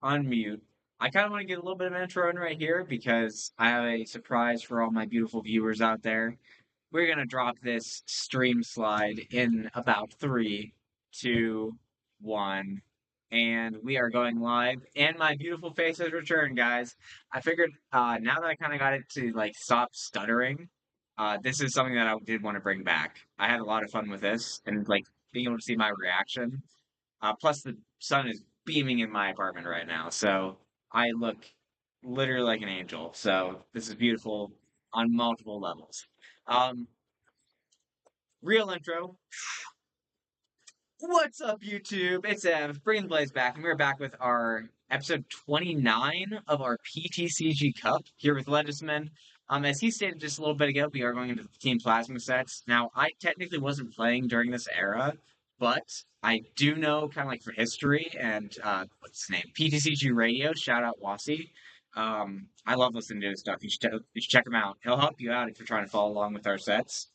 unmute. I kind of want to get a little bit of an intro in right here because I have a surprise for all my beautiful viewers out there. We're gonna drop this stream slide in about three, two, one, and we are going live. And my beautiful face has returned, guys. I figured now that I kind of got it to like stop stuttering, this is something that I did want to bring back. I had a lot of fun with this, and like being able to see my reaction. Plus, the sun is beaming in my apartment right now, so I look literally like an angel. So this is beautiful on multiple levels. Um, Real intro. What's up, YouTube? It's Ev, bringing the Blaze back, and we're back with our episode 29 of our PTCG Cup here with Ledisman. As he stated just a little bit ago, we are going into the Team Plasma sets. Now, I technically wasn't playing during this era, but I do know kind of like for history and what's his name? PTCG Radio. Shout out Wasi. I love listening to his stuff. You should check him out. He'll help you out if you're trying to follow along with our sets.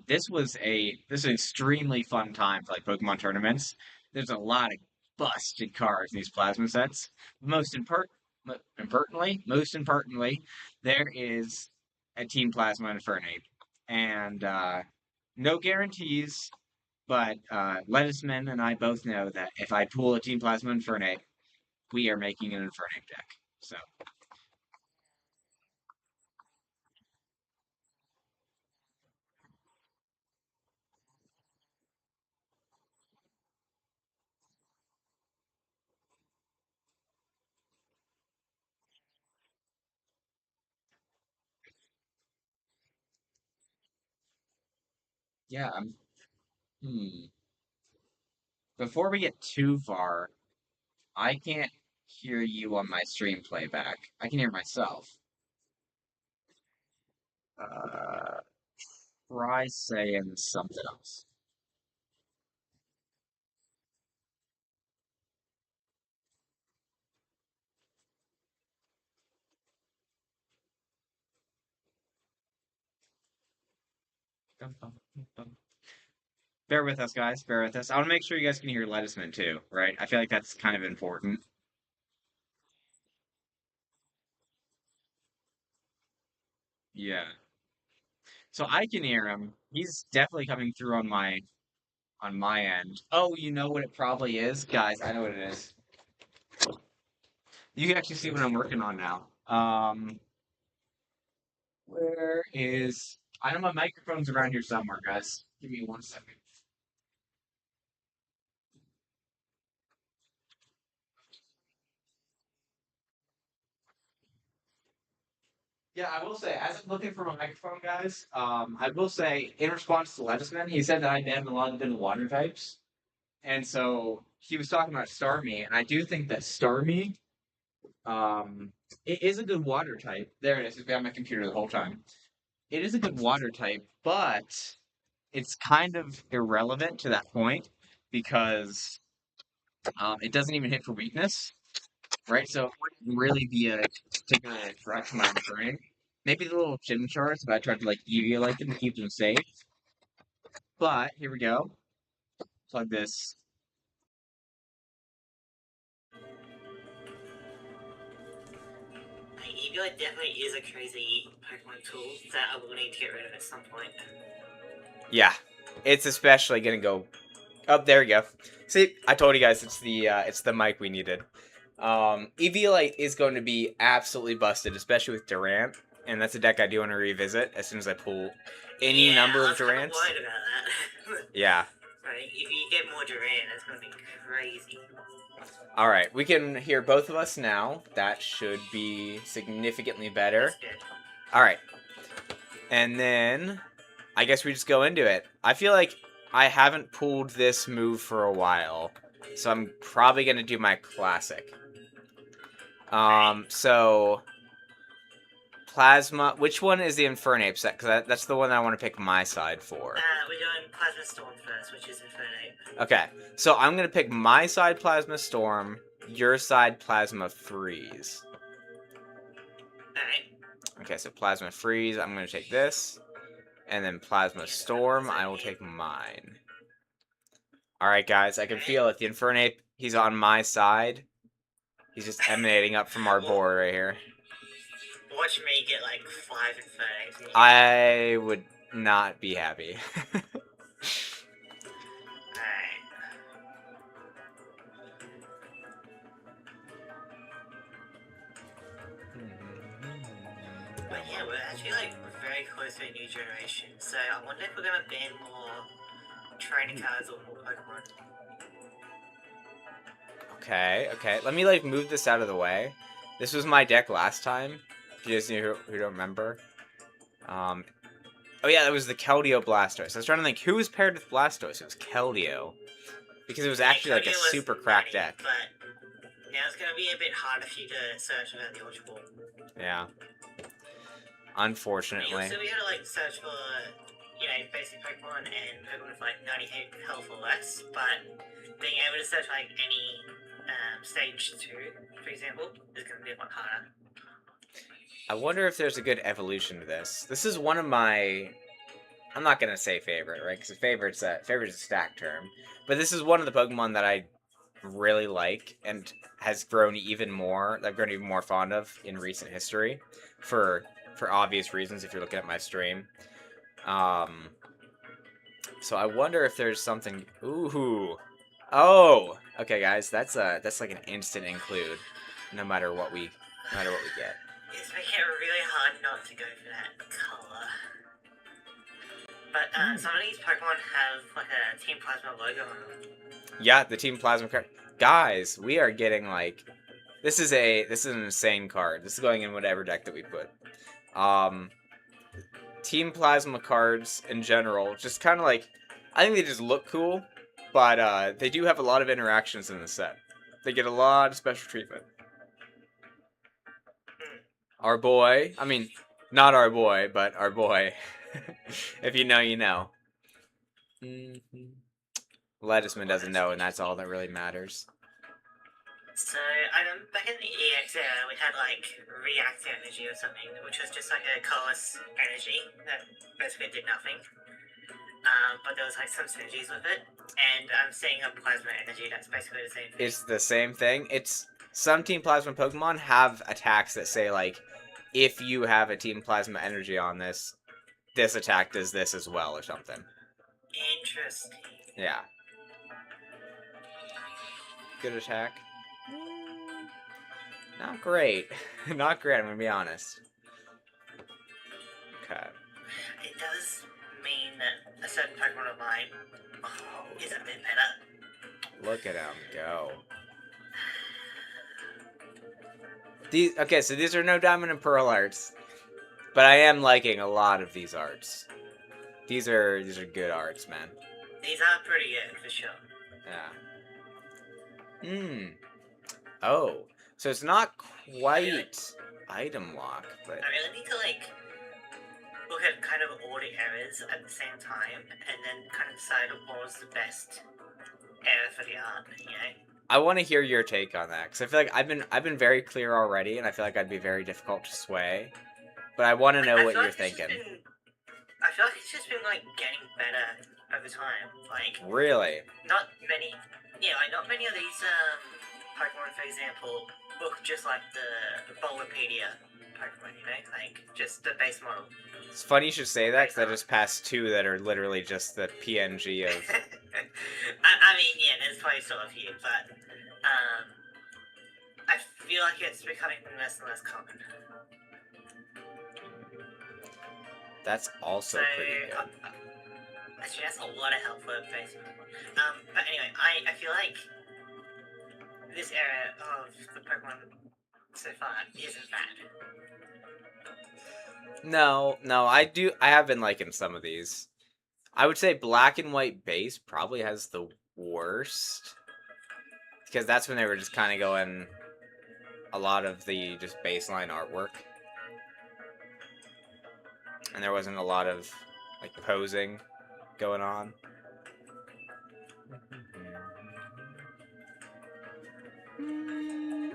This is an extremely fun time for like Pokemon tournaments. There's a lot of busted cards in these plasma sets. Most importantly, there is a Team Plasma Infernape, and no guarantees. But Ledisman and I both know that if I pull a Team Plasma Infernape, we are making an Infernape deck. So yeah, hmm. Before we get too far, I can't hear you on my stream playback. I can hear myself. Uh, Try saying something else. Dum, dum, dum, dum. Bear with us, guys. Bear with us. I want to make sure you guys can hear Ledisman too, right? I feel like that's kind of important. Yeah. So I can hear him. He's definitely coming through on my end. Oh, you know what it probably is, guys. I know what it is. You can actually see what I'm working on now. Where is? I know my microphone's around here somewhere, guys. Give me 1 second. Yeah, I will say, as I'm looking for my microphone, guys, I will say, in response to Ledisman, he said that I haven't a lot of water types, and so he was talking about Starmie, and I do think that Starmie, it is a good water type. There it is. It's been on my computer the whole time. It is a good water type, but it's kind of irrelevant to that point because it doesn't even hit for weakness. Right? So it wouldn't really be a particular direction I'm trying. Maybe the little gym charts if I tried to like EV like them to keep them safe. But here we go. Plug this. Ego definitely is a crazy Pokemon tool that I will need to get rid of at some point. Yeah, it's especially gonna go. Oh, there we go. See, I told you guys it's the mic we needed. Eviolite is going to be absolutely busted, especially with Durant, and that's a deck I do want to revisit as soon as I pull any number of Durants. I'm worried about that. Yeah. Right, if you get more Durant, that's gonna be crazy. All right, we can hear both of us now. That should be significantly better. All right, and then I guess we just go into it. I feel like I haven't pulled this move for a while, so I'm probably gonna do my classic. So Plasma. Which one is the Infernape set? Because that's the one that I want to pick my side for. We're doing Plasma Storm first, which is Infernape. Okay, so I'm gonna pick my side Plasma Storm, your side Plasma Freeze. Alright. Okay, so Plasma Freeze, I'm gonna take this, and then Plasma Storm, I will take mine. Alright, guys, I can feel it. The Infernape, he's on my side. He's just emanating up from our board right here. Watch me get like 5 and 30. I would not be happy. Alright. But yeah, we're actually like very close to a new generation, so I wonder if we're gonna ban more training cards or more Pokemon. Okay, okay. Let me like move this out of the way. This was my deck last time. If you guys who don't remember. Oh yeah, that was the Keldeo Blastoise. I was trying to think who was paired with Blastoise. It was Keldeo. Because it was actually like a Keldeo was super cracked 90, deck. But now it's gonna be a bit harder for you to search about the Ultra Ball. Yeah. You'll Unfortunately. still be able to like search for, you know, basic Pokemon and Pokemon with like 90 health or less, but being able to search like any stage 2, for example, is gonna be a lot harder. I wonder if there's a good evolution to this. This is one of my... I'm not gonna say favorite, right? Because favorite's a stack term. But this is one of the Pokemon that I really like and has grown even more. I've grown even more fond of in recent history, for obvious reasons. If you're looking at my stream, so I wonder if there's something. Ooh, oh, okay, guys, that's like an instant include, no matter what we get. It's making it really hard not to go for that color. But some of these Pokemon have like a Team Plasma logo on them. Yeah, the Team Plasma card. Guys, we are getting like this is an insane card. This is going in whatever deck that we put. Team Plasma cards in general, just kind of like, I think they just look cool, but they do have a lot of interactions in the set. They get a lot of special treatment. Our boy, I mean, not our boy, but our boy. If you know, you know. Ledisman doesn't know, and that's all that really matters. So, I remember back in the EX era, we had like React Energy or something, which was just like a colorless energy that basically did nothing. But there was like some synergies with it, and I'm seeing a Plasma Energy that's basically the same thing. It's the same thing. It's some Team Plasma Pokemon have attacks that say like, if you have a Team Plasma Energy on this attack does this as well or something. Interesting. Yeah. Good attack. Not great. Not great, I'm gonna be honest. Okay. It does mean that a certain Pokemon of mine is a bit better. Look at him go. So these are no Diamond and Pearl arts, but I am liking a lot of these arts. These are good arts, man. These are pretty good for sure. Yeah. Oh, so it's not quite item lock, but I really need to like look at kind of all the errors at the same time, and then kind of decide what was the best error for the art. You know. I want to hear your take on that, because I feel like I've been very clear already, and I feel like I'd be very difficult to sway. But I want to know what you're thinking. I feel like it's just been like getting better over time. Like really, not many of these Pokemon, for example, look just like the Bulbapedia Pokemon. You know, like just the base model. It's funny you should say that, because I just passed 2 that are literally just the PNG of. I mean, yeah, there's probably still a few, but I feel like it's becoming less and less common. That's also pretty good. Actually, that's a lot of help for base Pokemon. But anyway, I feel like this era of the Pokemon so far isn't bad. No, I have been liking some of these. I would say Black and White base probably has the worst, because that's when they were just kind of going a lot of the just baseline artwork, and there wasn't a lot of like posing going on.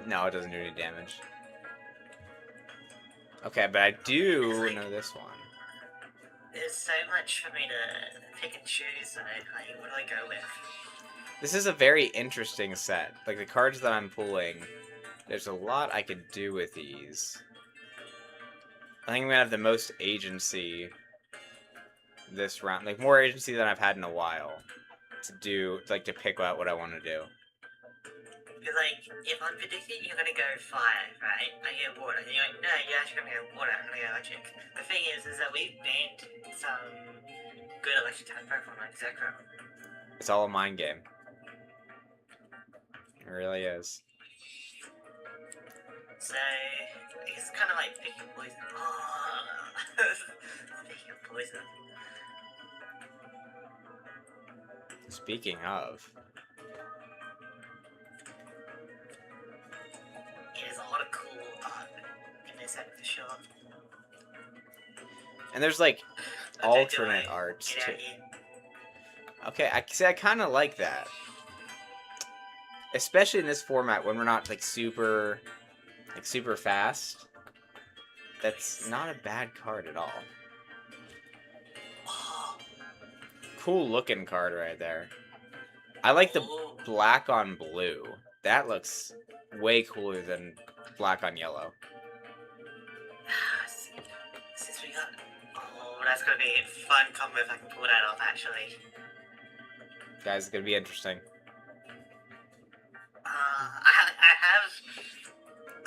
No, it doesn't do any damage. Okay, but I do know this one. There's so much for me to pick and choose. Like, what do I go with? This is a very interesting set. Like, the cards that I'm pulling There's a lot I could do with these. I think I'm gonna have the most agency this round, like more agency than I've had in a while to pick out what I want to do. Because, like, if I'm predicting you're gonna go fire, right? I get water. And you're like, no, you're actually gonna go water. I'm gonna go electric. The thing is that we've banned some good electric type Pokemon like Zekrom. It's all a mind game. It really is. So, it's kind of like picking poison. Oh, speaking of poison. Speaking of, There's a lot of cool art in this set for sure. and there's like alternate arts Get too. out here. Okay, I kind of like that, especially in this format when we're not like super fast. That's not a bad card at all. Oh, Cool looking card right there. I like the ooh. black on blue. That looks way cooler than black on yellow. Since we got... Oh, that's gonna be a fun combo if I can pull that off, actually. Guys, it's gonna be interesting. I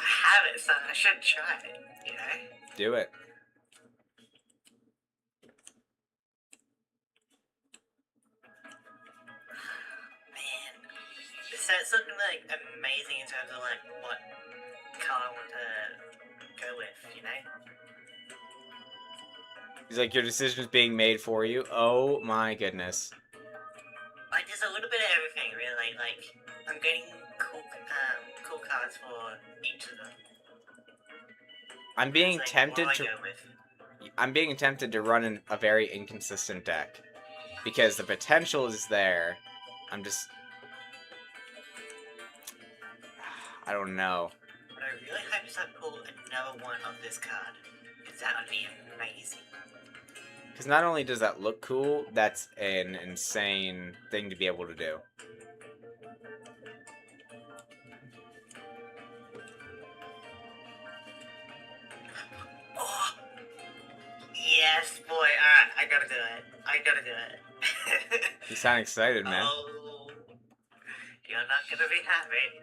have it, so I should try it, you know? Do it. Man, this set's looking, like, amazing in terms of, like, what color I want to go with, you know? He's like, your decision's being made for you. Oh my goodness. Like, there's a little bit of everything, really. Like, I'm getting cool cards for each of them. I'm being It's like, tempted what do to. I go with? I'm being tempted to run a very inconsistent deck because the potential is there. I'm just. I don't know. But I really hope to pull another one of this card. Because that would be amazing. Because not only does that look cool, that's an insane thing to be able to do. Oh! Yes, boy. Alright, I gotta do it. I gotta do it. You sound excited, man. Oh, you're not gonna be happy.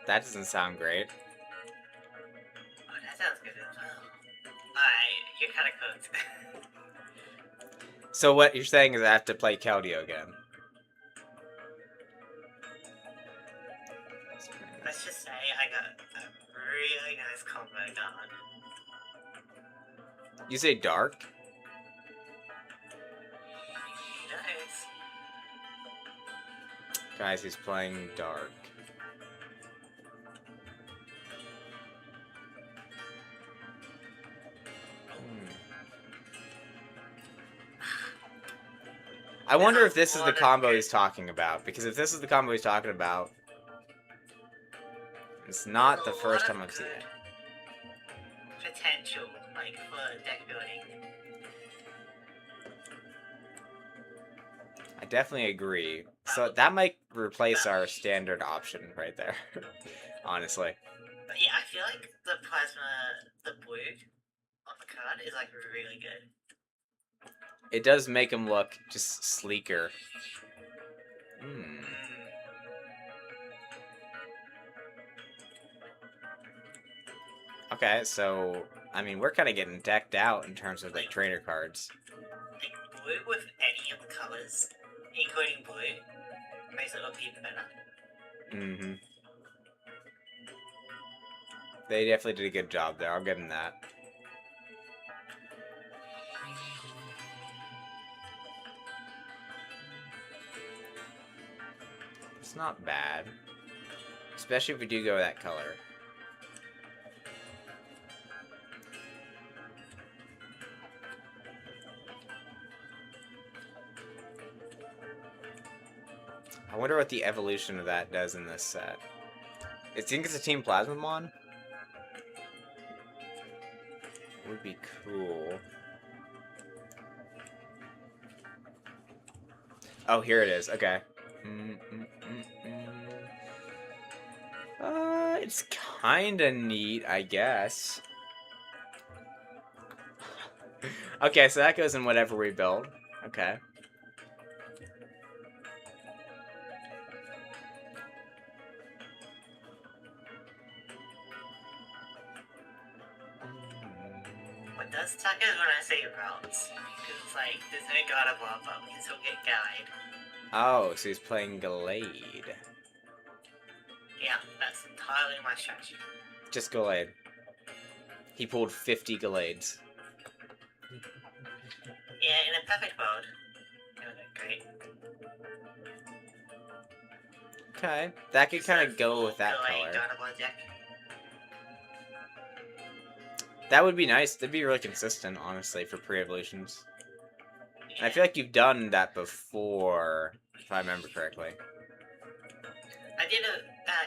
That doesn't sound great. Oh, that sounds good as well. Alright, you're kinda cooked. So what you're saying is I have to play Keldeo again. Let's just say I got a really nice combo going. You say dark? Nice. Guys, he's playing dark. I wonder if this is the combo he's talking about, because if this is the combo he's talking about, it's not the first time I've seen it. Potential, like, for deck building. I definitely agree. So that might replace our standard option right there, honestly. But yeah, I feel like the blue on the card is, like, really good. It does make him look just sleeker. Okay, so, I mean, we're kind of getting decked out in terms of, like, trainer cards. Like, blue with any of the colors, including blue, makes it look even better. Mm-hmm. They definitely did a good job there, I'll give them that. It's not bad. Especially if we do go with that color. I wonder what the evolution of that does in this set. I think it's a Team Plasmamon? Would be cool. Oh, here it is. Okay. It's kinda neat, I guess. Okay, so that goes in whatever we build. Okay. What does suck is when I say routes. Because it's like, there's no God of War, but we can still get guide. Oh, so he's playing Glade. Yeah, that's entirely my strategy. Just Glade. He pulled 50 Glades. Yeah, in a perfect world, it would look great. Okay, that could kind of go with that Glade color. God of War deck. That would be nice. That'd be really consistent, honestly, for pre-evolutions. Yeah. And I feel like you've done that before, if I remember correctly. I did a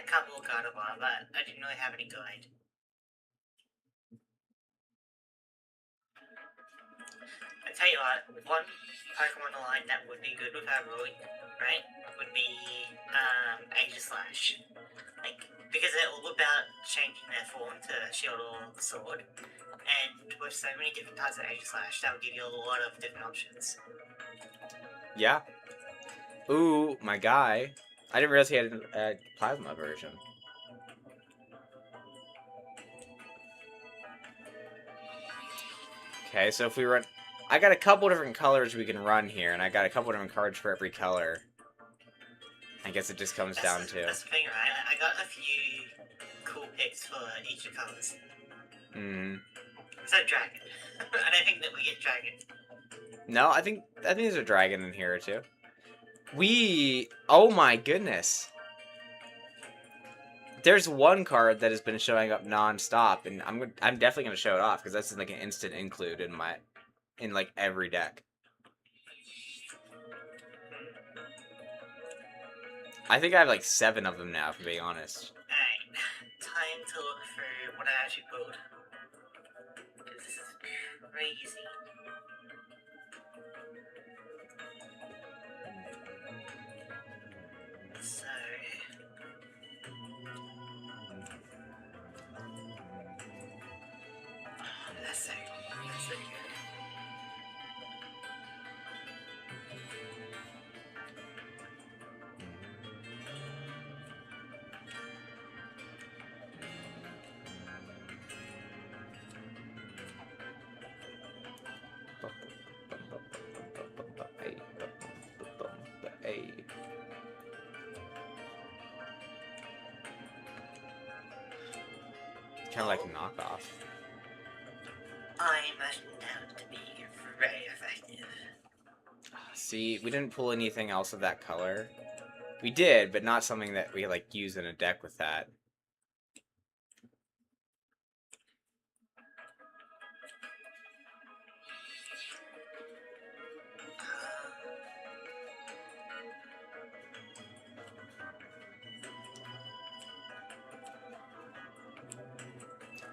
couple of God of War, but I didn't really have any guide. I tell you what, one Pokemon line that would be good with our ruling, right, would be Aegis Slash. Like, because they're all about changing their form to shield or sword, and with so many different types of Aegis Slash, that would give you a lot of different options. Yeah. Ooh, my guy. I didn't realize he had a plasma version. Okay, so if we run... I got a couple different colors we can run here, and I got a couple different cards for every color. I guess it just comes down to... That's the thing, right? I got a few cool picks for each of the colors. Except Dragon. I don't think that we get Dragon. No, I think there's a dragon in here, too. Oh my goodness. There's one card that has been showing up non-stop, and I'm definitely gonna show it off because that's like an instant include in like every deck. I think I have like 7 of them now, if I'm being honest. Alright, time to look through what I actually pulled. Because this is crazy. So... That's so good. Kind of like a knockoff. I imagine that to be very effective. See, we didn't pull anything else of that color. We did, but not something that we like use in a deck with that.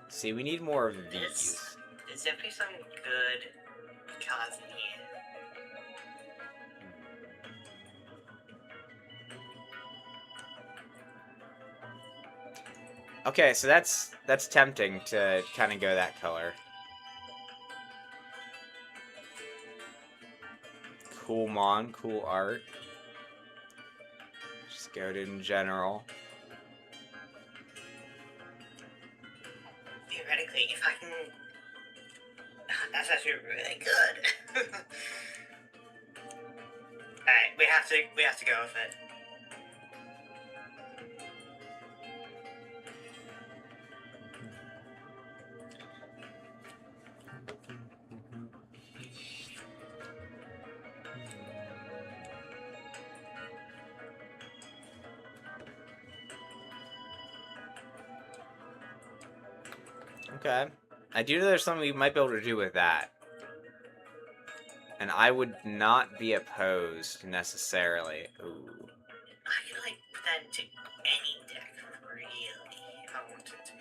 See, we need more of these. There's definitely some good cards in here. Okay, so that's tempting to kind of go that color. Cool mon, cool art. Just go to in general. Theoretically, if I can... That's actually really good. Alright, we have to go with it. Okay. I do know there's something we might be able to do with that. And I would not be opposed, necessarily. Ooh. I could, like, put that into any deck, really, if I wanted to.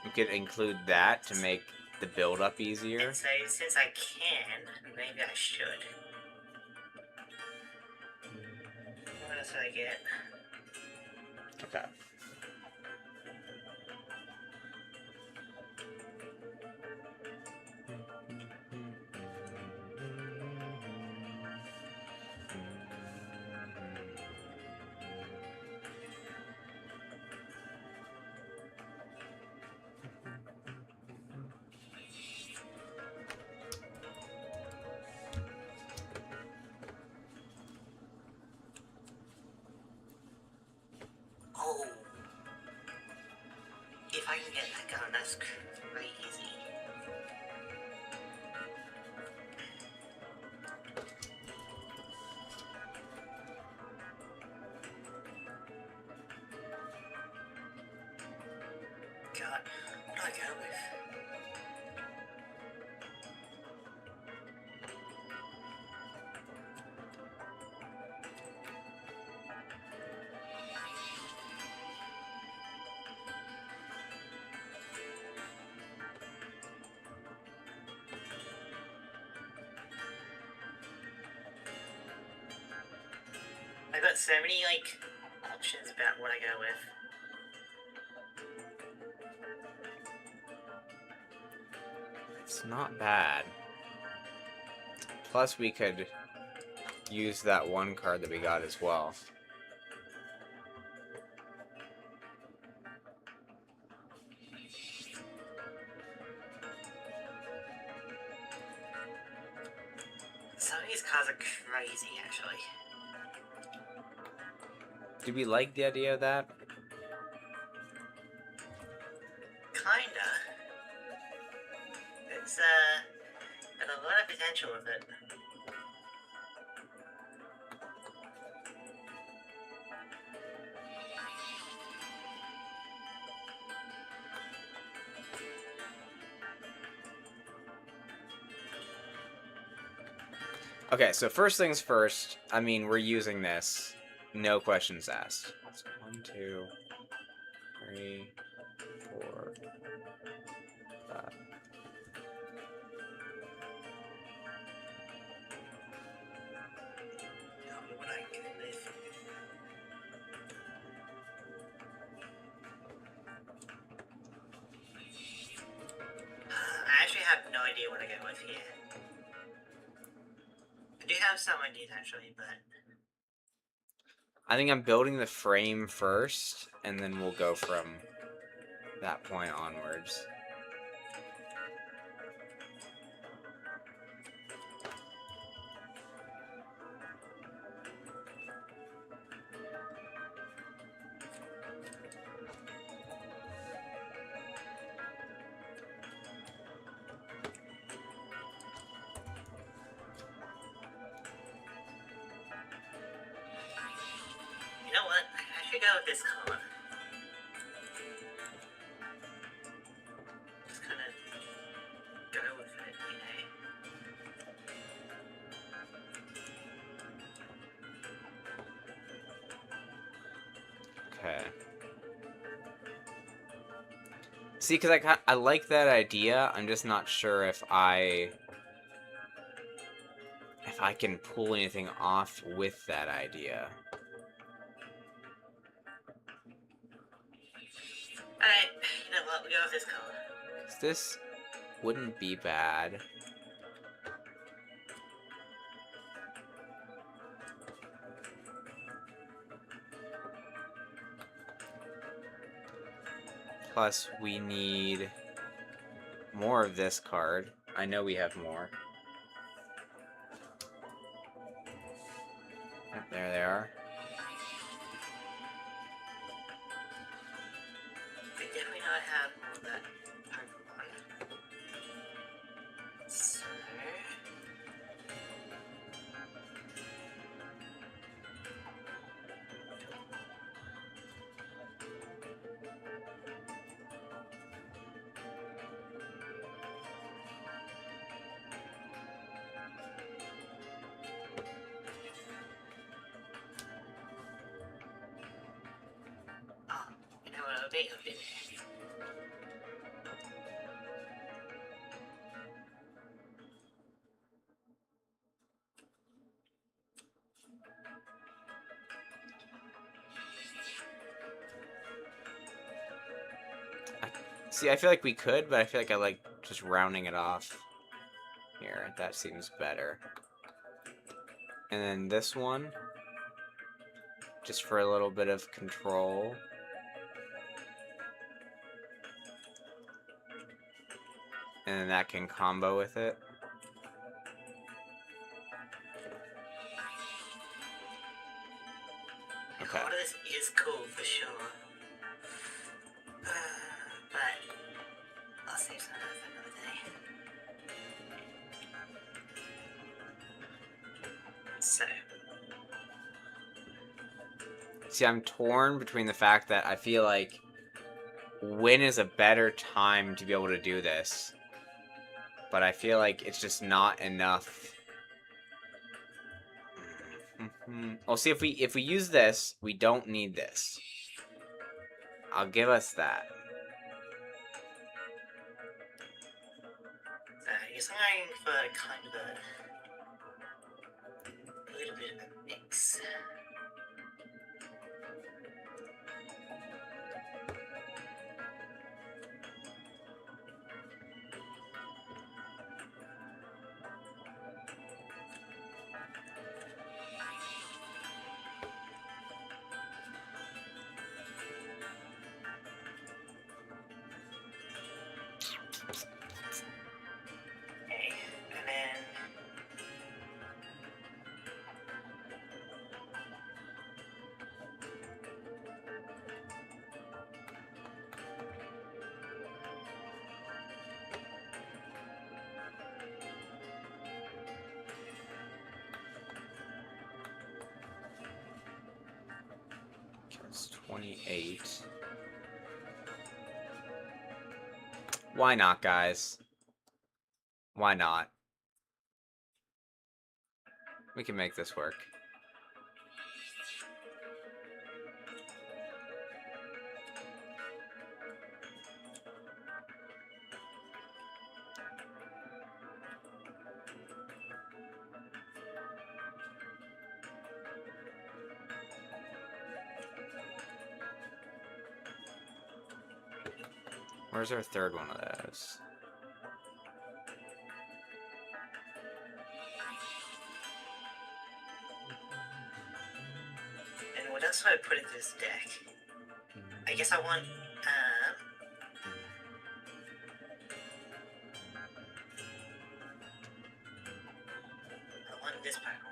We could include that to make the build-up easier. And so, since I can, maybe I should. What else did I get? Okay. Oh, if I can get that going, that's crazy. God, what do I go with? I've got so many, like, options about what I go with. It's not bad. Plus, we could use that one card that we got as well. Some of these cards are crazy, actually. Do we like the idea of that? Kinda. It's, got a lot of potential with it. Okay, so first things first. I mean, we're using this. No questions asked. So 1, 2, 3, 4, 5. What I go with. I actually have no idea what I go with here. I do have some ideas, actually, but... I think I'm building the frame first, and then we'll go from that point onwards. You know what? I should go with this color. Just kind of go with it, you know? Okay. See, because I like that idea. I'm just not sure if I can pull anything off with that idea. Alright, you know what? We go with this color. This wouldn't be bad. Plus, we need more of this card. I know we have more. Yep, there they are. I definitely know I have more of that Pokemon. So... Oh, you know what? I'll be hooked in there. See, I feel like we could, but I feel like I like just rounding it off. Here, that seems better. And then this one, just for a little bit of control. And then that can combo with it. Okay. All of this is cool for sure. But I'll save some of that for another day. So. See, I'm torn between the fact that I feel like when is a better time to be able to do this, but I feel like it's just not enough. Well, see, if we use this, we don't need this. I'll give us that. I guess I'm going for kind of a little bit of a mix. It's 28. Why not, guys? Why not? We can make this work. Where's our third one of those? And what else would I put in this deck? I guess I want, this Pokemon.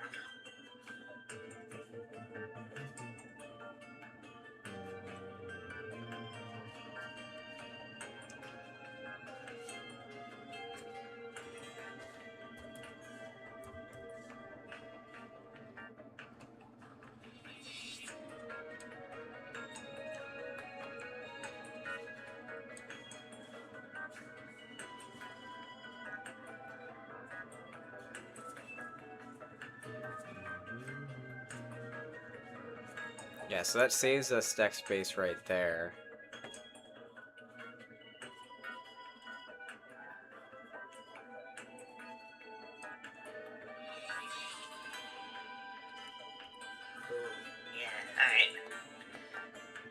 Yeah, so that saves us deck space right there. Yeah, alright.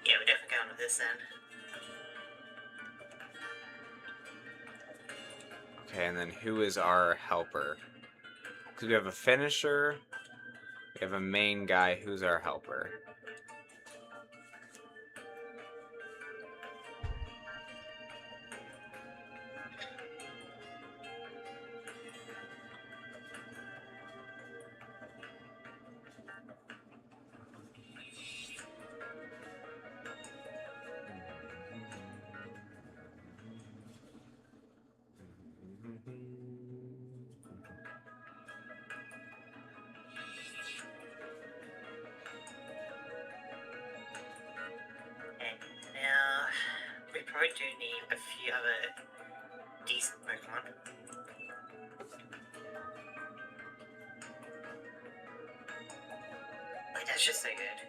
Yeah, we're definitely going with this then. Okay, and then who is our helper? Because we have a finisher, we have a main guy. Who's our helper? We probably do need a few other decent Pokemon. Like, that's just so good.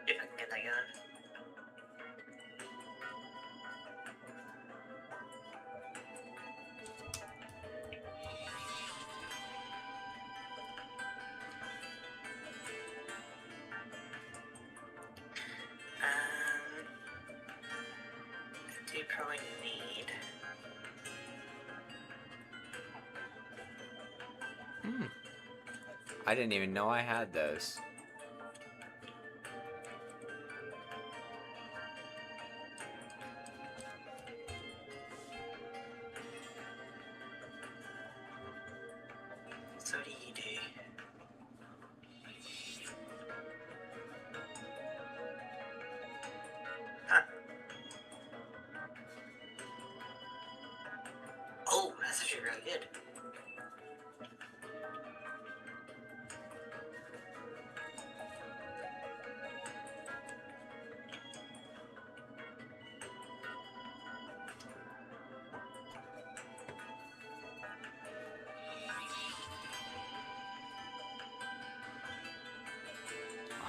If I can get that going. I do probably need I didn't even know I had those. So what do you do? Huh. Oh, that's actually really good.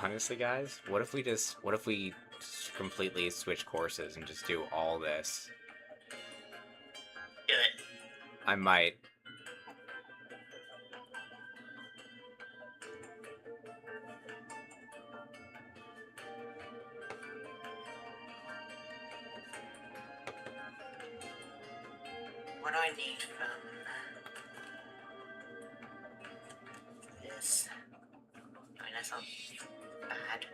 Honestly, guys, what if we just completely switch courses and just do all this? Do it. I might. What do I need from this? I mean, that's not bad.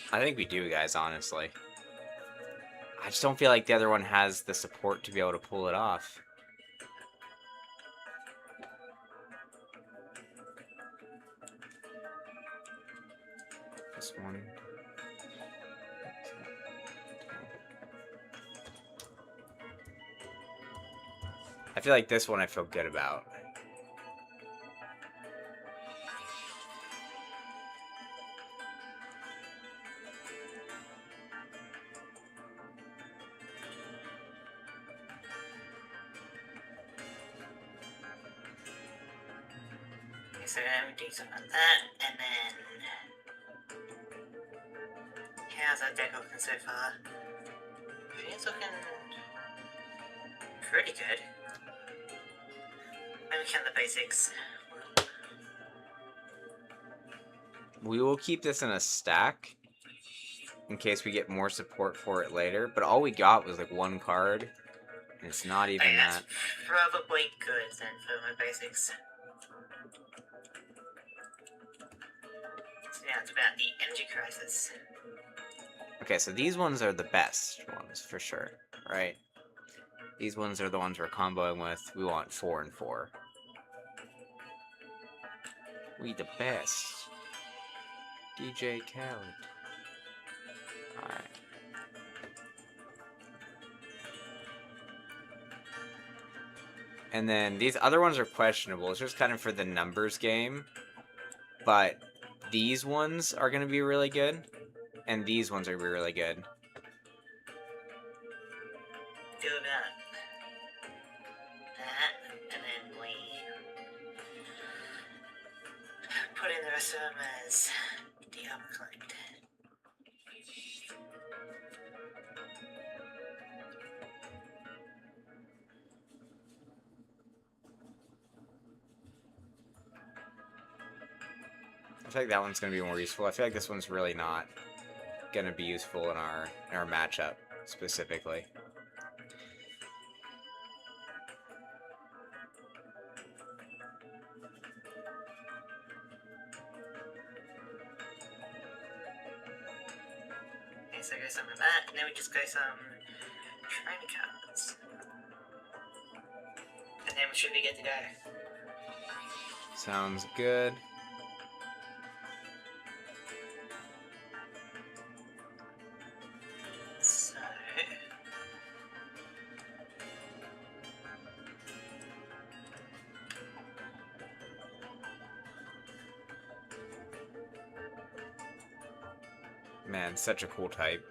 I think we do, guys, honestly. I just don't feel like the other one has the support to be able to pull it off. This one. I feel like this one I feel good about. Okay, so I'm gonna do something like that, and then... How's that deck looking so far? I think it's looking... pretty good. Let me count the basics. We will keep this in a stack in case we get more support for it later, but all we got was like one card, and it's not even Okay, that. that's probably good then for my basics. So now it's about the energy crisis. Okay, so these ones are the best ones for sure, right? These ones are the ones we're comboing with. We want 4 and 4. We the best. DJ Khaled. Alright. And then these other ones are questionable. It's just kind of for the numbers game. But these ones are going to be really good. And these ones are going to be really good. Do about that, and then we put in the rest of them as Diablo Collect. I feel like that one's going to be more useful. I feel like this one's really not going to be useful in our matchup specifically. Okay, so go some of that, and then we just go some trainer cards. And then we should be good to go. Sounds good. So... Man, such a cool type.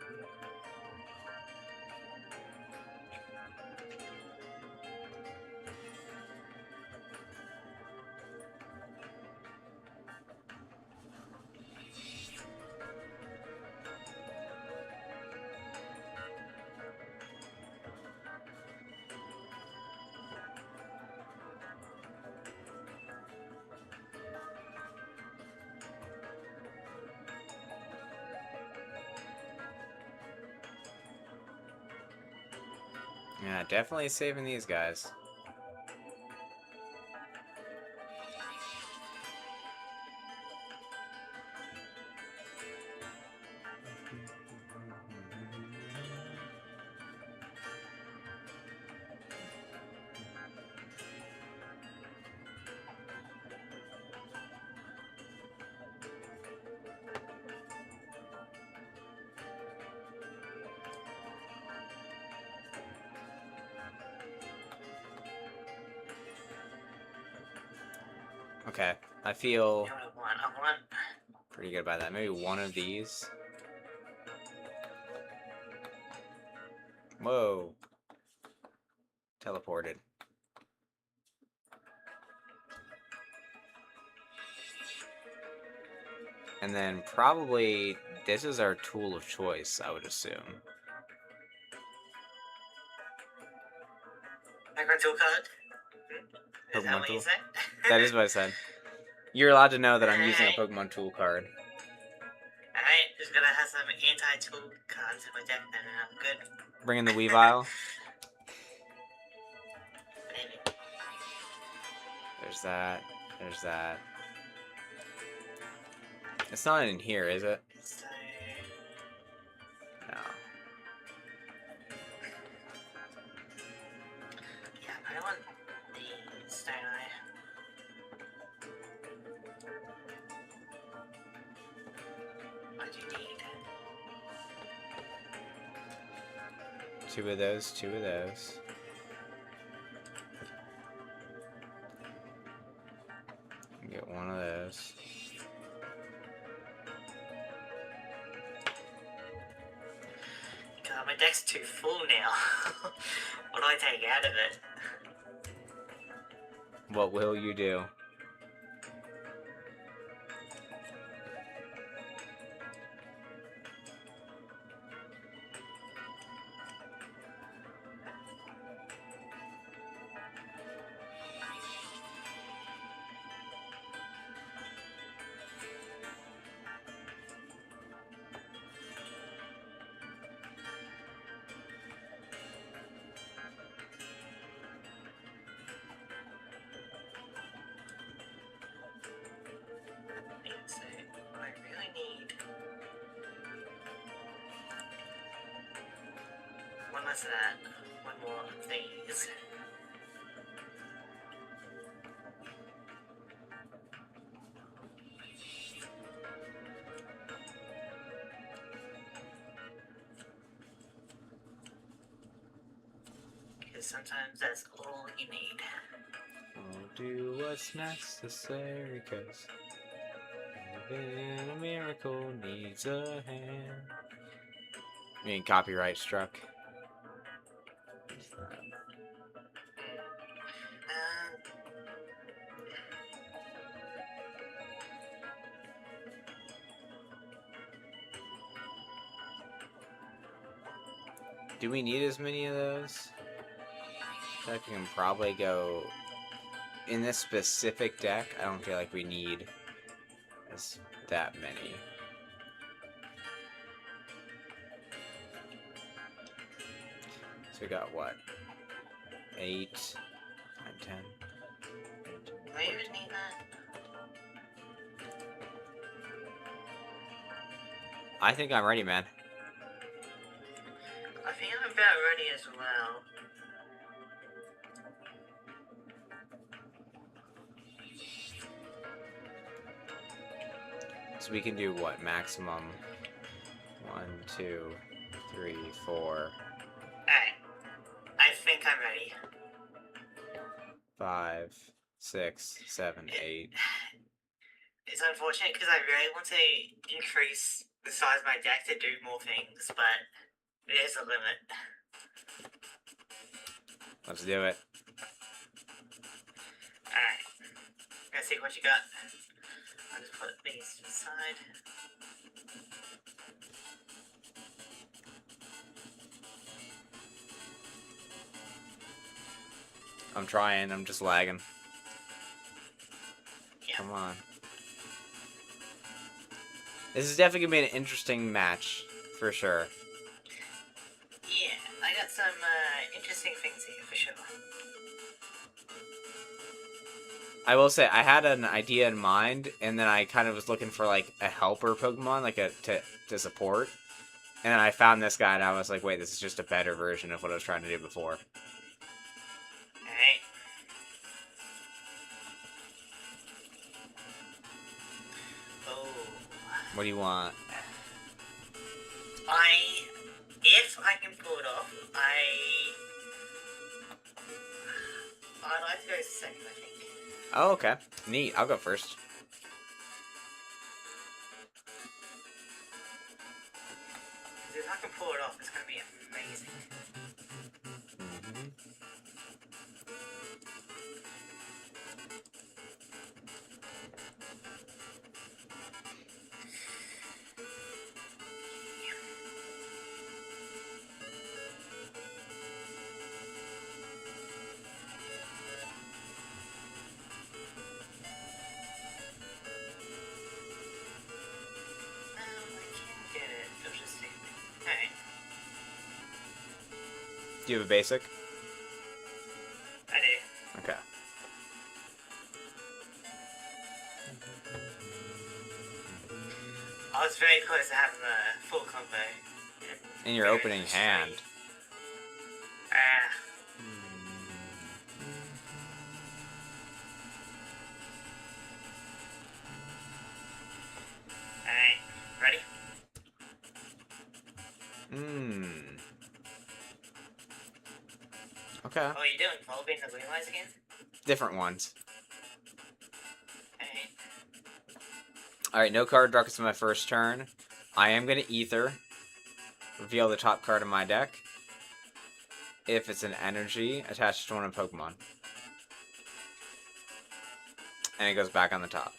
Yeah, definitely saving these guys. Okay, I feel You know what I want? pretty good about that. Maybe one of these. Whoa. Teleported. And then probably this is our tool of choice, I would assume. Micro tool card? Is that Pokemon what you tool. said? That is what I said. You're allowed to know that I'm using a Alright. Pokemon tool card. Alright, just gonna have some anti-tool cards in my deck then, and I'm good. Bring in the Weavile. Maybe. There's that. There's that. It's not in here, is it? So, No. yeah, I want these, don't I? What do you need? Two of those, two of those. Get one of those. God, my deck's too full now. What do I take out of it? What will you do? So, what I really need... One less of that. One more of these. Because sometimes that's all you need. I'll do what's necessary, 'cause even a miracle needs a hand. I mean, copyright struck. Um, Do we need as many of those? I feel like we can probably go... In this specific deck, I don't feel like we need that many. So we got what? 8, 9, 10. do I even need that? I think I'm ready, man. I think I'm about ready as well. So we can do what? Maximum 1, 2, 3, 4, Alright. I think I'm ready. 5, 6, 7, 8. It's unfortunate because I really want to increase the size of my deck to do more things, but there's a limit. Let's do it. Alright. Let's see what you got. I'll just put these to the side. I'm trying, I'm just lagging. Yeah. Come on. This is definitely gonna be an interesting match, for sure. Yeah, I got some interesting things here for sure. I will say I had an idea in mind, and then I kind of was looking for like a helper Pokemon, like to support. And then I found this guy, and I was like, wait, this is just a better version of what I was trying to do before. Alright. Oh. What do you want? If I can pull it off, I'd like to go second, I think. Oh, okay. Neat. I'll go first. Because if I can pull it off, it's going to be amazing. Do you have a basic? I do. Okay. I was very close to having a full combo. In your opening hand. Alright, ready? Okay. What are you doing? Following the green lights again? Different ones. Alright. Alright, no card draw on my first turn. I am going to Ether. Reveal the top card of my deck. If it's an energy attached to one of Pokemon. And it goes back on the top.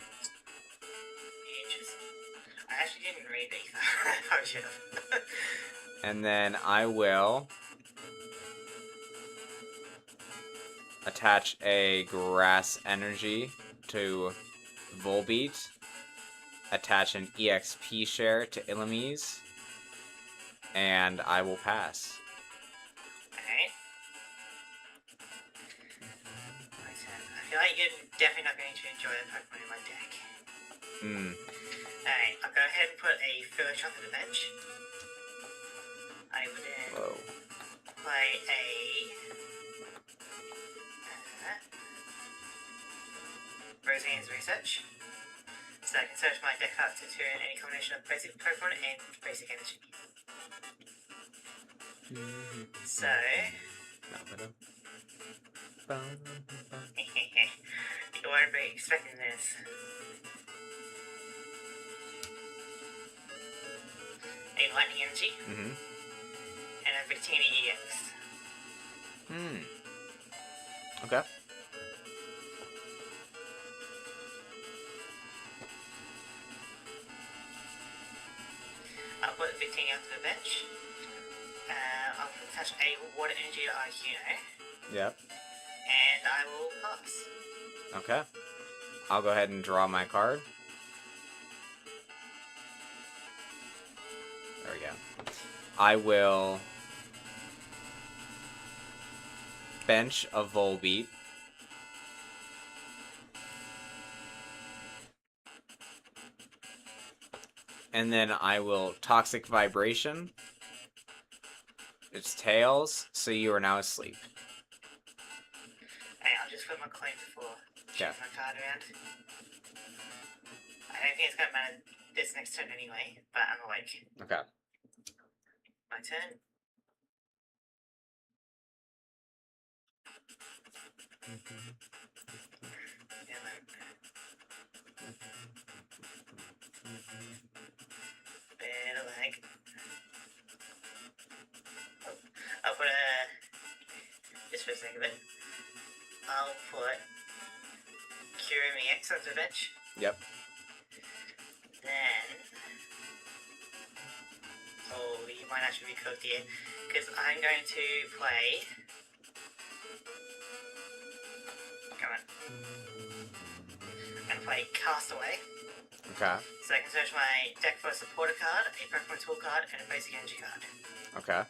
Interesting. I actually didn't read these. I should have. And then I will attach a grass energy to Volbeat. Attach an EXP share to Illumise. And I will pass. Alright. My turn. I feel like you're definitely not going to enjoy the Pokemon in my deck. Alright, I'll go ahead and put a Furry on the bench. I would then play a Roseanne's Research. So I can search my deck out to turn any combination of basic Pokemon and basic energy. So you won't be expecting this. A Lightning Energy and a Victini EX. Okay. I'll put Victini onto the bench. I'll attach a Water Energy to Arcuno. Yep. And I will pass. Okay. I'll go ahead and draw my card. There we go. I will bench a Volbeat. And then I will Toxic Vibration its tails, so you are now asleep. Hey, I'll just flip my coin before Yeah. my card around. I don't think it's going to matter this next turn anyway, but I'm awake. Okay. My turn. Yeah, man. Bit of lag. Oh, I'll put just for the sake of it, I'll put Kirumi X onto the bench. Yep. Then, you might actually be cooked here, because I'm going to play. Come on. I'm going to play Castaway. Okay. So I can search my deck for a supporter card, a Pokemon tool card, and a basic energy card. Okay.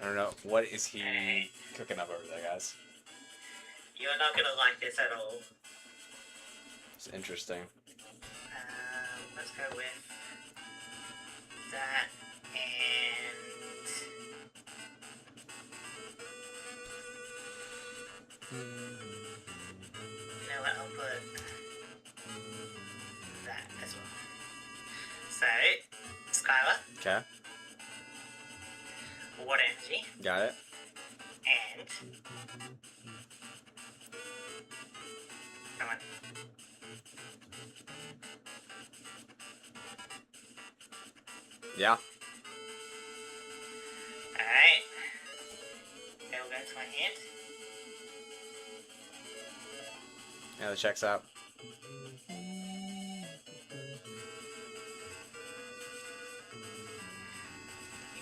I don't know. What is he cooking up over there, guys? You're not gonna like this at all. It's interesting. Let's go with that and you know what? I'll put that as well. So, Skylar, Okay. water energy, Got it. and come on. Yeah. Alright. That will go into my hand. Yeah, that checks out. You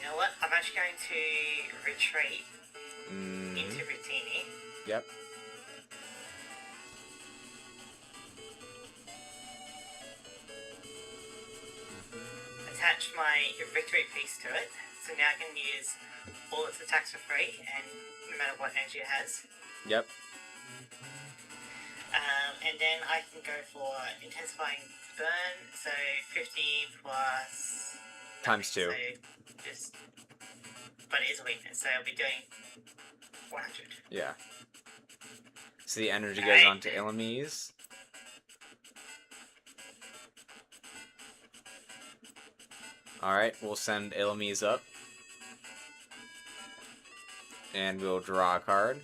know what? I'm actually going to retreat into Victini. Yep. Attach my victory piece to it, so now I can use all its attacks for free, and no matter what energy it has. Yep. And then I can go for intensifying burn, so 50 plus Times 2. So just, but it is a weakness, so I'll be doing 100. Yeah. So the energy goes on to Ilamise. Alright, we'll send Ilamise up. And we'll draw a card.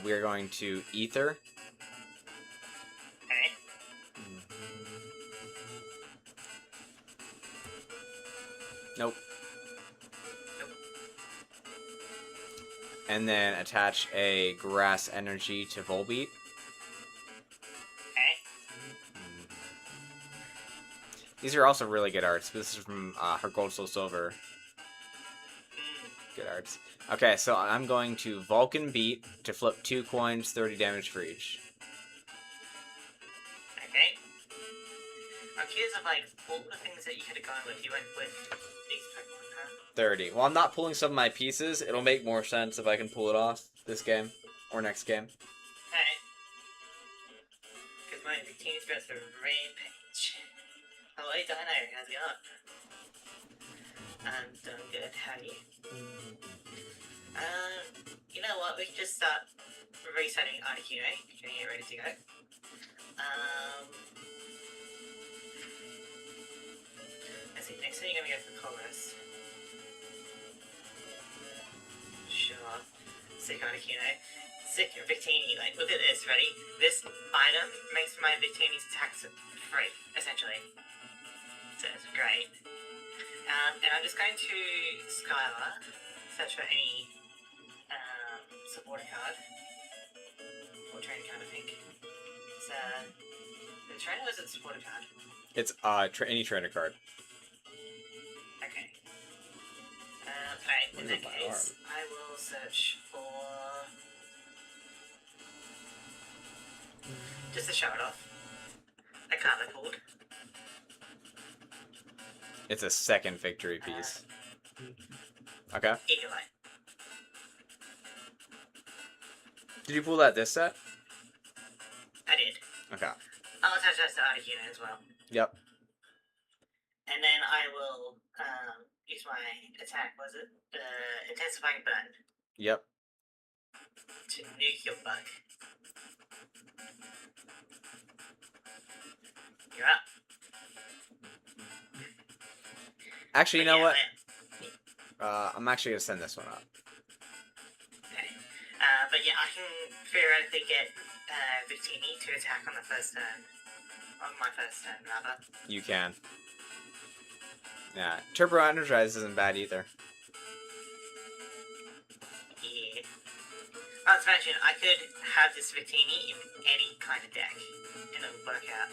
We are going to Ether. Okay. Nope. And then attach a Grass Energy to Volbeat. Okay. These are also really good arts. This is from her Gold Soul Silver. Good arts. Okay, so I'm going to Vulcan Beat to flip 2 coins, 30 damage for each. Okay. I'm curious of like all the things that you could have gone with. You went with these Pokemon, huh? 30. Well, I'm not pulling some of my pieces. It'll make more sense if I can pull it off this game or next game. Okay. Because my Victini's got the Rampage. Hello, Dino. How's it going? I'm doing good. How are you? You know what? We can just start resetting Articuno, getting it ready to go. Let's see. Next thing you're gonna go for Colors. Sure. Sick Articuno. Sick Victini. Like, look at this. Ready? This item makes my Victini's attacks free, essentially. So it's great. And I'm just going to Skylar, search for any supporting card. Or training card, I think. It's the trainer, or is it supporting card? It's any trainer card. Okay. Alright, in that case, I will search for just to show it off. A card I pulled. It's a second victory piece. Okay. Eagle Eye. Did you pull that this set? I did. Okay. I'll attach that to Articuno as well. Yep. And then I will use my attack, was it? Intensifying Burn. Yep. To nuke your bug. You're up. Actually, you know what? Yeah. I'm actually gonna send this one up. Okay. But yeah, I can theoretically get Victini to attack on the first turn. On my first turn, rather. You can. Yeah. Turbo Energize isn't bad either. Yeah. Not to mention, I could have this Victini in any kind of deck, and it would work out.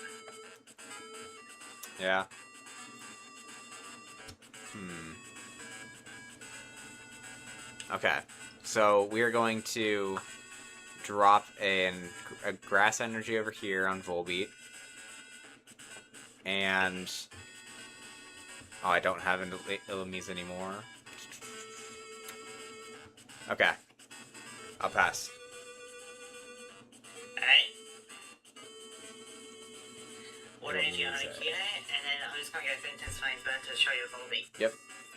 Yeah. Okay. So we are going to drop a Grass Energy over here on Volbeat. And... oh, I don't have Ilamise anymore. Okay. I'll pass. Alright. Water It'll energy on use a it. Kino, and then I'm just gonna go for Intensifying Burn to show you a Volbeat. Yep.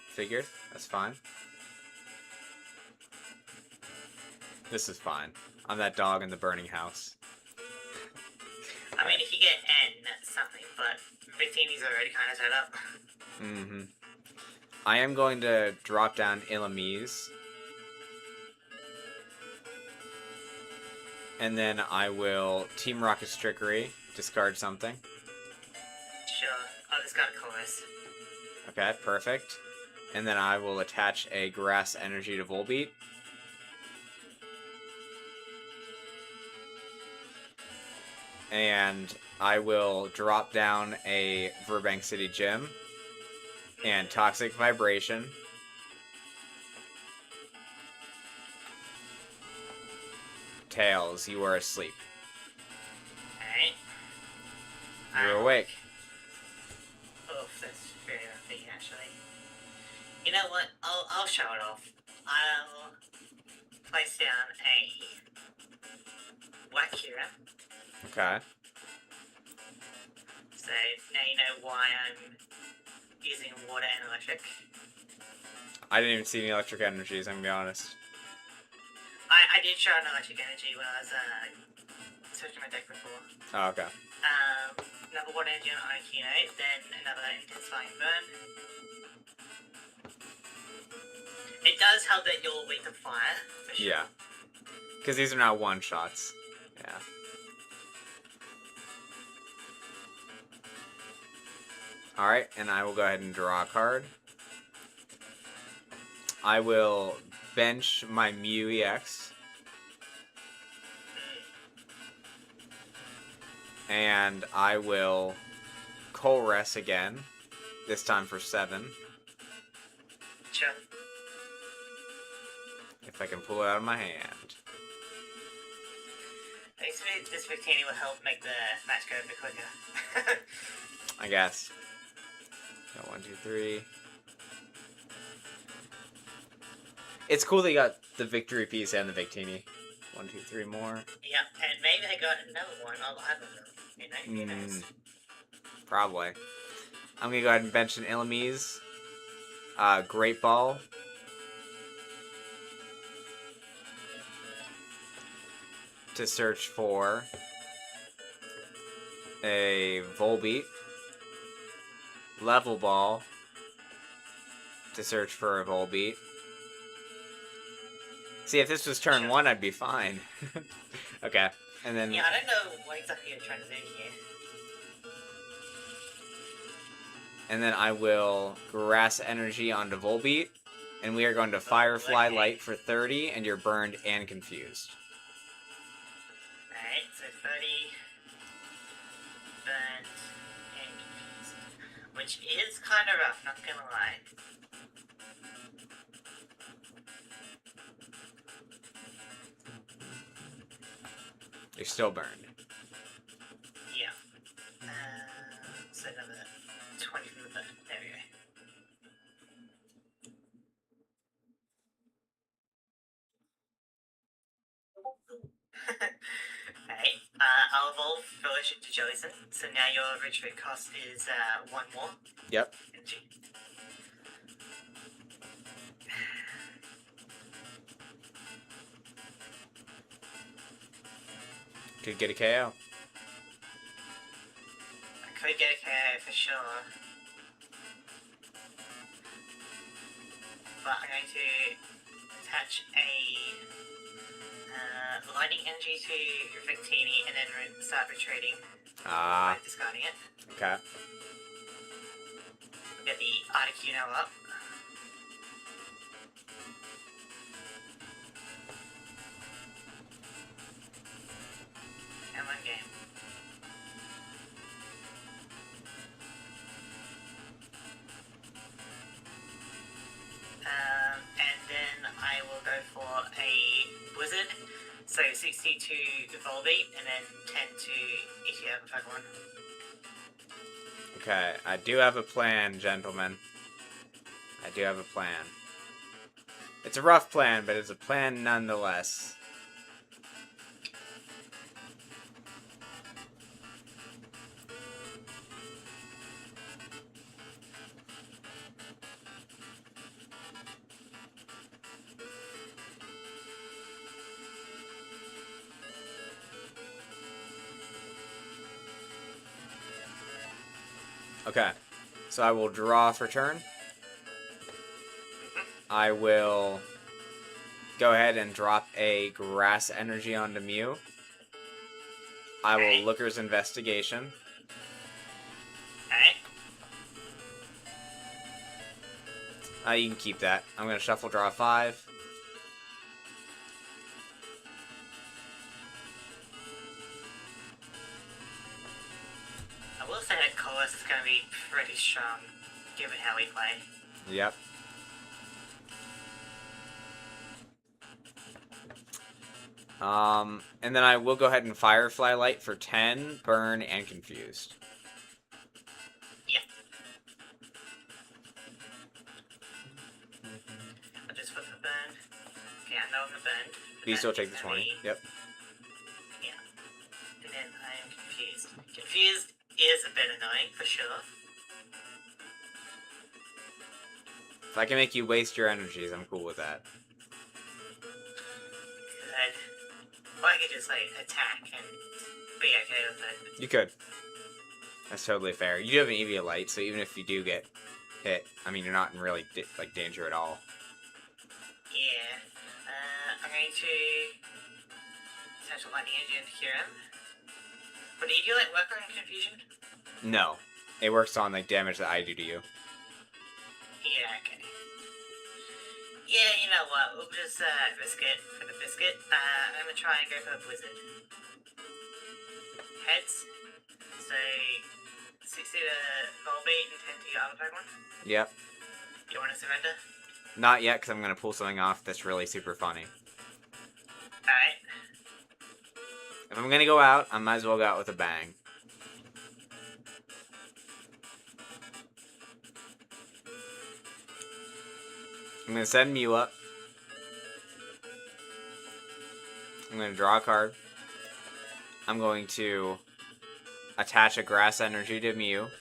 Figured. That's fine. This is fine. I'm that dog in the burning house. I mean, if you get N, that's something, but Victini's already kind of set up. Mm-hmm. I am going to drop down Ilamise. And then I will Team Rocket's Trickery, discard something. Sure. Oh, this got a chorus. Okay, perfect. And then I will attach a Grass Energy to Volbeat. And I will drop down a Burbank City Gym and Toxic Vibration. Tails, you are asleep. Alright. You're awake. Oof, that's very unfitting, actually. You know what? I'll show it off. I'll place down a Wakira. Okay. So now you know why I'm using water and electric. I didn't even see any electric energies, I'm gonna be honest. I did show an electric energy when I was switching my deck before. Oh, okay. Another water energy on Aikino, then another intensifying burn. It does help that you're weak to fire, for sure. Yeah. Because these are not one-shots. Yeah. Alright, and I will go ahead and draw a card. I will bench my Mew EX. And I will Colress again. This time for 7. Sure. If I can pull it out of my hand. Basically, this Victini will help make the match go a bit quicker. I guess. Got 1, 2, 3. It's cool they got the victory piece and the Victini. 1, 2, 3 more. Yeah, and maybe they got another one. I'll have them. You know, who knows? Probably. I'm gonna go ahead and bench an Ilamise. Great Ball. To search for a Volbeat. Level Ball. To search for a Volbeat. See, if this was turn 1, I'd be fine. Okay, and then... Yeah, I don't know what exactly you're trying to do here. And then I will Grass Energy onto Volbeat. And we are going to Firefly Light for 30, and you're burned and confused. Alright, so 30... burned and confused. Which is kind of rough, not gonna lie. You're still burned. Yeah. So another 20 from the burn. There we go. Alright, I'll evolve Fellowship to Jellison, so now your retreat cost is 1 more. Yep. Energy. Could get a KO. I could get a KO for sure. But I'm going to attach a lightning energy to Victini and then start retreating. Ah. By discarding it. Okay. Get the Articuno up. And one game. And then I will go for a Blizzard. So 60 to Volbeat and then 10 to ETF Pokemon. Okay, I do have a plan, gentlemen. I do have a plan. It's a rough plan, but it's a plan nonetheless. Okay, so I will draw for turn. I will go ahead and drop a grass energy onto Mew. I will Looker's Investigation. You can keep that. I'm going to shuffle, draw 5. I will say that Colossus is going to be pretty strong, given how we play. Yep. And then I will go ahead and Firefly Light for 10, Burn, and Confused. Yeah. I'll just put the burn. Okay, I know I'm the burn. You still take the 20. Yep. Yeah. And then I am confused. Confused is a bit annoying, for sure. If I can make you waste your energies, I'm cool with that. Good. Or I could just, like, attack and be okay with it. You could. That's totally fair. You do have an EV Light, so even if you do get hit, I mean, you're not in really, like, danger at all. Yeah. I'm going to attach a lightning energy into Kieran. But do you do, like, work on confusion? No. It works on, like, damage that I do to you. Yeah, okay. Yeah, you know what, we'll just risk it for the biscuit. I'm gonna try and go for the blizzard. Heads. So, 60 to Volbeat and 10 to your other Pokemon. Yep. You want to surrender? Not yet, because I'm going to pull something off that's really super funny. Alright. If I'm going to go out, I might as well go out with a bang. I'm going to send Mew up. I'm going to draw a card. I'm going to attach a Grass Energy to Mew. Alright.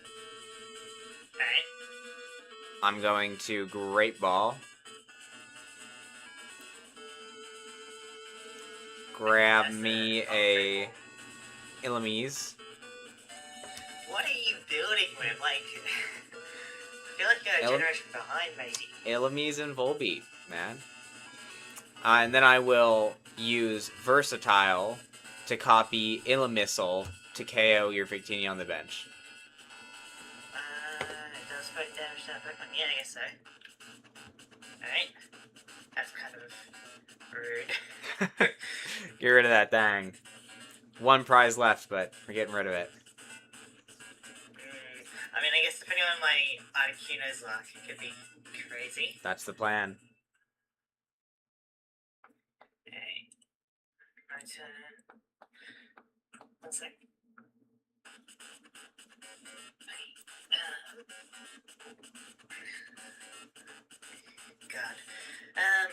I'm going to Great Ball. Grab me a Illumise. What are you building with? Like, I feel like you're a generation behind, maybe. Illumise and Volbeat, man. And then I will use Versatile to copy Illumisel to KO your Victini on the bench. It does quite damage to that Pokemon. Yeah, I guess so. Alright. That's kind of rude. Get rid of that thing. One prize left, but we're getting rid of it. I mean, I guess depending on my Articuno's luck, it could be crazy. That's the plan. Okay. My turn. 1 sec. God. How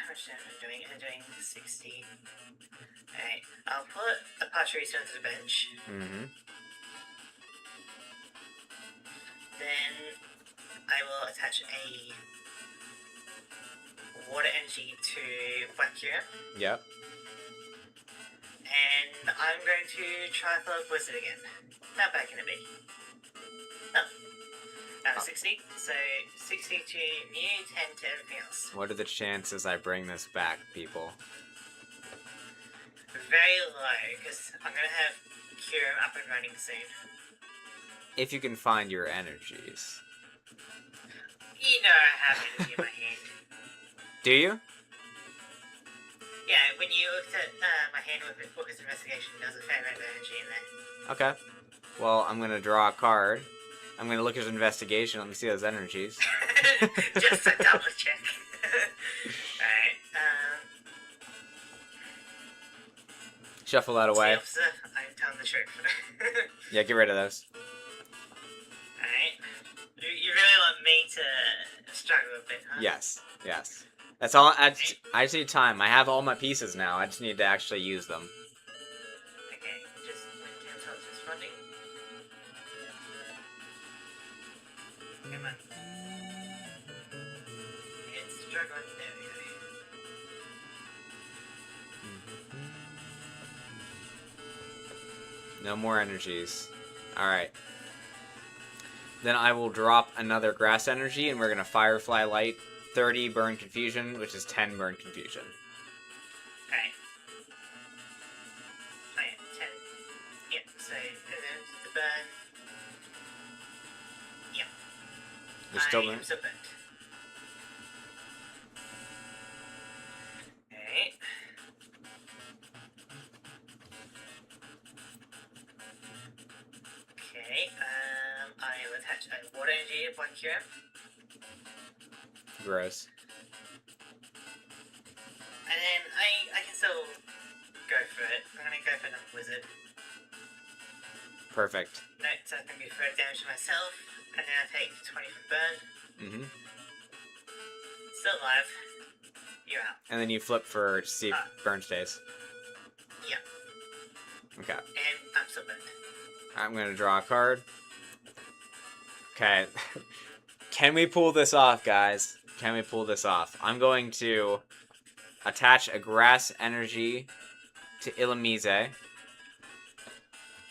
much damage am I doing? I'm doing 60. Alright, I'll put a Pachirisu onto the bench. Mm-hmm. Then I will attach a Water Energy to Blackura. Yep. And I'm going to try for Blizzard again. How bad can it be? Oh. 60. So 60 to Mew, 10 to everything else. What are the chances I bring this back, people? Very low, because I'm going to have Kyurem up and running soon. If you can find your energies. You know I have energy in my hand. Do you? Yeah, when you looked at my hand with Focus Investigation, there's a fair amount of energy in there. Okay. Well, I'm going to draw a card. I'm going to look at his investigation. Let me see those energies. Just a double check. Alright, Shuffle that away. Officer, I'm telling the truth. Yeah, get rid of those. Alright. You really want me to struggle a bit, huh? Yes, yes. That's all. I just need time. I have all my pieces now. I just need to actually use them. Okay, just when Tabletop's responding. Come on. It's struggling. There we go. No more energies. Alright. Then I will drop another grass energy, and we're going to Firefly Light 30 Burn Confusion, which is 10 Burn Confusion. Okay. Oh yeah, 10. Yep, so there's the burn. Yep. You're still I burnt? am still burnt. Okay. Okay, I will attach a water energy to Black Cure. Gross. And then I can still go for it. I'm gonna go for another wizard. Perfect. No, so it's gonna be 30 damage to myself, and then I take 20 from burn. Mm-hmm. Still alive. You're out. And then you flip for to see if burn stays. Yeah. Okay. And I'm still burnt. I'm going to draw a card. Okay. Can we pull this off, guys? Can we pull this off? I'm going to attach a grass energy to Illumise.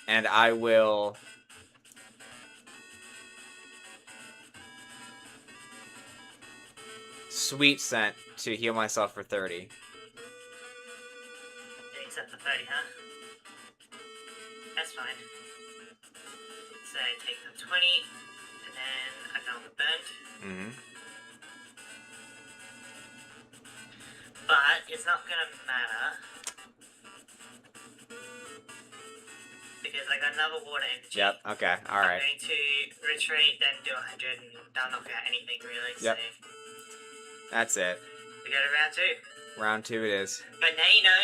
And I will Sweet Scent to heal myself for 30. Except for 30, huh? That's fine. So take the 20, and then I know the burnt. Mm-hmm. But it's not gonna matter. Because I got another water energy. Yep, okay, alright. I'm going to retreat, then do 100, and that'll knock out anything really. Yep. So That's it. we go to round 2. Round 2 it is. But now you know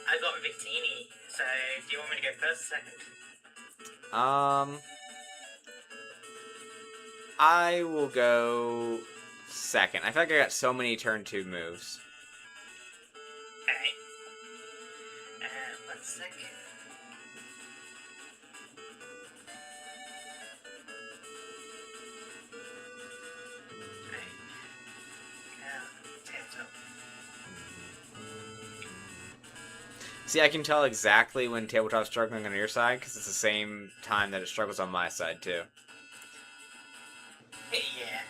I got Victini, so do you want me to go first or second? I will go second. I feel like I got so many turn 2 moves. Alright. 1 second. See, I can tell exactly when Tabletop's struggling on your side, because it's the same time that it struggles on my side, too. Yeah.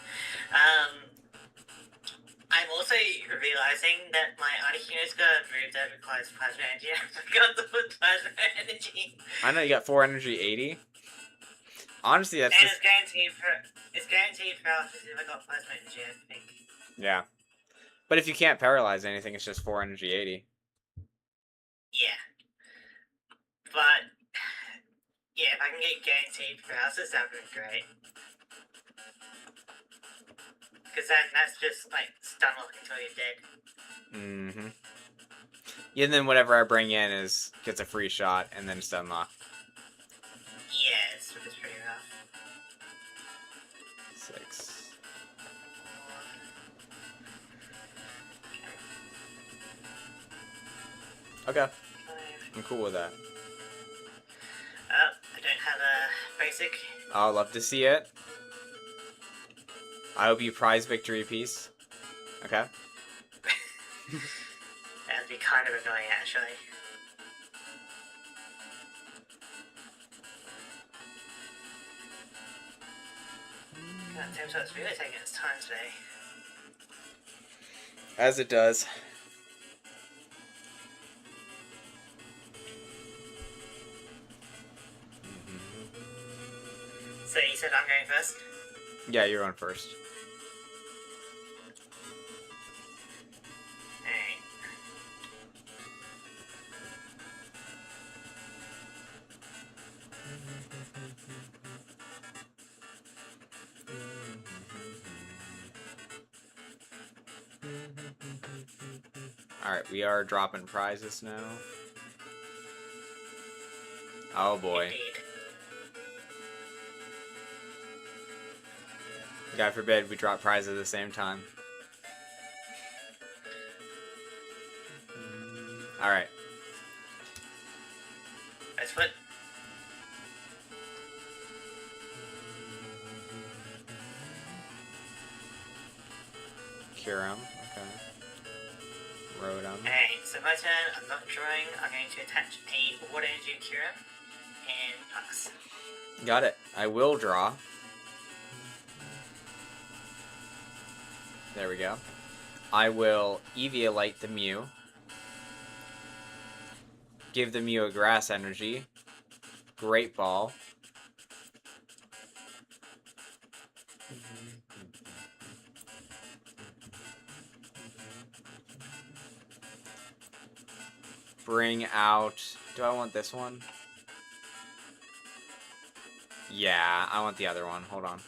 I'm also realizing that my Articuno's got a move that requires plasma energy. I forgot to put plasma energy. I know you got 4 energy 80. Honestly, that's And just... it's guaranteed paralysis if I got plasma energy, I think. Yeah. But if you can't paralyze anything, it's just 4 energy 80. Yeah. But, yeah, if I can get guaranteed paralysis, that would be great. Because then that's just, like, stun lock until you're dead. Mm-hmm. Yeah, and then whatever I bring in gets a free shot, and then stun lock. Yeah, it's pretty rough. 6. Okay. 5. I'm cool with that. I don't have a basic. I'll love to see it. I hope you prize victory piece. Okay. That'd be kind of annoying, actually. God, Tabletop's really taking its time today. As it does. So you said I'm going first? Yeah, you're on first. Alright. Alright, we are dropping prizes now. Oh boy. Indeed. God forbid we drop prizes at the same time. Alright. Let's put. Cure him. Okay. Rotom. Alright, so my turn, I'm not drawing. I'm going to attach a Water Energy Cure and pass. Got it. I will draw. There we go. I will Eviolite the Mew. Give the Mew a Grass Energy. Great Ball. Bring out... Do I want this one? Yeah, I want the other one. Hold on.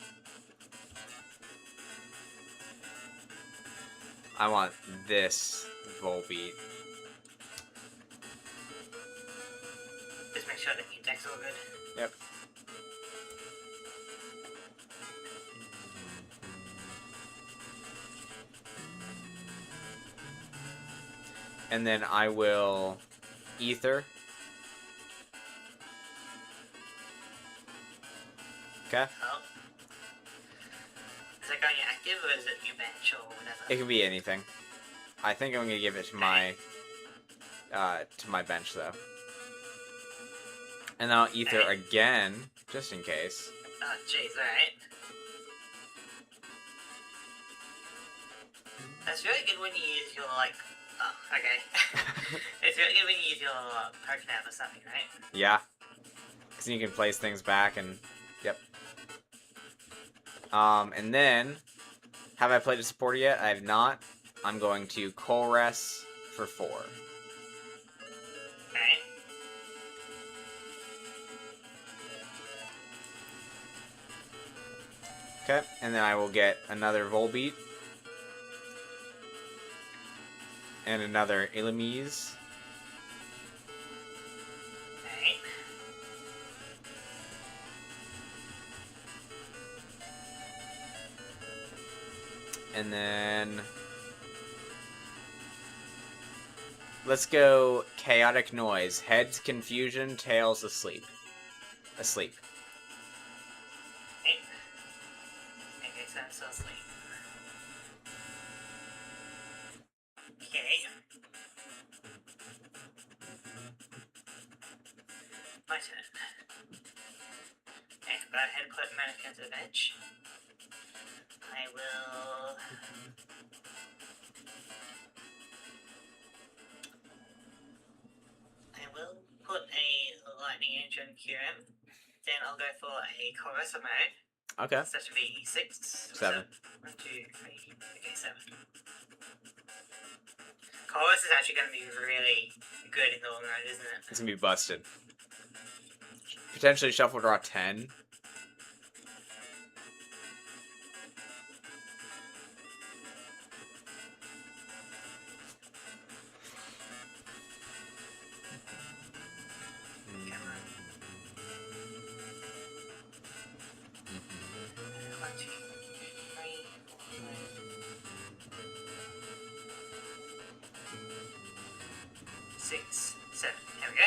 I want this Volbeat. Just make sure that your deck's all good. Yep. And then I will Ether. Okay. Oh. Is it going active or is it your bench or whatever? It can be anything. I think I'm gonna give it to my bench though. And then I'll Ether again, just in case. Oh, jeez, alright. That's really good when you use your, like... Oh, okay. It's really good when you use your Pokemon or something, right? Yeah. Because you can place things back and... Yep. And then... Have I played a supporter yet? I have not. I'm going to Colress for 4. Alright. Okay, and then I will get another Volbeat. And another Illumise. Alright. And then... Let's go Chaotic Noise. Heads confusion, tails asleep. Asleep. Okay, so I'm still asleep. Okay. My turn. Okay, go ahead and put Mannequin to the bench. I will... put a Lightning Engine QM. Then I'll go for a Chorus mode. Okay. So that should be 6. 7. 1, 2, 3. Okay, 7. Chorus is actually going to be really good in the long run, isn't it? It's gonna be busted. Potentially shuffle draw 10. Six, 7. There we go.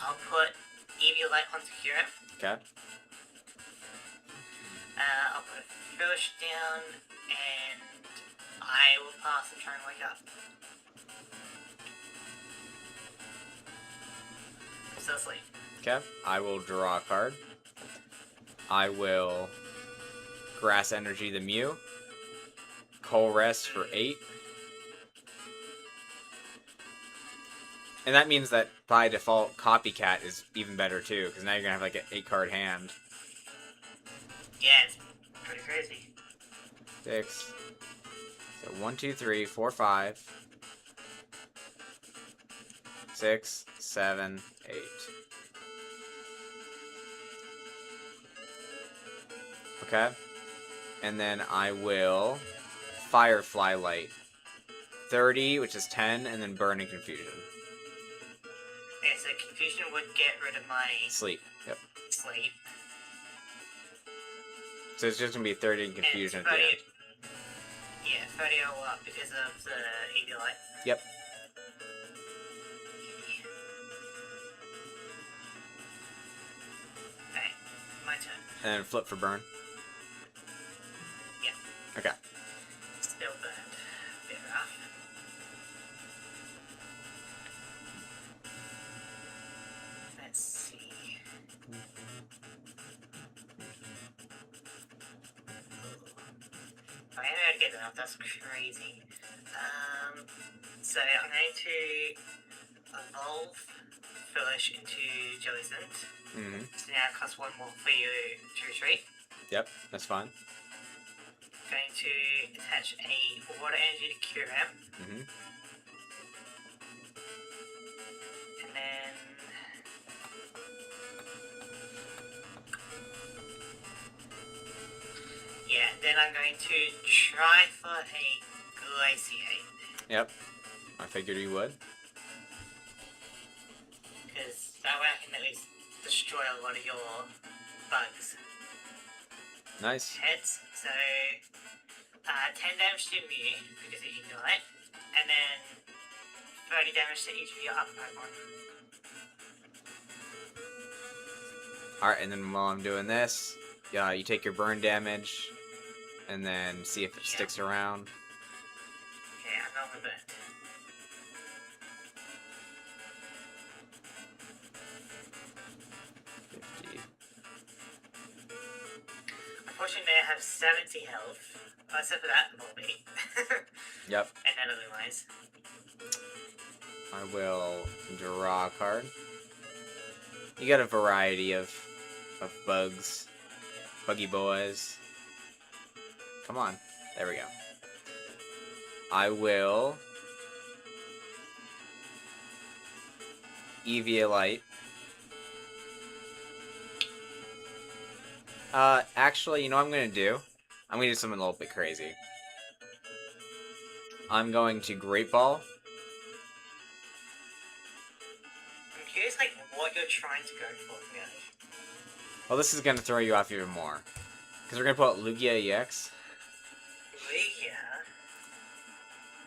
I'll put Eviolite onto Hero. Okay. I'll put Fish down, and I will pass and try and wake up. I'm still asleep. Okay. I will draw a card. I will Grass Energy the Mew. Colress for 8. And that means that by default, Copycat is even better too, because now you're gonna have like an 8-card hand. Yeah, it's pretty crazy. 6. So 1, 2, 3, 4, 5. 6, 7, 8. Okay. And then I will Firefly Light. 30, which is 10, and then Burning Confusion. Yeah, so Confusion would get rid of my Sleep. Yep. sleep. So it's just gonna be 30 and confusion at the end. Yeah, 30 all up because of the EV light. Yep. Okay, my turn. And then flip for burn. Yeah. Okay. Still burned. Bit rough. Let's see. I am able to get enough, that's crazy. So I'm going to evolve Foolish into Jellicent. Mm-hmm. So now it costs one more for you to retreat. Yep, that's fine. Going to attach a water energy to Kyurem. Mm-hmm. And then yeah, then I'm going to try for a Glaciate. Yep. I figured you would. Because that way I can at least destroy a lot of your bugs. Nice. Heads, so 10 damage to me because of Ignite, and then 30 damage to each of your upper Pokemon. Alright, and then while I'm doing this, you take your burn damage, and then see if it sticks around. Okay, I'm going with it. Unfortunately, I have 70 health. Except for that, Bobby. Yep. And then otherwise. I will draw a card. You got a variety of bugs. Buggy boys. Come on. There we go. I will Eviolite. Actually, you know what I'm gonna do? I'm gonna do something a little bit crazy. I'm going to Great Ball. I'm curious, like, what you're trying to go for, really. Well, this is gonna throw you off even more. Because we're gonna put Lugia EX. Lugia?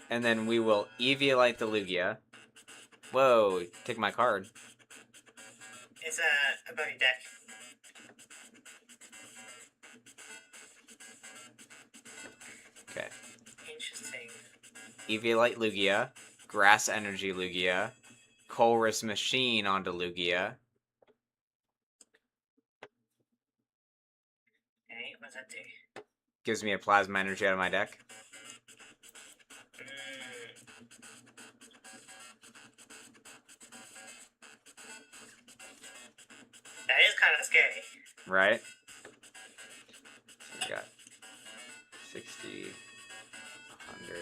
And then we will Eviolite the Lugia. Whoa, take my card. It's above your deck. Okay. Interesting. Eviolite Lugia. Grass Energy Lugia. Colress Machine onto Lugia. Okay, what does that do? Gives me a Plasma Energy out of my deck. That is kind of scary. Right? So we got 60, 100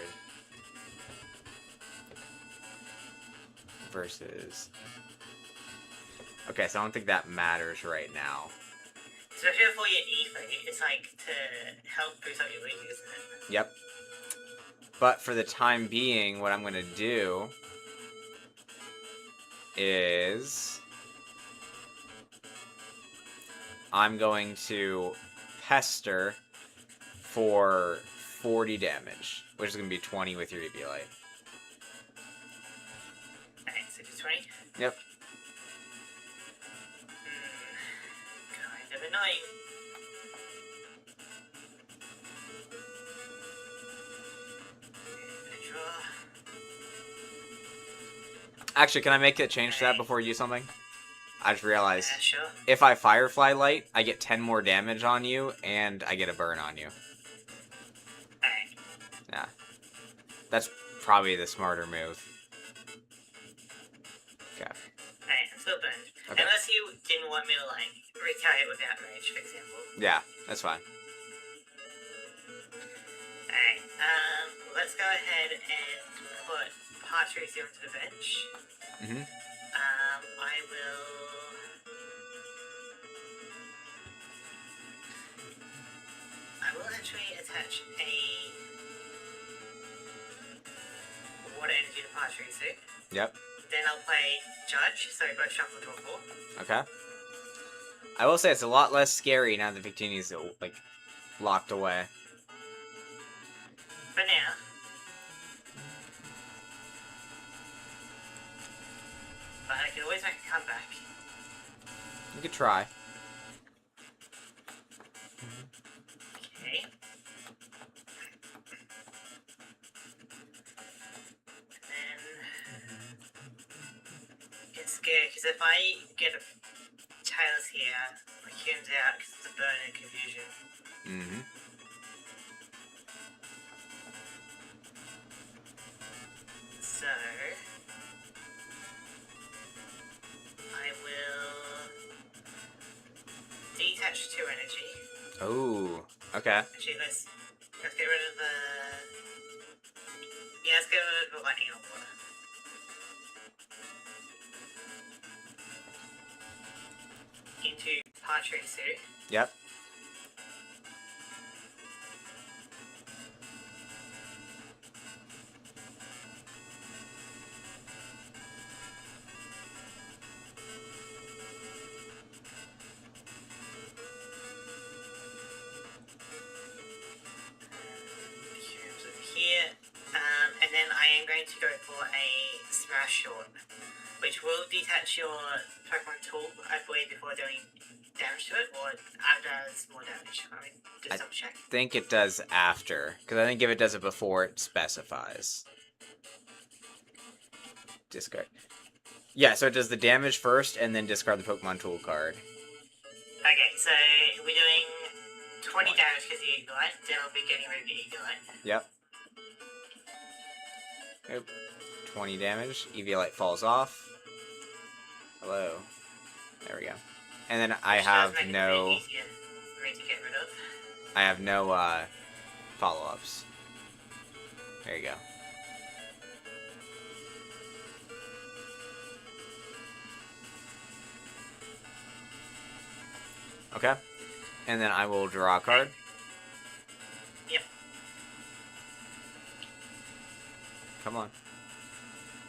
versus... Okay, so I don't think that matters right now. Especially before you Ether, it's like to help boost up your league, isn't it? Yep. But for the time being, what I'm going to do is I'm going to Pester for 40 damage, which is going to be 20 with your Eviolite. Alright, so just 20? Yep. Kind of annoying. Actually, can I make a change to that before you do something? I just realized Sure. if I Firefly Light, I get 10 more damage on you, and I get a burn on you. Alright. Yeah. That's probably the smarter move. Okay. Alright, I'm still burned. Okay. Unless you didn't want me to, like, retaliate with outrage, for example. Yeah, that's fine. Alright, let's go ahead and put Patrizio onto the bench. Mm-hmm. I will actually attach a water energy to Patrizio. Yep. Then I'll play Judge, so both shuffle to a 4. Okay. I will say it's a lot less scary now that Victini's, like, locked away. For now. But I can always make a comeback. You could try. Okay. And then it's good because if I get a Tails here, my Cune's out because it's a burn and confusion. Mm-hmm. So I will detach 2 energy. Oh, okay. Actually, let's get rid of the. Yeah, let's get rid of the lightning and water. Into Pachirisu. Yep. Here, and then I am going to go for a Smash Shot, which will detach your Pokemon tool, I believe, before doing damage to it, or does more damage. I mean, just double check. I think it does after, because I think if it does it before, it specifies. Discard. Yeah, so it does the damage first, and then discard the Pokemon tool card. Okay, so we're doing 20 damage because of the Eagle-Eye, then I'll be getting rid of the Eagle-Eye. Yep. Nope. 20 damage. Eviolite falls off. Hello. There we go. And then I have no... I have no, follow-ups. There you go. Okay. And then I will draw a card. Yep. Come on.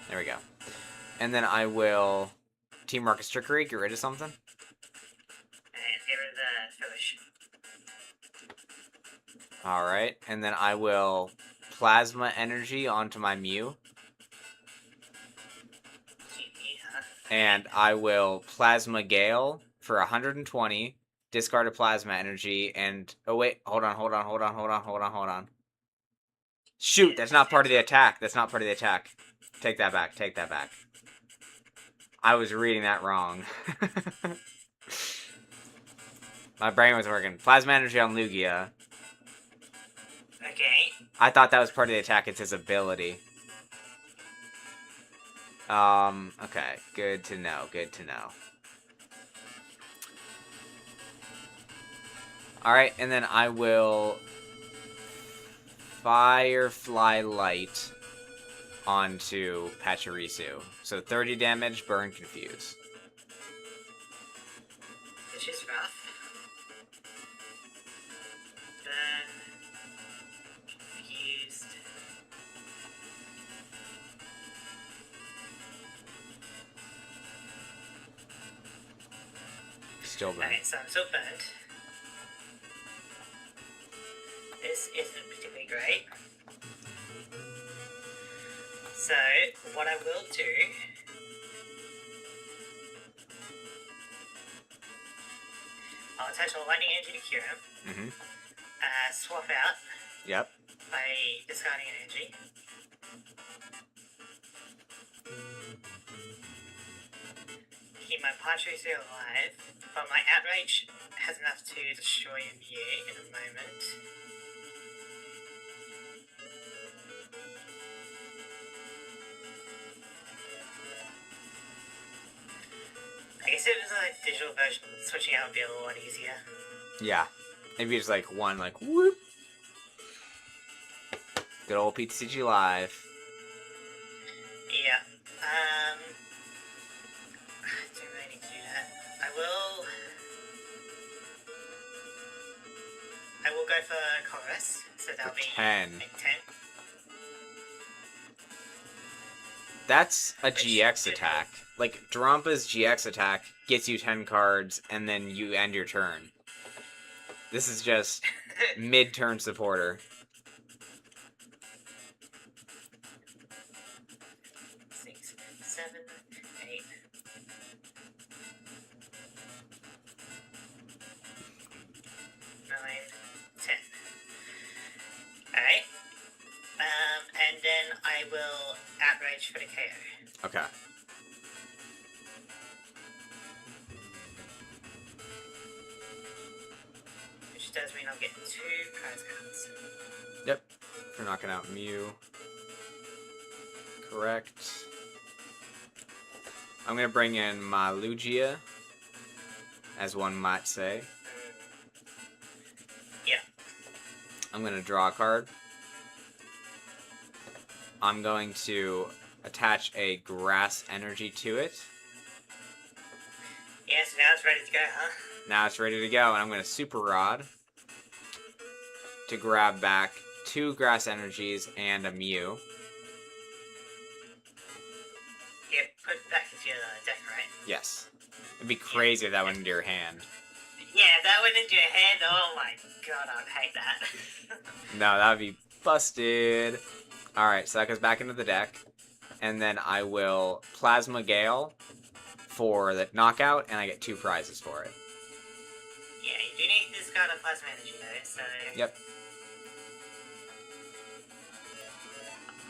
There we go. And then I will Team Marcus Trickery, get rid of something. And get rid of the Felish. Alright, and then I will Plasma Energy onto my Mew. And I will Plasma Gale for 120, discard a Plasma Energy, and... Oh wait, hold on. Shoot, that's not part of the attack. That's not part of the attack. Take that back, take that back. I was reading that wrong. My brain was working. Plasma Energy on Lugia. Okay. I thought that was part of the attack. It's his ability. Okay. Good to know. Good to know. Alright, and then I will Firefly Light onto Pachirisu. So 30 damage, burn, confuse. Which is rough. Burn. Confused. Still burn. Okay, so I'm still burned. This isn't particularly great. So, what I will do... I'll attach a lightning energy to cure him. Mm-hmm. Swap out Yep. by discarding an energy. Keep my Pachirisu alive, but my Outrage has enough to destroy a Mew in a moment. I guess if it was a digital version, switching out would be a lot easier. Yeah. Maybe just like one, like, whoop. Good old PTCG Live. Yeah. Don't really need to do that. I will go for Chorus, so that'll For be 10. like 10. That's a GX attack. Like, Drampa's GX attack gets you 10 cards, and then you end your turn. This is just mid-turn supporter. 6, 7, 8. Nine, 10. Alright. And then I will outrage for the KO. Okay. Which does mean I'll get 2 prize cards. Yep. For knocking out Mew. Correct. I'm gonna bring in my Lugia, as one might say. Yeah. I'm gonna draw a card. I'm going to attach a grass energy to it. Yeah, so now it's ready to go, huh? Now it's ready to go, and I'm going to Super Rod to grab back 2 grass energies and a Mew. Yeah, put it back into your deck, right? Yes. It'd be crazy if that went into your hand. Yeah, if that went into your hand, oh my god, I'd hate that. No, that would be busted. Alright, so that goes back into the deck. And then I will Plasma Gale for the knockout, and I get 2 prizes for it. Yeah, you do need to discard a plasma energy though, so... Yep.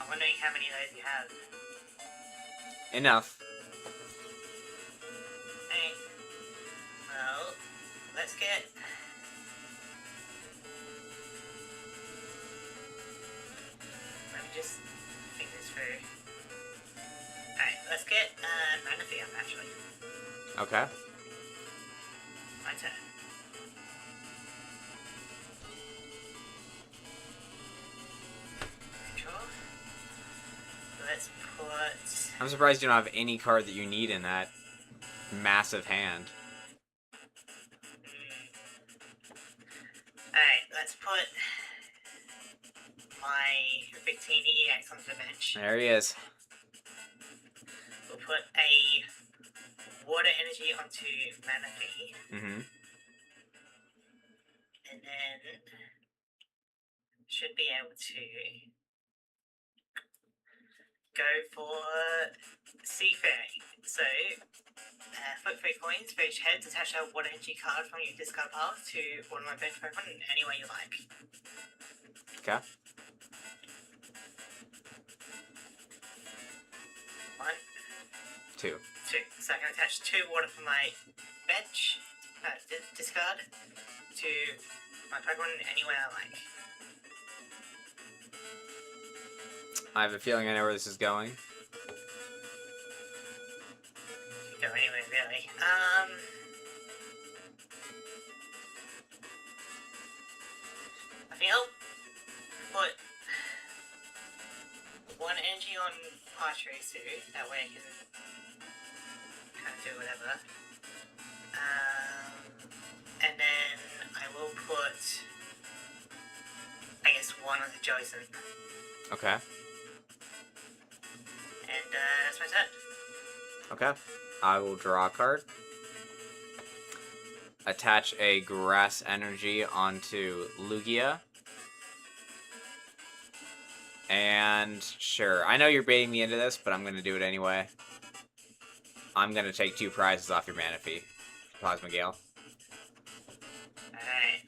I'm wondering how many of those you have. Enough. Hey. Well, let's get... Let me just think this through. Alright, let's get Manaphy up, actually. Okay. My turn. Sure. Let's put... I'm surprised you don't have any card that you need in that massive hand. Alright, let's put my Victini EX onto the bench. There he is. We'll put a water energy onto Manaphy. Mm-hmm. And then should be able to go for Seafaring. So, flip 3 coins for each head, attach a water energy card from your discard pile to one of my bench Pokemon in any way you like. Okay. 1, 2. 2. So I can attach 2 water from my bench, discard, to my Pokemon in any way I like. I have a feeling I know where this is going. Go anywhere really. I think I'll put 1 energy on Pachirisu, that way I can kind of do whatever. And then I will put, I guess, 1 on the Joyson. Okay. And that's my turn. Okay. I will draw a card. Attach a grass energy onto Lugia. And sure, I know you're baiting me into this, but I'm going to do it anyway. I'm going to take 2 prizes off your Manaphy. Plasma Gale. Alright.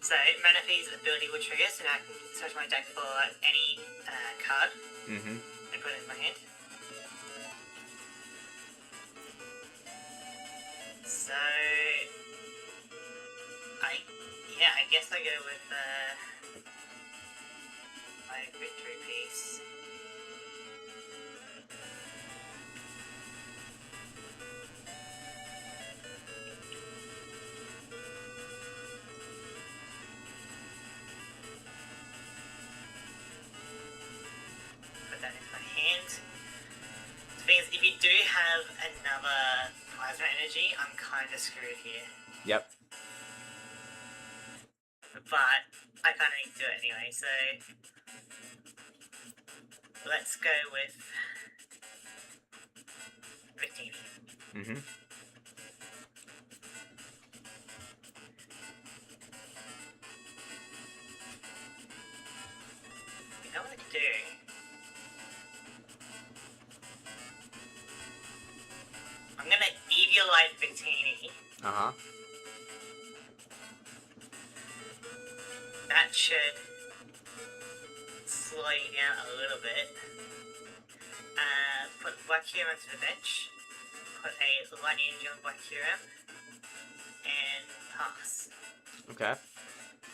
So, Manaphy's ability will trigger, so now I can search my deck for any card Mm-hmm. and put it in my hand. So, I guess I go with my victory piece. Put that into my hand. The thing is, if you do have another plasma energy, I'm kind of screwed here. Yep. But I kind of need to do it anyway, so let's go with Victini. Mm-hmm. Uh-huh. That should slow you down a little bit. Put Black Hero onto the bench. Put a Lightning Energy on Black Hero. And pass. Okay.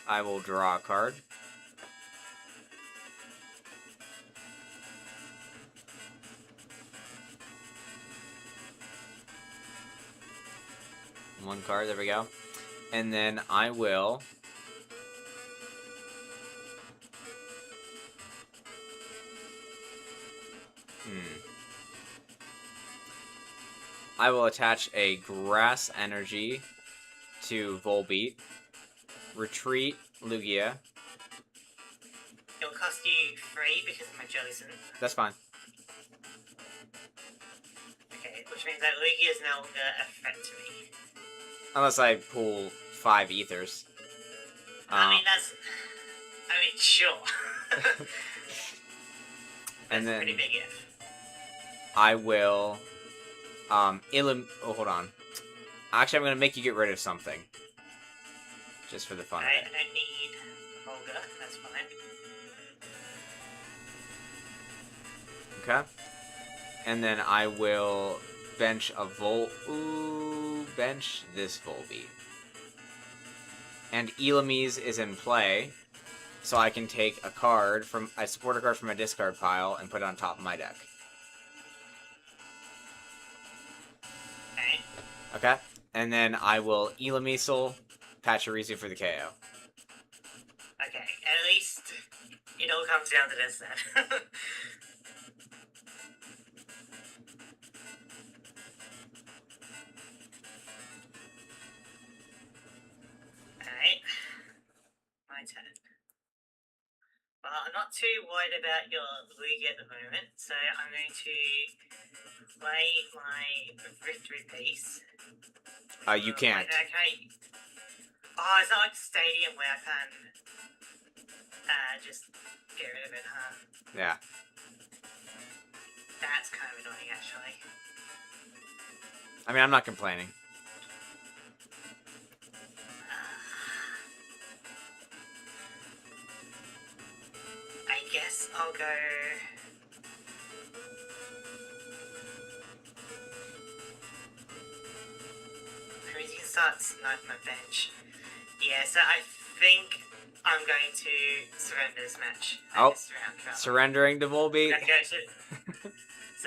I will draw a card. One card, there we go. And then I will... I will attach a Grass Energy to Volbeat. Retreat Lugia. It'll cost you 3 because of my Jellicent. That's fine. Okay, which means that Lugia is no longer a threat to me. Unless I pull 5 Ethers. I mean, sure. And then pretty big if. I will oh, hold on. Actually, I'm gonna make you get rid of something. Just for the fun of I it. don't need Olga, that's fine. Okay. And then I will bench a bench this Volbeat. And Elamise is in play, so I can take a card from... I support a card from my discard pile and put it on top of my deck. Okay. Okay? And then I will Elamisel Pachirisu for the KO. Okay, at least it all comes down to this then. Alright. My turn. Well, I'm not too worried about your Lugia at the moment, so I'm going to play my victory piece. You can't. Okay. Oh, it's not like Stadium where I can just get rid of it, huh? Yeah. That's kind of annoying, actually. I mean, I'm not complaining. I guess I'll go... Cruising starts knife my bench. Yeah, so I think I'm going to surrender this match. This round, Surrendering to Volbeat? So,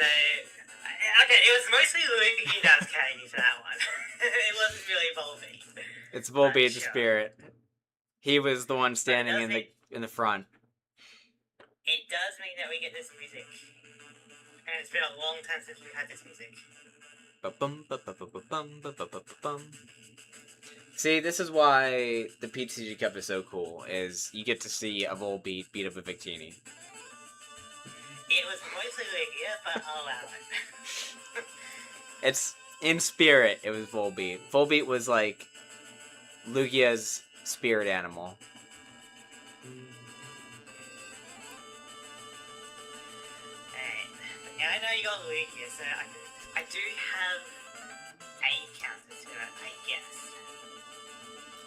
okay, it was mostly Luigi that was carrying me for that one. It wasn't really Volbeat. It's Volbeat the Sure. spirit. He was the one standing in the front. It does mean that we get this music. And it's been a long time since we've had this music. See, this is why the PTCG Cup is so cool, is you get to see a Volbeat beat up a Victini. It was mostly Lugia, but I'll allow it. It's, in spirit, it was Volbeat. Volbeat was like Lugia's spirit animal. Yeah, I know you got Lugia, so I do have a counter to it, I guess.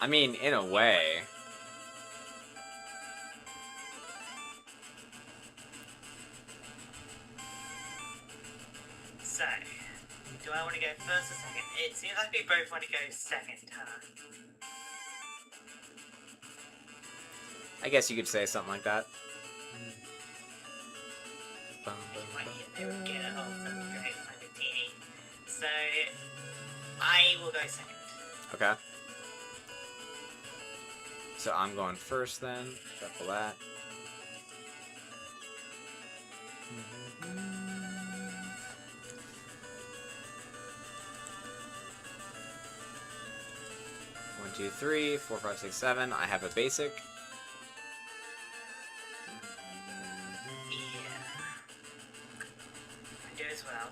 I mean, in a way. So, do I want to go first or second? It seems like we both want to go second, huh? I guess you could say something like that. Get it off, that'd be great, my Victini. So, I will go second. Okay. So I'm going first then. Shuffle that. One, two, three, 4, 5, 6, 7. I have a basic. Yeah. I do as well.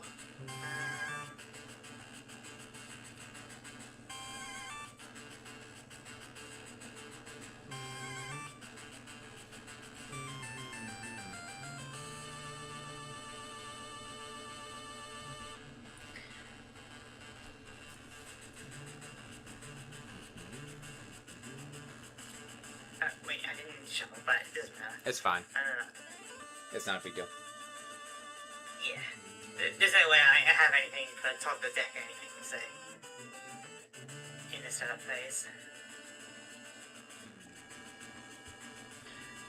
It's fine. I don't know. It's not a big deal. Yeah. There's no way I have anything for top of the deck or anything, so... in the setup phase.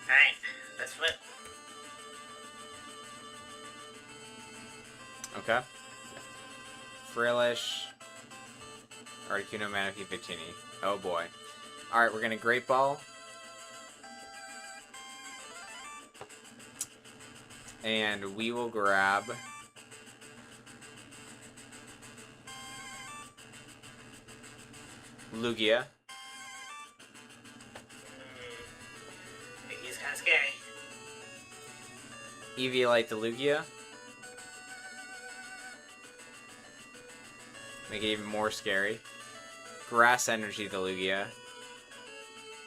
Alright, let's flip. Okay. Frillish. Articuno, Manaphy, Victini. Oh boy. Alright, we're gonna Great Ball. And we will grab... Lugia. He's kind of scary. Eviolite the Lugia. Make it even more scary. Grass Energy the Lugia.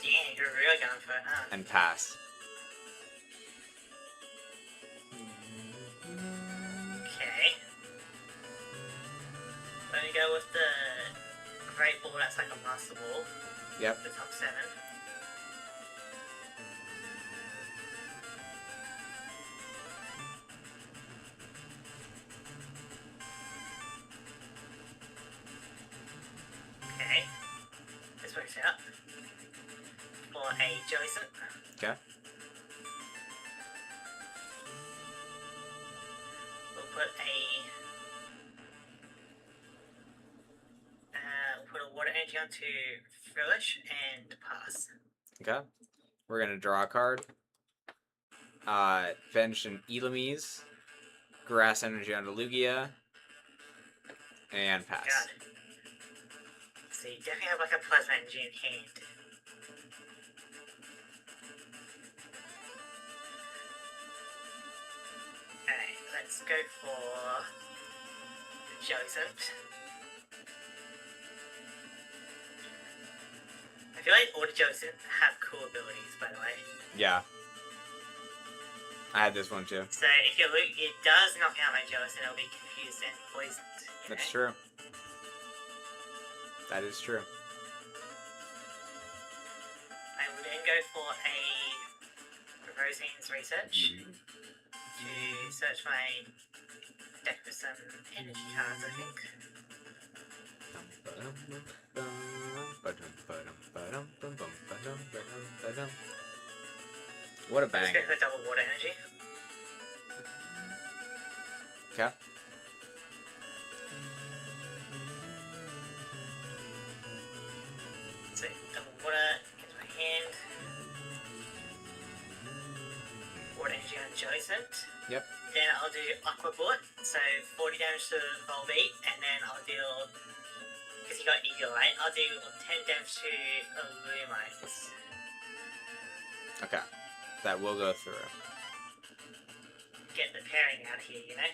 Damn, you're really going for it, huh? And pass. Okay. Let me go with the Great Ball, that's like a Master Ball. Yep. The top 7. Okay. This works out. For a Joseph. Okay. We'll put a Water Energy onto Frillish and pass. Okay. We're gonna draw a card. Venge and Elamise. Grass Energy onto Lugia. And pass. God. So you definitely have like a Plasma Energy in hand. Alright, let's go for Joseph. I feel like all the Joseph have cool abilities, by the way. Yeah. I had this one too. So if you look, it does knock out my Joseph, it'll be confused and poisoned. Okay? That's true. That is true. I will then go for a Rosine's Research to search my deck for some energy cards, I think. What a Let's go banger. for double water energy. Okay. So double water into my hand. Water energy on Joseph. Yep. Then I'll do Aqua Bullet, so 40 damage to Volbeat, and then I'll deal, because he got Eagle, right? I'll do 10 damage to Illumines. Okay. That will go through. Get the pairing out of here, you know?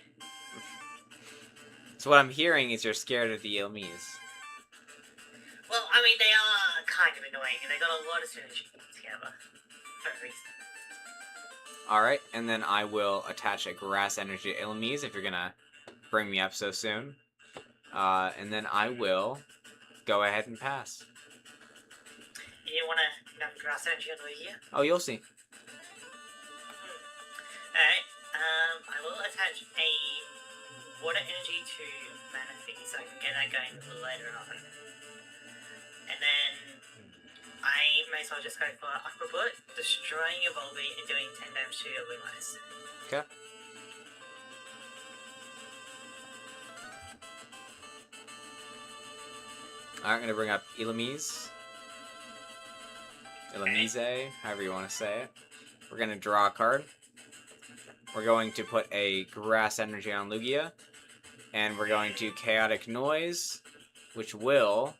So what I'm hearing is you're scared of the Elamise. Well, I mean, they are kind of annoying, and they got a lot of synergy together. For a reason. Alright, and then I will attach a Grass Energy to Elamise if you're gonna bring me up so soon. And then I will go ahead and pass. You didn't want to have grass energy on the way here? Oh, you'll see. Alright, I will attach a water energy to Manaphy, so I can get that going later on. And then I may as well just go for Aqua Bullet, destroying your Volbeat and doing 10 damage to your Lumos. Okay. Alright, I'm gonna bring up Elamise. Elamise, however you want to say it. We're gonna draw a card. We're going to put a Grass Energy on Lugia. And we're going to Chaotic Noise, which will...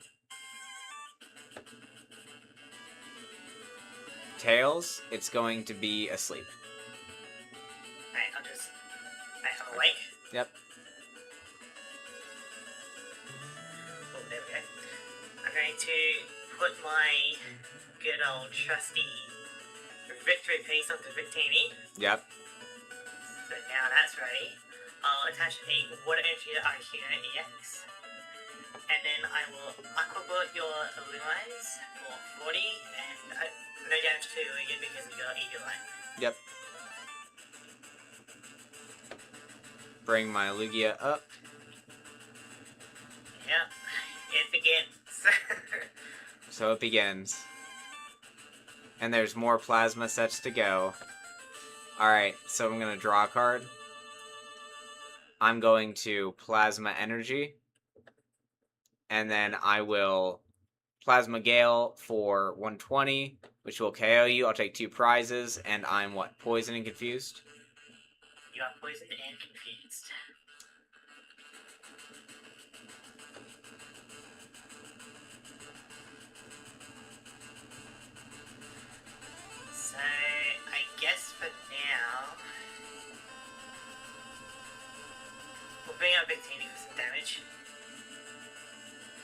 Tails, it's going to be asleep. Alright, I'll just... I'm awake. Yep. Oh, there we go. I'm going to put my good old trusty victory piece onto Victini. Yep. So now that's ready. I'll attach a water energy to Articuno EX. And then I will Aqua Bullet your Illumines for 40 and no damage to you because of your Eviolite. Yep. Bring my Lugia up. Yep. It begins. So it begins. And there's more plasma sets to go. Alright, so I'm going to draw a card. I'm going to Plasma Energy. And then I will Plasma Gale for 120, which will KO you. I'll take 2 prizes, and I'm what? Poisoned and confused? You are poisoned and confused. So, I guess for now, we'll bring out Big Teeny for some damage.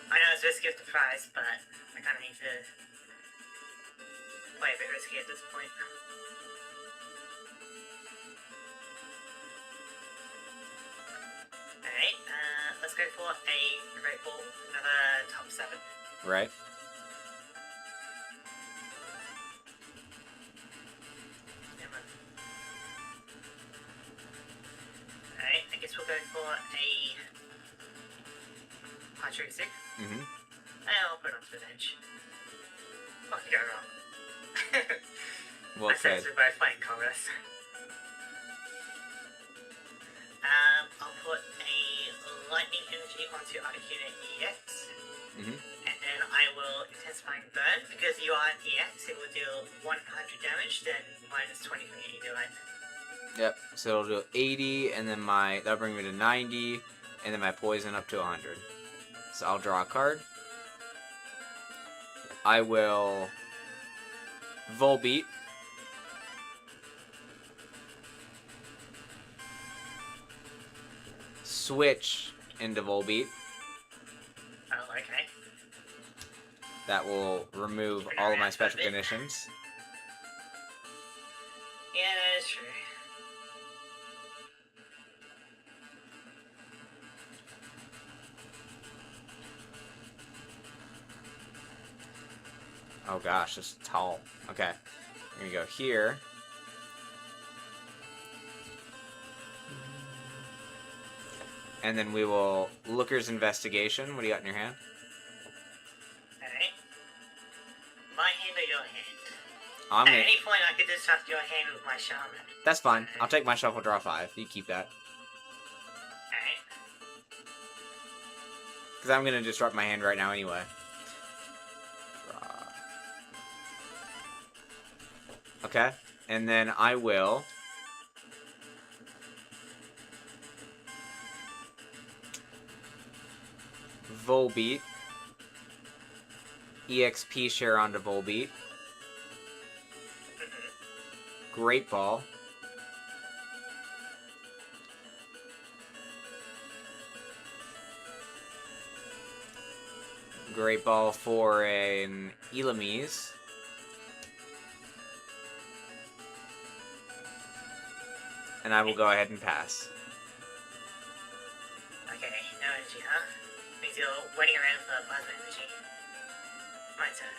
I know it's risky with the prize, but I kind of need to play a bit risky at this point. Alright, let's go for a Great Ball, another top 7. Right. Alright, I guess we'll go for a Patrick. Mm-hmm. I'll put it on to the bench. What could go wrong? Well I sense said. we're both playing Congress. I'll put a Lightning Energy onto Articuno EX. Mm-hmm. And then I will Intensifying Burn. Because you are an EX, it will deal 100 damage, then minus 20 from your Eviolite. Yep, so it'll do 80, and then that'll bring me to 90, and then my poison up to 100. So I'll draw a card. I will Volbeat. Switch into Volbeat. Oh, okay. That will remove all of my special conditions. Yeah, that is true. Oh gosh, this is tall. Okay, we're gonna go here. And then we will Looker's Investigation. What do you got in your hand? Alright. My hand or your hand? I'm At gonna. any point, I could disrupt your hand with my shaman. That's fine. I'll take my shuffle, draw 5. You keep that. Alright. Because I'm gonna disrupt my hand right now anyway. Draw. Okay, and then I will. Volbeat. EXP share onto Volbeat. Great Ball. Great Ball for an Elamise. And I will go ahead and pass. Okay, no energy, huh? Means you're waiting around for plasma energy. My turn.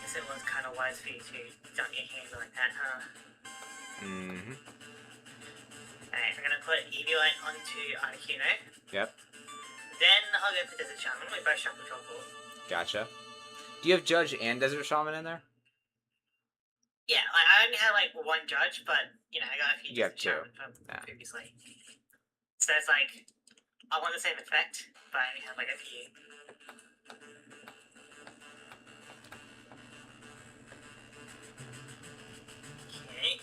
Guess it was kind of wise for you to dump your hands like that, huh? Mm-hmm. Alright, we're gonna put Eviolite onto Articuno. Yep. Then I'll go for Desert Shaman. We both shall control ball. Gotcha. Do you have Judge and Desert Shaman in there? Yeah, I only had like one judge, but you know, I got a few You have Desert two. Shaman from Yeah. previously. So it's like, I want the same effect, but I only have like a few. Okay.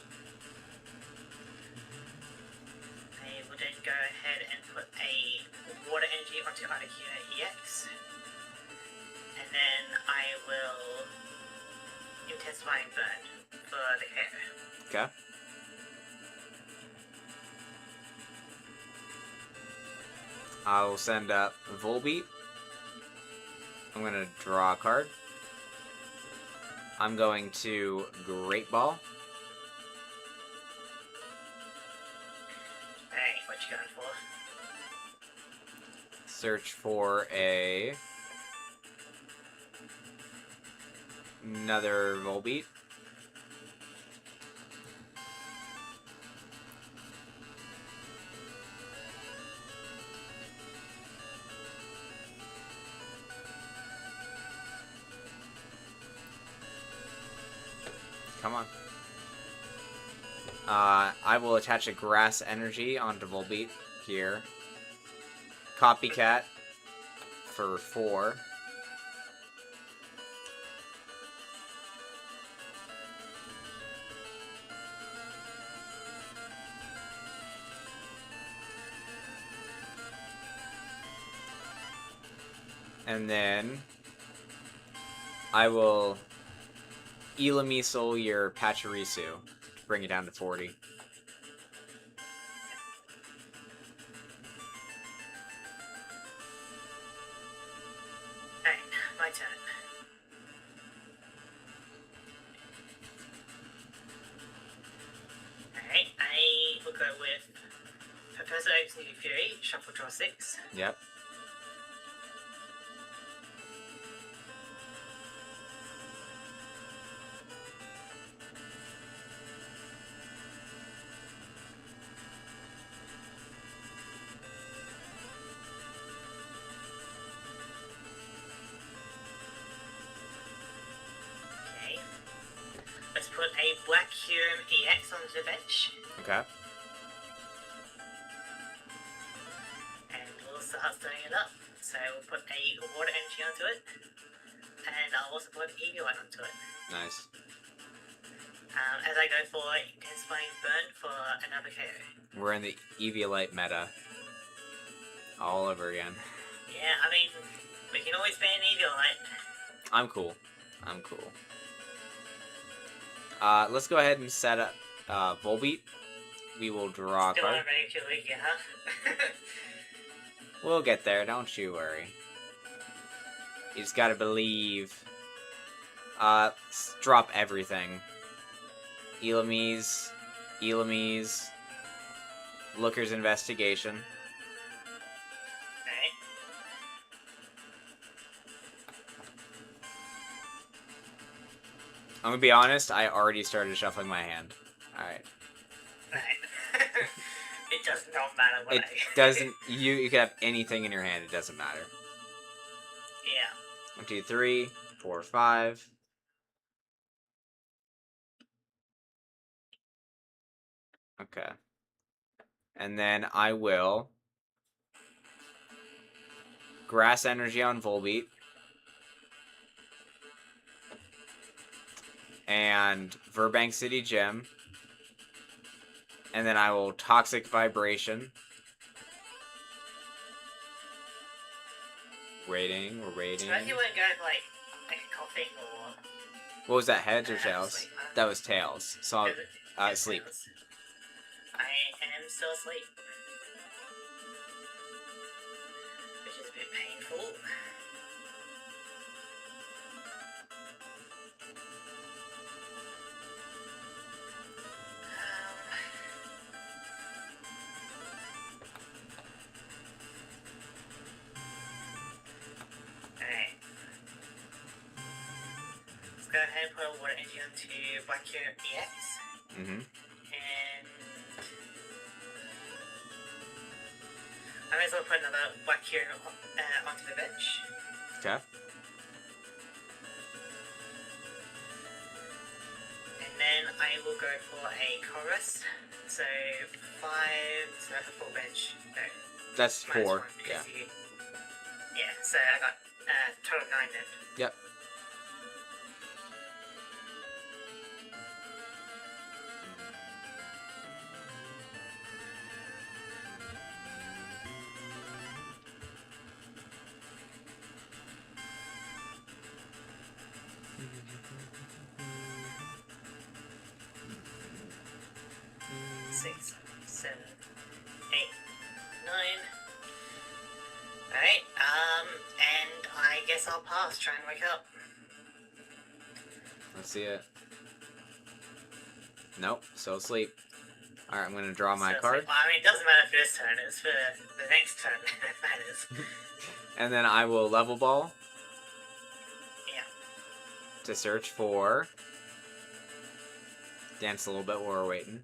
I will then go ahead and put a water energy onto Articuno EX. And then I will Intensifying Burn for the air. Okay. I will send up Volbeat. I'm going to draw a card. I'm going to Great Ball. Alright, what you going for? search for another Volbeat. Come on. I will attach a Grass Energy onto Volbeat here. Copycat for 4. And then I will Elameasel your Pachirisu to bring it down to 40. Alright, my turn. Alright, I will go with Professor Oak's New Fury, Shuffle Draw 6. Yep. Okay. Let's put a Black Huron EX onto the bench. Okay. And we'll start stirring it up. So we'll put a Water Energy onto it. And I'll also put Eviolite onto it. Nice. As I go for Intensifying Burn for another KO. We're in the Eviolite meta. All over again. Yeah, I mean, we can always ban Eviolite. I'm cool. I'm cool. Let's go ahead and set up Volbeat. We will draw a Still card. not ready to leak, huh? We'll get there, don't you worry. You just gotta believe. Drop everything. Elamease. Looker's Investigation. Alright. I'm gonna be honest, I already started shuffling my hand. Alright. Right. It does not matter what It doesn't, you can have anything in your hand, it doesn't matter. Yeah. 1, 2, 3, 4, 5. Okay. And then I will Grass Energy on Volbeat. And Verbank City Gym. And then I will Toxic Vibration. Waiting, we're waiting. So you won't go like a coughing or... What was that, heads or tails? Sleep, huh? That was tails. So, Is it? sleep. I am still asleep. Which is a bit painful. Alright. Let's go ahead and put a Water Energy onto Black Huron EX. Mm-hmm. And I might as well put another Black Huron onto the bench. Okay. And then I will go for a chorus. So 5, so that's a full bench. No, That's minus 4. one Yeah. because yeah, so I got total of 9 then. Yep. Six, 7, 8, 9. Alright, and I guess I'll pass, try and wake up. Let's see it. Nope, still asleep. Alright, I'm gonna draw my So it's card. like, well, I mean, it doesn't matter for this turn, it's for the next turn that matters. And then I will level ball Yeah. to search for... Dance a little bit while we're waiting.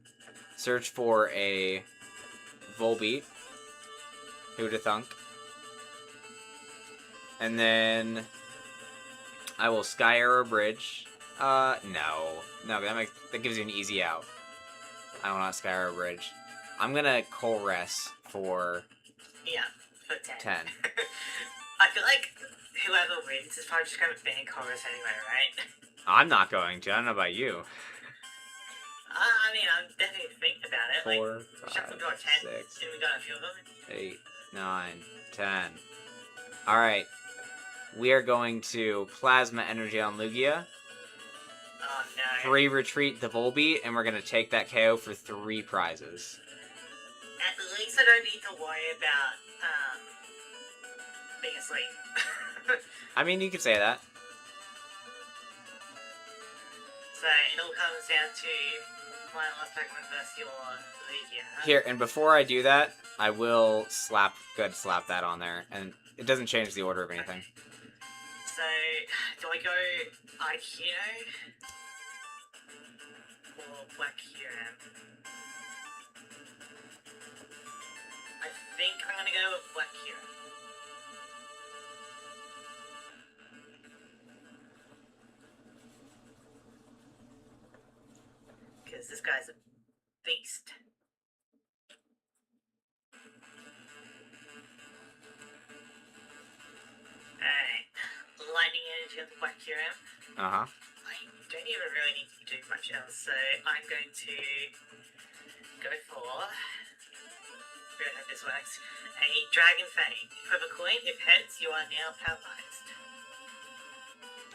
Search for a Volbeat. Who'da thunk? And then I will Sky Arrow Bridge. No. No, that gives you an easy out. I don't want Sky Arrow Bridge. I'm gonna Colress for Yeah, for 10. 10. I feel like whoever wins is probably just going to ban chorus anyway, right? I'm not going to. I don't know about you. I mean, I'm definitely thinking about it. 4, Like, shuffle 5, draw 10, 6, and we got a few of them. 8, 9, 10. Alright. We are going to Plasma Energy on Lugia. Oh no. 3 Retreat the Volbeat, and we're going to take that KO for 3 prizes. At least I don't need to worry about, being asleep. I mean, you could say that. So, it all comes down to my last Pokemon versus your Lugia. Here, and before I do that, I will slap that on there, and it doesn't change the order of anything. So, do I go Aikido or Black Hero? I think I'm gonna go with Black Hero. Because this guy's a beast. Alright. Lightning energy on the Black Hero. Uh-huh. I don't even really need to do much else, so I'm going to go for... I don't know if this works. A Dragon Fang. Flip a coin. If heads, you are now paralyzed.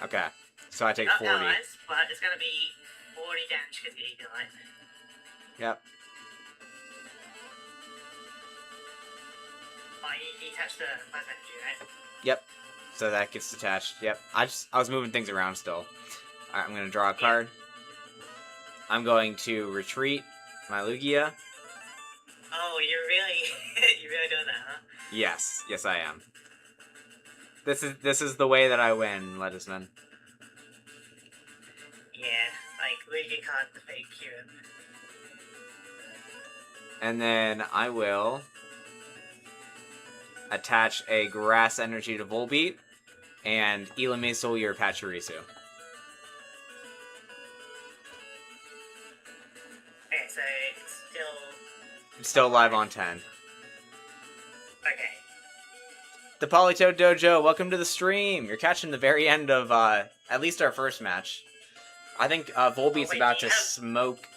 Okay. So I take Not 40. paralyzed, but it's going to be 40 damage because of the Eagle Eye. Yep. Oh, you detach the plasma energy, right? Yep. So that gets detached. Yep. I was moving things around still. Alright, I'm gonna draw a card. I'm going to retreat my Lugia. Oh, you're really, you're really doing that, huh? Yes. Yes, I am. This is the way that I win, Ledisman. Yeah, like, Lugia can't defeat Kieran. And then I will attach a Grass Energy to Volbeat and Illumisol your Pachirisu. Okay, so it's still... I'm still alive on 10. Okay. The Polytoad Dojo, welcome to the stream. You're catching the very end of at least our first match. I think Volbeat's about to smoke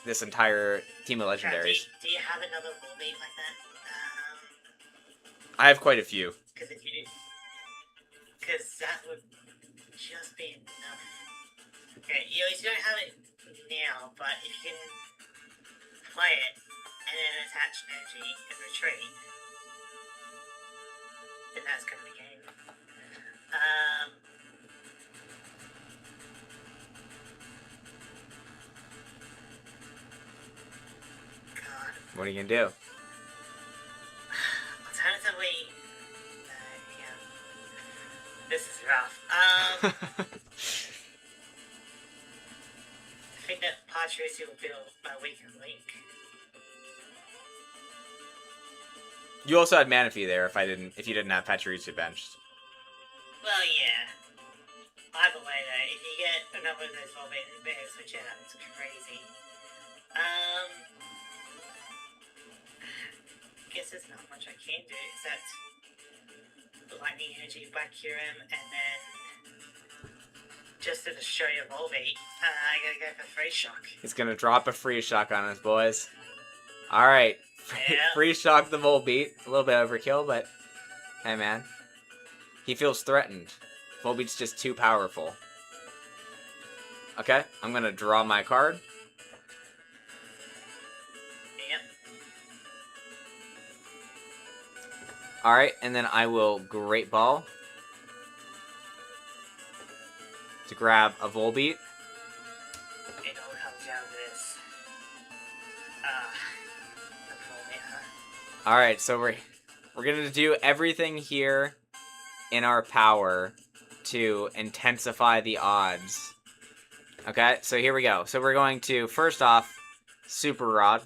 this entire team of legendaries. Do you have another Volbeat like that? I have quite a few. Because if you do... Because that would just be enough. Okay, you don't have it now, but if you can play it, and then attach energy and retreat, then that's going to be game. God. What are you gonna do? Alternatively, yeah. This is rough. I think that Pachirisu will build my weaker link. You also had Manaphy there if you didn't have Pachirisu benched. Well, yeah. Either way, though, if you get another of those Volbeat bears, which yeah, it's crazy. Guess there's not much I can do except Lightning Energy, Black Kyurem, and then just to destroy your Volbeat, I gotta go for Freeze Shock. He's gonna drop a Freeze Shock on us, boys. Alright. Yeah. Freeze Shock the Volbeat. A little bit overkill, but hey man. He feels threatened. Volbeat's just too powerful. Okay, I'm gonna draw my card. Yep. Alright, and then I will Great Ball to grab a Volbeat. It all comes down to this. The full meta. All right, so we're gonna do everything here in our power to intensify the odds. Okay, so here we go. So we're going to first off Super Rod.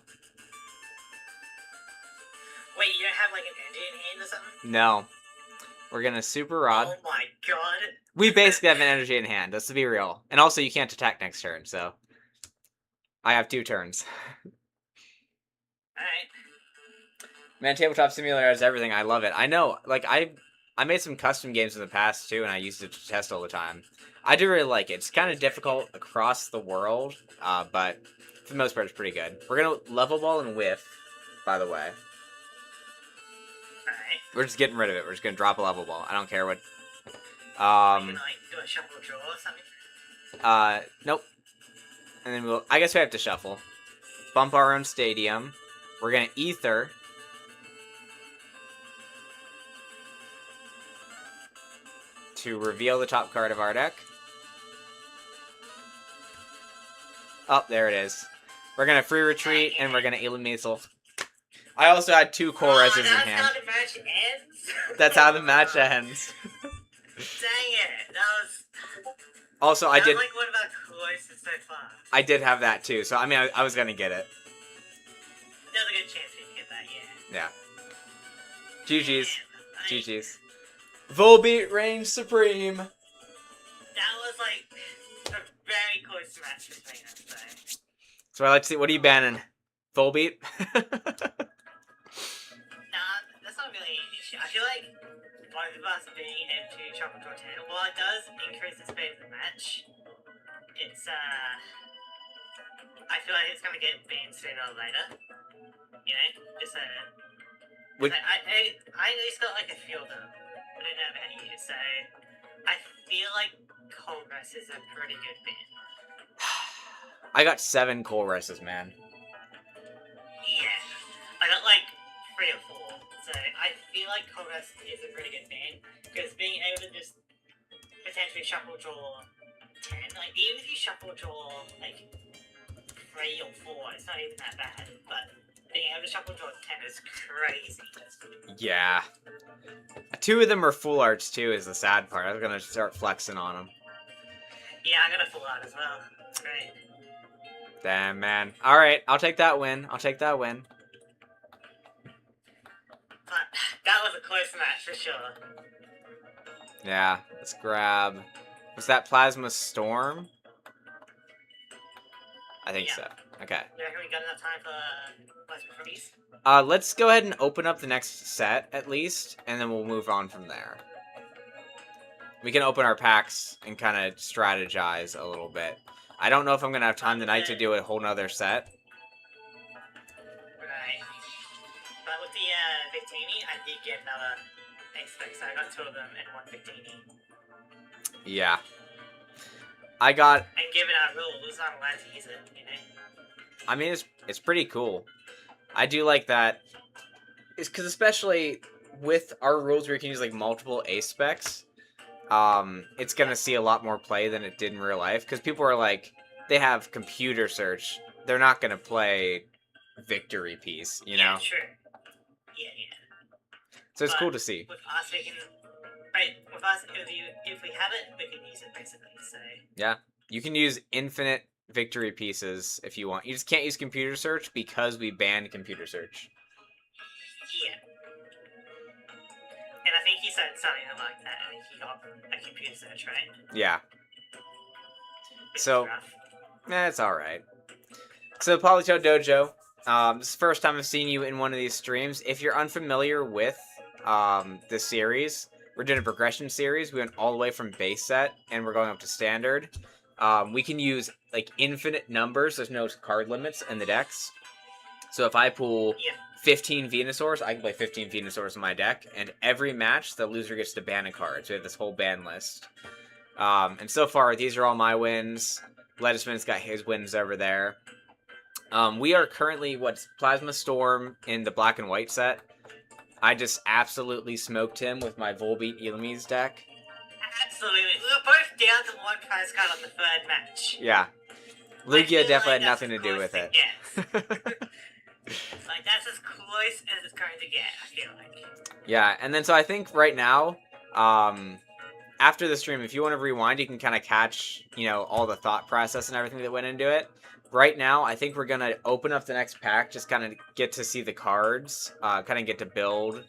Wait, you don't have like an energy in hand or something? No, we're gonna Super Rod. Oh my god. We basically have an energy in hand. Let's be real. And also, you can't attack next turn, so I have 2 turns. Alright. Man, Tabletop Simulator has everything. I love it. I know. Like I made some custom games in the past too, and I used it to test all the time. I do really like it. It's kind of difficult across the world, but for the most part, it's pretty good. We're gonna level ball and whiff. By the way, Alright. we're just getting rid of it. We're just gonna drop a level ball. I don't care what. You can like do a shuffle draw or something? Nope. And then we'll. I guess we have to shuffle. Bump our own stadium. We're gonna ether. To reveal the top card of our deck. Oh, there it is. We're gonna free retreat and we're gonna eliminate Soul. I also had 2 core reses in That's hand. how the match ends? That's how the match ends. Dang it. That was... Also, I that did. was like one of our closest so far. I did have that too. So I mean, I was gonna get it. There's a good chance we can get that, yeah. Yeah. GG's. Man, GG's. Volbeat reigns supreme. That was like a very close match between us, though. So I like to see. What are you banning? Volbeat. Nah, that's not really an issue. I feel like both of us being able to shuffle draw 10, while it does increase the speed of the match, it's I feel like it's gonna get banned sooner or later. You know, just Would- I at least got like a few of them. I don't know about you, so I feel like Cold Rest is a pretty good ban. I got 7 core reses, man. Yeah, I got like 3 or 4, so I feel like Cold Rest is a pretty good ban because being able to just potentially shuffle draw 10, like even if you shuffle draw like 3 or 4, it's not even that bad, but being able to shuffle draw 10 is crazy. Yeah. 2 of them are full arts too. Is the sad part. I was gonna start flexing on them. Yeah, I got a full art as well. It's great. Damn, man. All right, I'll take that win. I'll take that win. But that was a close match for sure. Yeah. Let's grab. Was that Plasma Storm? I think Yeah. so. Okay. You reckon we got enough time for Plasma Freeze? Let's go ahead and open up the next set at least, and then we'll move on from there. We can open our packs and kind of strategize a little bit. I don't know if I'm gonna have time tonight to do a whole nother set. Right. But with the Victini, I did get another ace spec, so I got 2 of them and 1 Victini. Yeah. I got. And given our rules, I'm allowed to use it, you know? I mean, it's pretty cool. I do like that. It's because especially with our rules where you can use like multiple ace specs, it's gonna see a lot more play than it did in real life. Because people are like, they have computer search. They're not gonna play victory piece, you know. Yeah, sure. Yeah, yeah. So it's But cool to see. With us, we can... Right, with us, if we have it, we can use it, basically, so... Yeah, you can use infinite victory pieces if you want. You just can't use computer search because we banned computer search. Yeah. And I think he said something like that, and he got a computer search, right? Yeah. Which is So- rough. It's alright. So, Polytoad Dojo, this is the first time I've seen you in one of these streams. If you're unfamiliar with this series, we're doing a progression series. We went all the way from base set, and we're going up to standard. We can use, like, infinite numbers. There's no card limits in the decks. So if I pull Yeah. 15 Venusaurs, I can play 15 Venusaurs in my deck, and every match, the loser gets to ban a card. So we have this whole ban list. And so far, these are all my wins. Ledisman's got his wins over there. We are currently, Plasma Storm in the black and white set. I just absolutely smoked him with my Volbeat Elamise deck. Absolutely. We were both down to 1 prize card on the 3rd match. Yeah. I Lugia feel definitely like had nothing to that's do the with closest it. thing- Yes. close as it's going to get, I feel like. Yeah, and then so I think right now, after the stream, if you want to rewind, you can kind of catch, all the thought process and everything that went into it. Right now, I think we're going to open up the next pack, just kind of get to see the cards, kind of get to build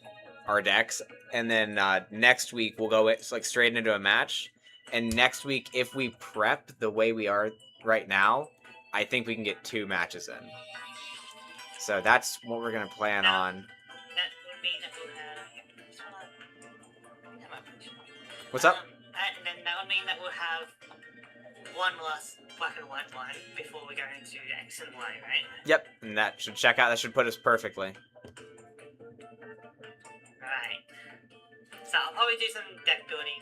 our decks, and then next week we'll go straight into a match. And next week, if we prep the way we are right now, I think we can get 2 matches in. So that's what we're going to plan on. That would mean that we'll have... What's up? And then that would mean that we'll have one last black and white one before we go into X and Y, right? Yep, and that should check out. That should put us perfectly. Right. So I'll probably do some deck building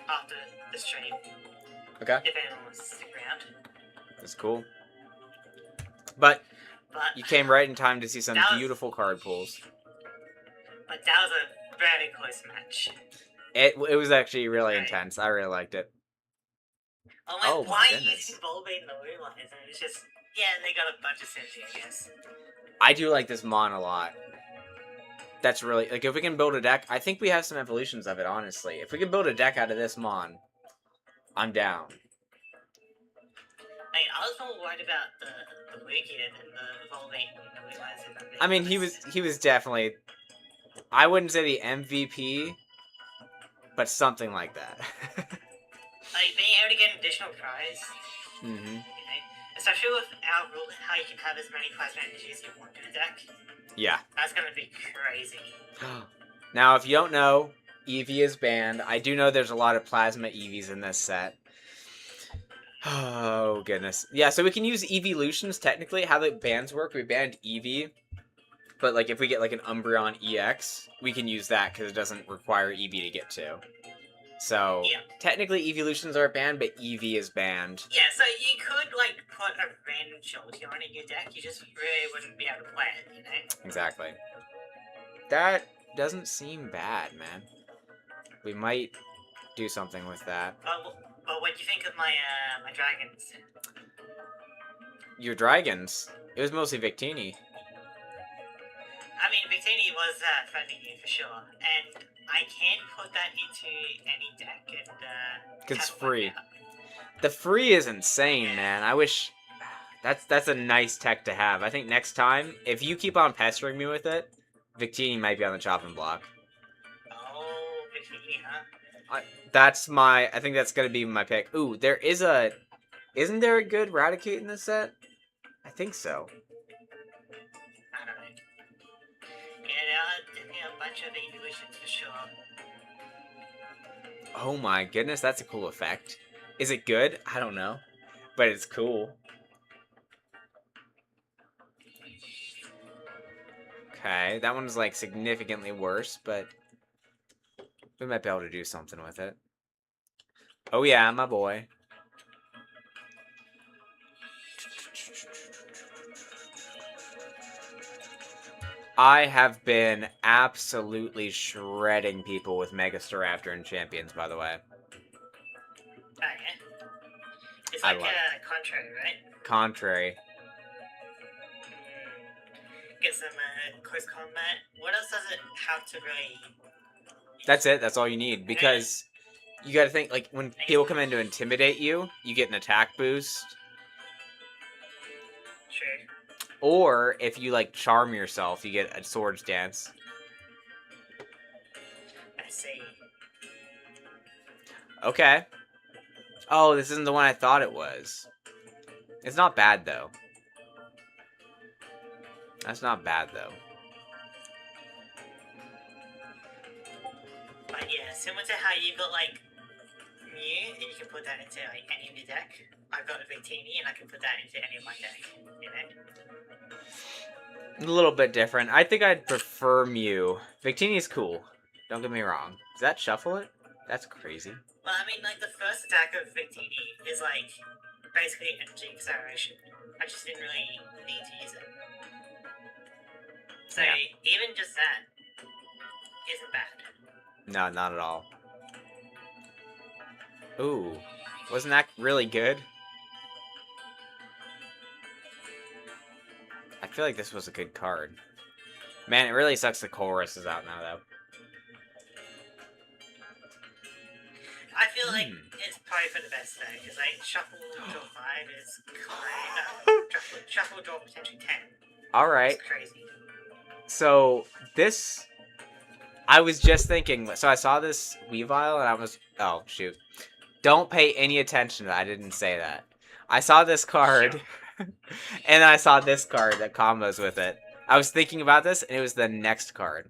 after the stream. Okay. If anyone wants to stick around. That's cool. But But you came right in time to see some That was- beautiful card pulls. But that was a very close match. It was actually really Right. intense. I really liked it. Oh, my why goodness. using Volbeat and the Moonlight? And it's just, yeah, they got a bunch of synergy, I guess. I do like this Mon a lot. That's really... Like, if we can build a deck... I think we have some evolutions of it, honestly. If we can build a deck out of this Mon, I'm down. I was more worried about the Wicked and the Volbeat and the Moonlight. I mean, he was definitely... I wouldn't say the MVP, but something like that. Like, being able to get an additional prize, Mm-hmm. especially with our rule, how you can have as many plasma energies as you want in a deck, Yeah. that's gonna be crazy. Now, if you don't know, Eevee is banned. I do know there's a lot of Plasma Eevees in this set. Oh, goodness. Yeah, so we can use Evolutions, technically. How the bans work, we banned Eevee. But, like, if we get, like, an Umbreon EX, we can use that, because it doesn't require Eevee to get to. So, Yeah. technically Evolutions are banned, but Eevee is banned. Yeah, so you could, like, put a random Jolteon in your deck, you just really wouldn't be able to play it, you know? Exactly. That doesn't seem bad, man. We might do something with that. But what do you think of my, my dragons? Your dragons. It was mostly Victini. I mean, Victini was threatening you for sure, and I can put that into any deck and Cause it's have it work free. out. The free is insane, man. I wish that's a nice tech to have. I think next time, if you keep on pestering me with it, Victini might be on the chopping block. Oh, Victini, huh? I think that's gonna be my pick. Ooh, isn't there a good Raticate in this set? I think so. I don't know. Yeah, there are definitely a bunch of evolutions for sure. Oh my goodness, that's a cool effect. Is it good? I don't know. But it's cool. Okay, that one's like significantly worse, but we might be able to do something with it. Oh yeah, my boy. I have been absolutely shredding people with Mega Staraptor and Champions, by the way. Oh, yeah? It's I like like a contrary, right? Contrary. Get some close combat. What else does it have to really... That's it. That's all you need. Because you gotta think, like, when people come in to intimidate you, you get an attack boost. True. Or, if you, like, charm yourself, you get a Swords Dance. I see. Okay. Oh, this isn't the one I thought it was. It's not bad, though. That's not bad, though. But yeah, similar to how you've got like Mew, and you can put that into like any of your deck. I've got a Victini, and I can put that into any of my deck. You know? A little bit different. I think I'd prefer Mew. Victini's cool. Don't get me wrong. Does that shuffle it? That's crazy. Well, I mean, like the first attack of Victini is like basically energy acceleration. I just didn't really need to use it. So Yeah. even just that isn't bad. No, not at all. Ooh. Wasn't that really good? I feel like this was a good card. Man, it really sucks the Chorus is out now, though. I feel like it's probably for the best though, because like shuffle draw 5 is kind of shuffle draw potentially 10. Alright. It's crazy. So, this... I was just thinking... So I saw this Weavile, and I was... Oh, shoot. Don't pay any attention to that. I didn't say that. I saw this card, and I saw this card that combos with it. I was thinking about this, and it was the next card.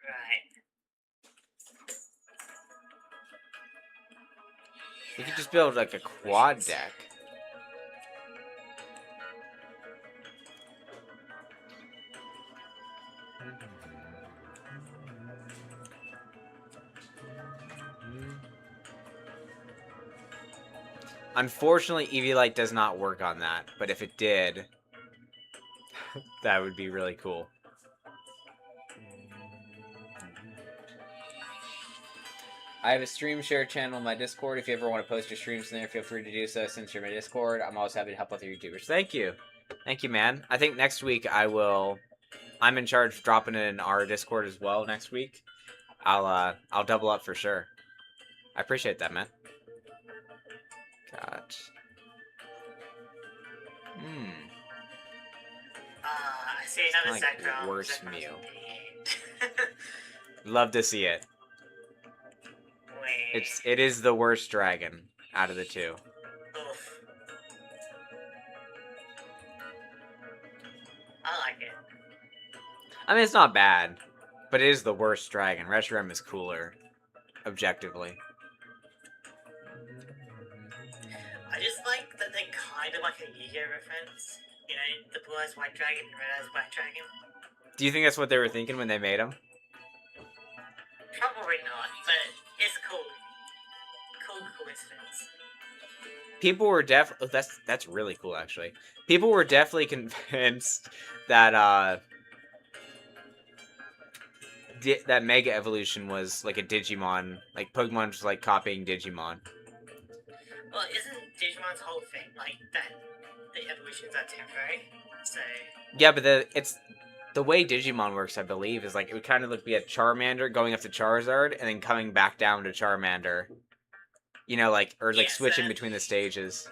Right. We could just build, like, a quad deck. Unfortunately, Eviolite does not work on that, but if it did, that would be really cool. I have a stream share channel in my Discord. If you ever want to post your streams in there, feel free to do so since you're in my Discord. I'm always happy to help other YouTubers. Thank you. Thank you, man. I think next week I'm in charge of dropping it in our Discord as well next week. I'll double up for sure. I appreciate that, man. God. I see another Like Zekrom. worse Zekrom's Mew. dead. Love to see it. Wait. It is the worst dragon out of the two. Oof. I like it. I mean, it's not bad, but it is the worst dragon. Reshiram is cooler, objectively. I just like that they kind of like a Yu-Gi-Oh reference. You know, the blue eyes white dragon and red eyes black dragon. Do you think that's what they were thinking when they made him? Probably not, but it's cool. Cool coincidence. People were that's really cool, actually. People were definitely convinced that that Mega Evolution was like a Digimon, like Pokemon just like copying Digimon. Well, isn't Digimon's whole thing like that? The evolutions are temporary, so. Yeah, but it's the way Digimon works, I believe, is like it would kind of be a Charmander going up to Charizard and then coming back down to Charmander. You know, like or like switching between the stages.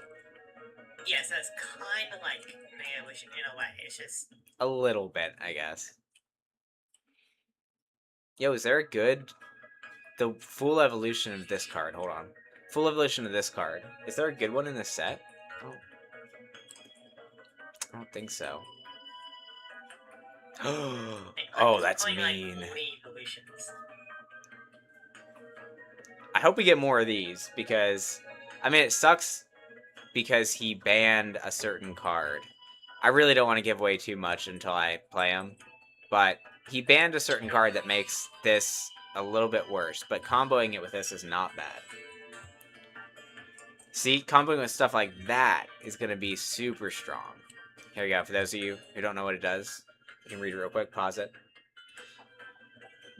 Yes, that's kind of like Mega Evolution in a way. It's just a little bit, I guess. Yo, is there a good the full evolution of this card? Hold on. Full evolution of this card. Is there a good one in this set? Oh. I don't think so. Oh, that's mean. like evolutions. I hope we get more of these because I mean it sucks because he banned a certain card. I really don't want to give away too much until I play him, but he banned a certain card that makes this a little bit worse, but comboing it with this is not bad. See, comboing with stuff like that is going to be super strong. Here we go. For those of you who don't know what it does, you can read it real quick, pause it.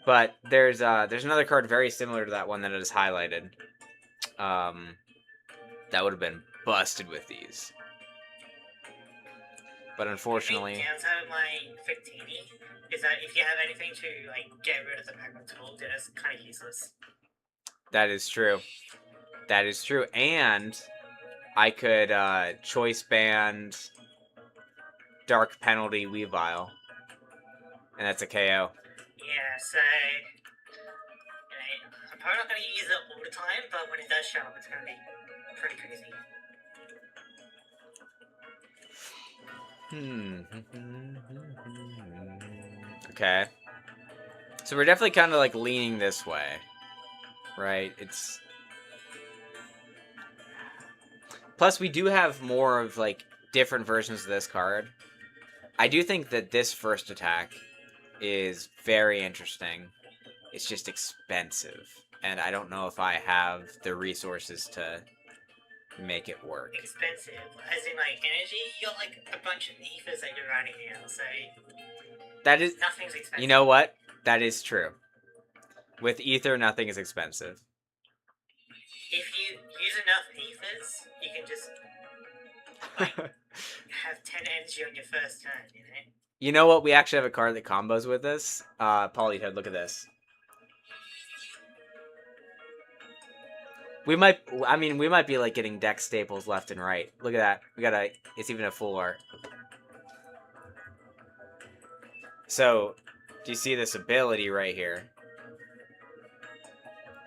But there's another card very similar to that one that is highlighted. That would have been busted with these. But unfortunately... The downside of my Fictini is that if you have anything to like get rid of the Pokemon tool, then it's kind of useless. That is true. That is true. And I could choice band Dark Penalty Weavile. And that's a KO. Yeah, so you know, I'm probably not going to use it all the time, but when it does show up, it's going to be pretty crazy. Okay. So we're definitely kind of like leaning this way. Right? It's... Plus, we do have more of like different versions of this card. I do think that this first attack is very interesting. It's just expensive. And I don't know if I have the resources to make it work. Expensive? As in like energy? You got like a bunch of ethers that you're running now, so... That is... Nothing's expensive. You know what? That is true. With ether, nothing is expensive. If you use enough ethers, you can just like have 10 energy on your first turn, you know? You know what? We actually have a card that combos with this. Polytoad, look at this. We might be like getting deck staples left and right. Look at that. It's even a full art. So, do you see this ability right here?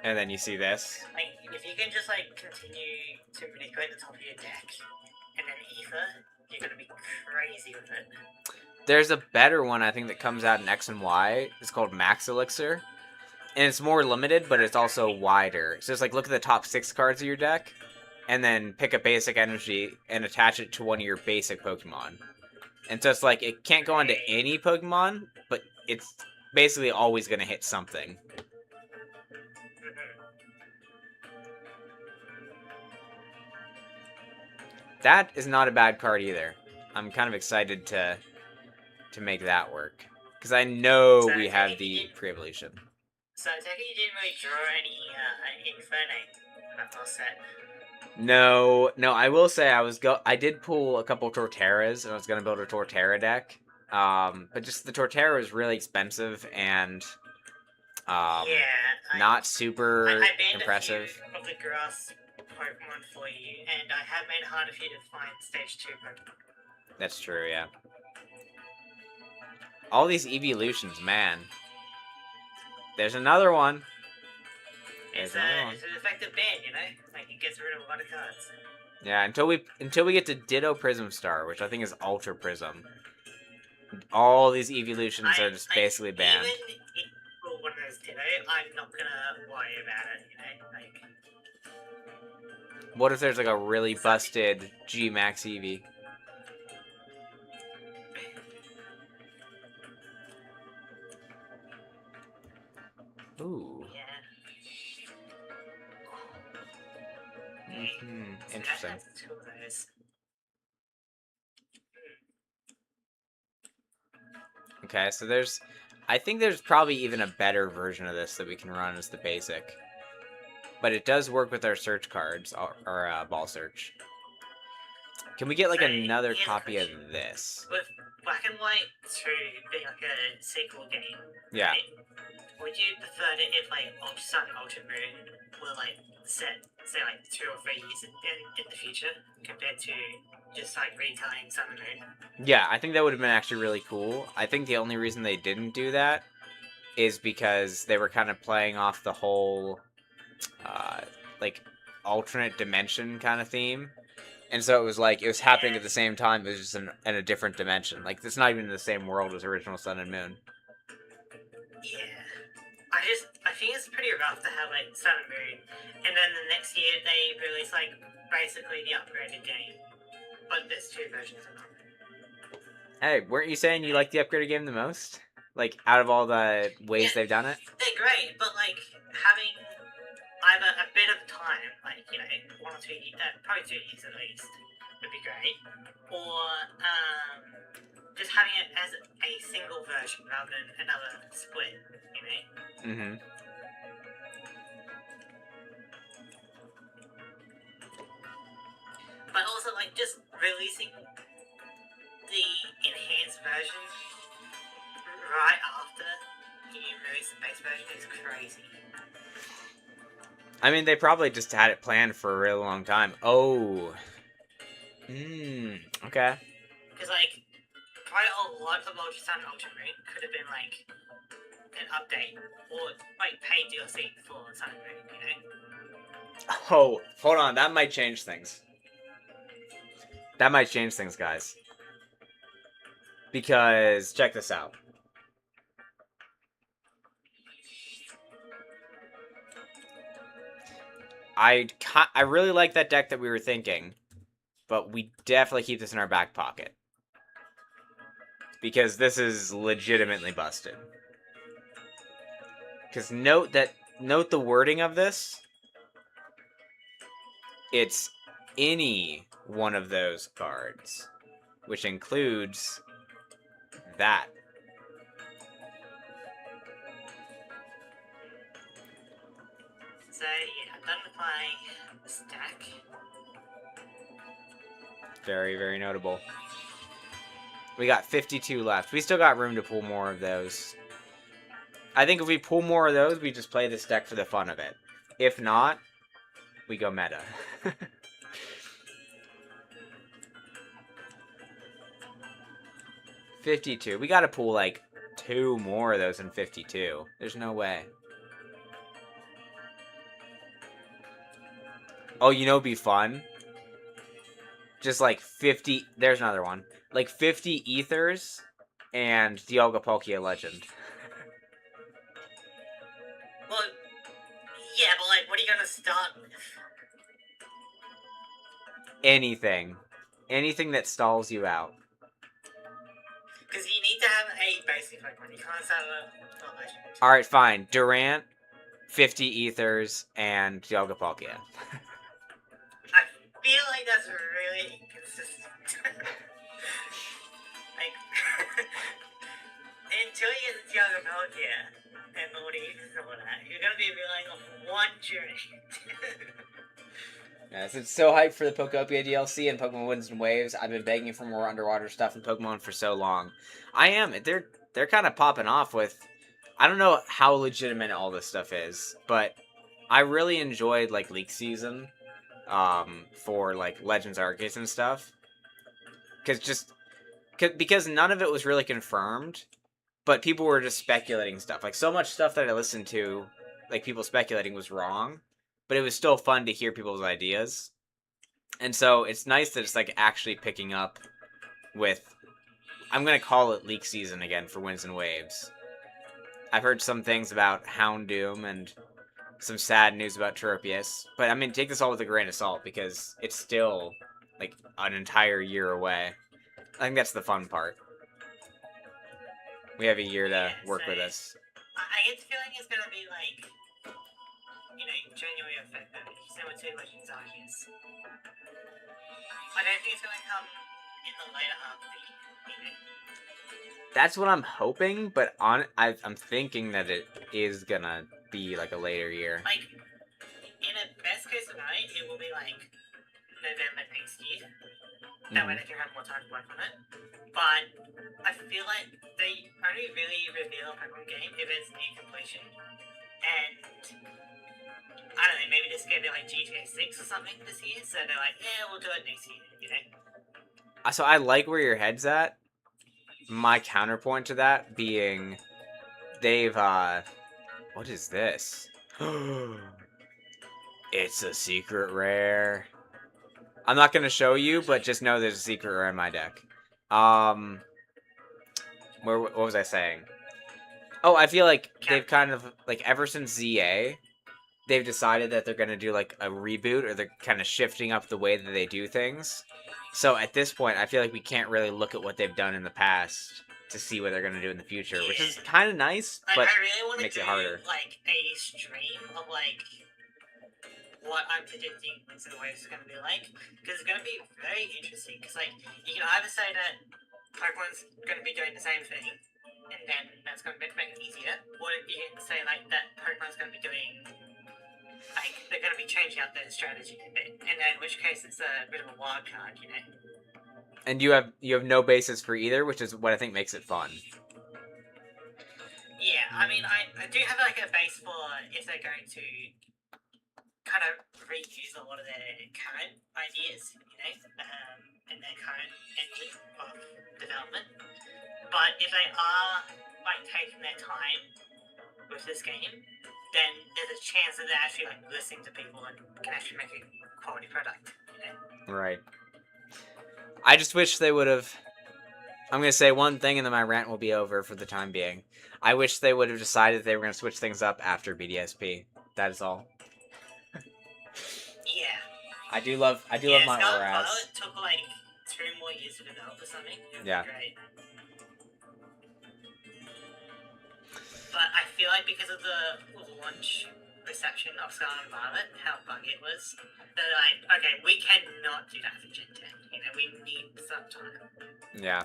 And then you see this. Like, if you can just, like, continue to manipulate the top of your deck, and then Ether, you're gonna be crazy with it. There's a better one, I think, that comes out in X and Y. It's called Max Elixir. And it's more limited, but it's also wider. So it's like, look at the top 6 cards of your deck, and then pick a basic energy and attach it to one of your basic Pokemon. And so it's like, it can't go onto any Pokemon, but it's basically always going to hit something. That is not a bad card either. I'm kind of excited to make that work. Because I know we have the pre-evolution. So I take it you didn't really draw any Infernape that whole set? No, I will say I did pull a couple Torterras, and I was gonna build a Torterra deck. But just the Torterra is really expensive and not super I banned impressive. a few of the grass Pokemon for you, and I have made it harder for you to find stage 2 Pokemon. That's true, yeah. All these evolutions, man. There's another one. It's an effective ban, you know? Like, it gets rid of a lot of cards. Yeah, until we get to Ditto Prism Star, which I think is Ultra Prism. All these evolutions are just basically banned. Even if one of those Ditto, I'm not gonna worry about it, you know? Like... What if there's like a really busted G-Max Eevee? Ooh. Yeah. Interesting. Two of those. Okay, so I think there's probably even a better version of this that we can run as the basic. But it does work with our search cards, or ball search. Can we get like another copy of this? With Black and White 2 being like a sequel game, yeah. Right? Would you prefer it if like Ultra Sun and Ultra Moon were like set, say like 2 or 3 years in the future, compared to just like retelling Sun and Moon? Yeah, I think that would have been actually really cool. I think the only reason they didn't do that is because they were kind of playing off the whole like alternate dimension kind of theme. And so it was like, it was happening at the same time, it was just in a different dimension. Like, it's not even in the same world as original Sun and Moon. Yeah. I think it's pretty rough to have, like, Sun and Moon, and then the next year they release, like, basically the upgraded game. But there's 2 versions of it. Hey, weren't you saying you like the upgraded game the most? Like, out of all the ways they've done it? They're great, but, like, having either a bit of time, like, you know, 1 or 2 years, probably 2 years at least, would be great. Or, just having it as a single version rather than another split, you know? Mm-hmm. But also, like, just releasing the enhanced version right after you release the base version is crazy. I mean, they probably just had it planned for a really long time. Oh. Okay. Because, like, quite a lot of Ultra Sun and Ultra Moon could have been, like, an update. Or, like, paid DLC for Sun and Moon, you know? Oh, hold on. That might change things. That might change things, guys. Because, check this out. I really like that deck that we were thinking, but we definitely keep this in our back pocket. Because this is legitimately busted. Because note the wording of this. It's any one of those cards, which includes that. So, yeah, I'm done with my stack. Very, very notable. We got 52 left. We still got room to pull more of those. I think if we pull more of those, we just play this deck for the fun of it. If not, we go meta. 52. We gotta pull like 2 more of those in 52. There's no way. Oh, you know it'd be fun? Just like 50... There's another one. Like 50 Ethers and Dialga Palkia Legend. Well, yeah, but like, what are you gonna start with? Anything. Anything that stalls you out. Because you need to have a basic Pokemon. You can't start a legend. Alright, fine. Durant, 50 Ethers, and Dialga Palkia. I feel like that's really inconsistent. Like, until you get the Dialga Palkia and all the Ethers and all that, you're gonna be relying on one journey. Yes, it's so hyped for the Pokopia DLC and Pokemon Winds and Waves. I've been begging for more underwater stuff in Pokemon for so long. I am. They're kind of popping off with... I don't know how legitimate all this stuff is, but I really enjoyed, like, Leak Season for, like, Legends Arceus and stuff. Because none of it was really confirmed, but people were just speculating stuff. Like, so much stuff that I listened to, like, people speculating was wrong. But it was still fun to hear people's ideas. And so it's nice that it's like actually picking up with... I'm going to call it Leak Season again for Winds and Waves. I've heard some things about Houndoom and some sad news about Tropius. But I mean, take this all with a grain of salt because it's still like an entire year away. I think that's the fun part. We have a year to work with this. I get the feeling it's gonna be like, you know, January or February, similar to Legends Arceus. I don't think it's gonna come in the later half of the year. That's what I'm hoping, but I'm thinking that it is gonna be like a later year. Like, in a best case scenario, it will be like November next year. That way they can have more time to work on it. But I feel like they only really reveal a Pokemon game if it's near completion. And I don't know, maybe this is gonna be like GTA 6 or something this year, so they're like, yeah, we'll do it next year, you know? So I like where your head's at. My counterpoint to that being, they've, what is this? It's a secret rare. I'm not gonna show you, but just know there's a secret rare in my deck. What was I saying? Oh, I feel like they've kind of, like, ever since ZA, they've decided that they're going to do, like, a reboot, or they're kind of shifting up the way that they do things. So, at this point, I feel like we can't really look at what they've done in the past to see what they're going to do in the future, which is kind of nice, but I really makes it harder. Like, a stream of, like, what I'm predicting Winds and Waves is going to be like, because it's going to be very interesting, because, like, you can either say that Pokemon's going to be doing the same thing, and then that's going to make it easier, or you can say, like, that Pokemon's going to be doing... Like, they're going to be changing up their strategy a bit, and in which case it's a bit of a wild card, you know? And you have no basis for either, which is what I think makes it fun. Yeah, I mean, I do have, like, a base for if they're going to kind of reuse a lot of their current ideas, you know, and their current engine of development. But if they are, like, taking their time with this game, then there's a chance that they're actually like listening to people and can actually make a quality product, you know? Right. I just wish they would have... I'm going to say one thing and then my rant will be over for the time being. I wish they would have decided they were going to switch things up after BDSP. That is all. Yeah. I do love my Scarlet Oras. Violet took like 2 more years to develop or something. It was Yeah. great. But I feel like because of the launch reception of Scarlet and Violet, how buggy it was, they're like, okay, we cannot do that for Gen 10. You know, we need some time. Yeah.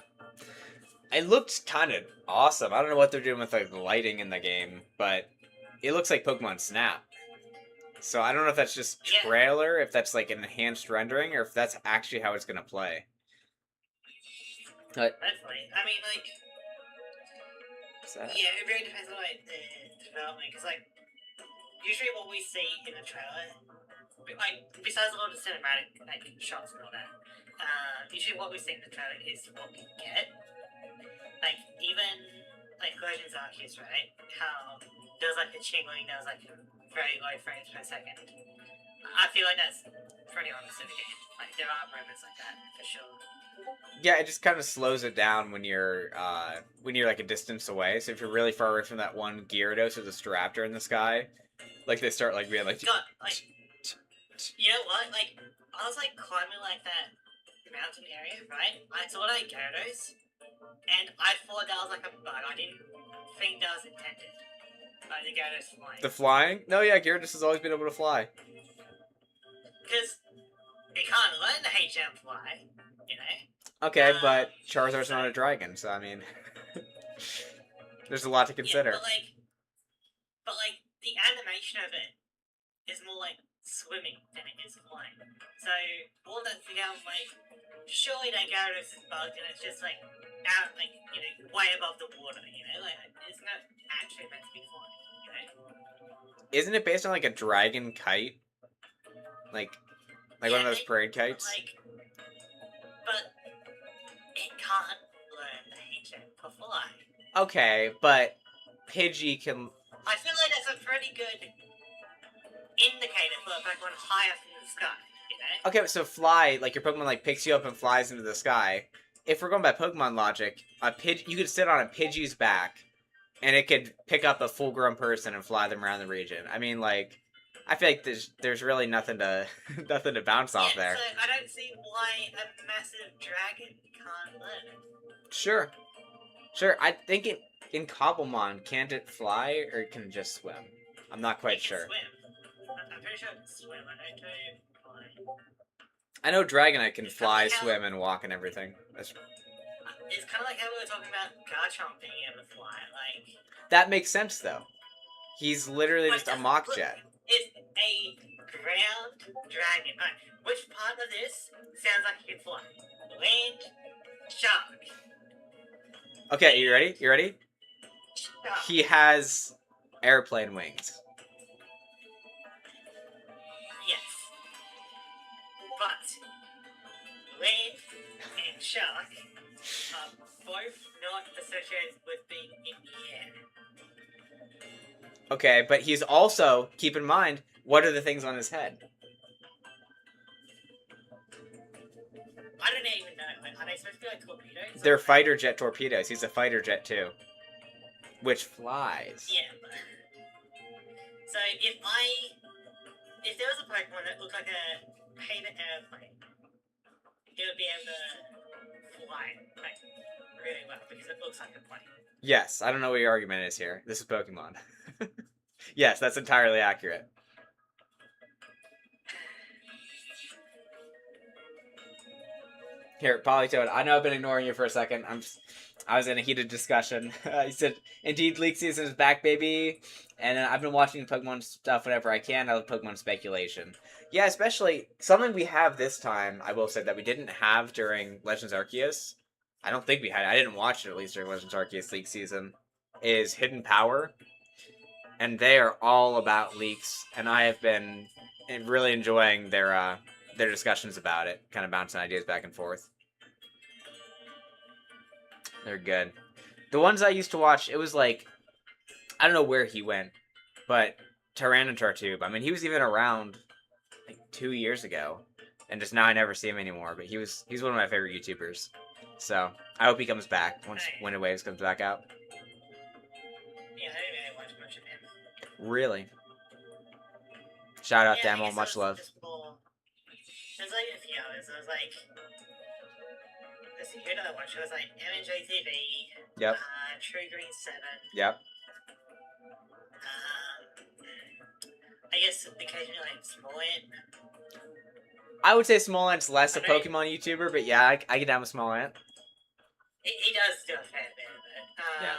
It looked kind of awesome. I don't know what they're doing with like the lighting in the game, but it looks like Pokemon Snap. So I don't know if that's just trailer, if that's like an enhanced rendering, or if that's actually how it's going to play. Hopefully. I mean, like, What's that? yeah, it really depends on like the development, because like usually what we see in the trailer, like besides all the cinematic like shots and all that, usually what we see in the trailer is what we get. Like even like Legends Arceus, right? How there was like a chingling, there was like very low frames per second. I feel like that's pretty honest in the game. Like there are moments like that for sure. Yeah, it just kind of slows it down when you're like a distance away. So if you're really far away from that one Gyarados or the Staraptor in the sky, like they start like being like. God, like you know what? Like I was like climbing like that mountain area, right? I saw like Gyarados, and I thought that was like a bug. I didn't think that was intended. Like the Gyarados flying. The flying? No, yeah, Gyarados has always been able to fly. Because it can't learn the HM fly, you know? Okay, but Charizard's not a dragon, so I mean, there's a lot to consider. Yeah, but like the animation of it is more like swimming than it is flying. So all that together, like, surely that Gyarados is bugged and it's just like out, like, you know, way above the water, you know? Like, it's not actually meant to be flying, you know? Isn't it based on like a dragon kite? Like one of those parade kites? But it can't learn the HM for fly. Okay, but Pidgey can. I feel like that's a pretty good indicator for a Pokemon higher from the sky, you know? Okay, so fly, like your Pokemon like picks you up and flies into the sky. If we're going by Pokemon logic, you could sit on a Pidgey's back, and it could pick up a full-grown person and fly them around the region. I mean, like, I feel like there's really nothing to nothing to bounce off there. So I don't see why a massive dragon can't learn. Sure. I think in Cobblemon, can't it fly or can it just swim? I'm not quite sure. Swim. I'm pretty sure it can swim. I don't know fly. I know Dragonite can fly, swim, and walk and everything. It's kind of like how we were talking about Garchomp being able to fly. Like that makes sense though. He's literally just a mock jet. It's a ground dragon. Right. Which part of this sounds like he can fly? Land, shark. Okay, you ready? Shark. He has airplane wings. Yes. But land and shark are both not associated with being in the air. Okay, but he's also, keep in mind, what are the things on his head? I don't even know. Are they supposed to be like torpedoes? They're fighter jet torpedoes. He's a fighter jet too. Which flies. Yeah. So if there was a Pokemon that looked like a paper airplane, it would be able to fly like really well because it looks like a plane. Yes, I don't know what your argument is here. This is Pokemon. Yes, that's entirely accurate. Here, Polytoad, I know I've been ignoring you for a second. I was in a heated discussion. He said, indeed, league season is back, baby. And I've been watching Pokemon stuff whenever I can. I love Pokemon speculation. Yeah, especially something we have this time, I will say, that we didn't have during Legends Arceus. I don't think we had. I didn't watch it, at least, during Legends Arceus league season. Is Hidden Power. And they are all about leaks. And I have been really enjoying their discussions about it. Kind of bouncing ideas back and forth. They're good. The ones I used to watch, it was like, I don't know where he went, but Tyranitar Tube. I mean, he was even around like 2 years ago, and just now I never see him anymore. But he's one of my favorite YouTubers. So I hope he comes back once Winter Waves comes back out. Yeah, I didn't really watch much of him. Really? Shout out yeah, Damo, much love. There's like a few others. There was like. Who did I watch? It was like MNJTV. Yep. True Green 7. Yep. I guess occasionally like Smollett. I would say Smollant's less a Pokemon YouTuber, but yeah, I get down with Smollant. He does do a fair bit of it. Yeah.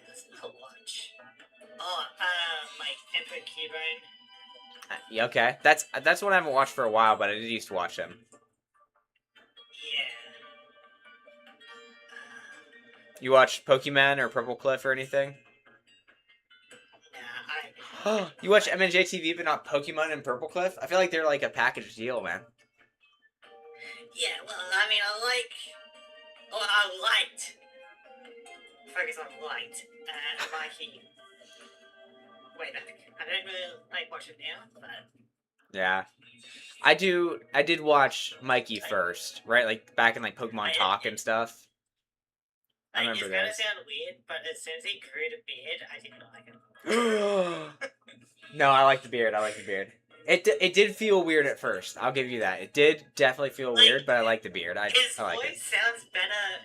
What's not watch? Oh, like Emperor Cubone. Yeah, okay. That's one I haven't watched for a while, but I did used to watch him. You watch Pokemon or Purple Cliff or anything? Nah, I You watch MNJ TV but not Pokemon and Purple Cliff? I feel like they're like a package deal, man. Yeah, well, I mean, I liked, focus on liked, Mikey way back. I don't really like watch it now, but Yeah. I did watch Mikey first, right? Like back in like Pokemon Talk and stuff. I like, remember it's gonna those. sound weird, but as soon as he grew the beard, I didn't like it. No, I like the beard. I like the beard. It did feel weird at first. I'll give you that. It did definitely feel Like, weird, but I like the beard. I His like voice it. sounds better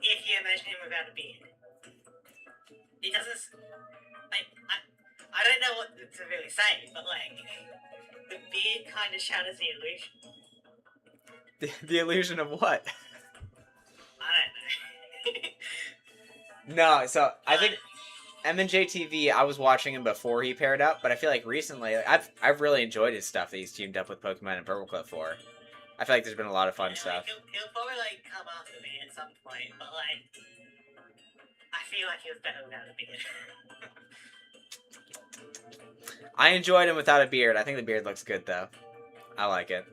if you imagine him without a beard. He doesn't. Like, I don't know what to really say, but like, the beard kind of shatters the illusion. The illusion of what? I don't know. No, so I think MNJ TV, I was watching him before he paired up, but I feel like recently, like, I've really enjoyed his stuff that he's teamed up with Pokemon and Purple Cliff for. I feel like there's been a lot of fun stuff. Like, he'll probably like come after me at some point, but like, I feel like he was better without a beard. I enjoyed him without a beard. I think the beard looks good though. I like it.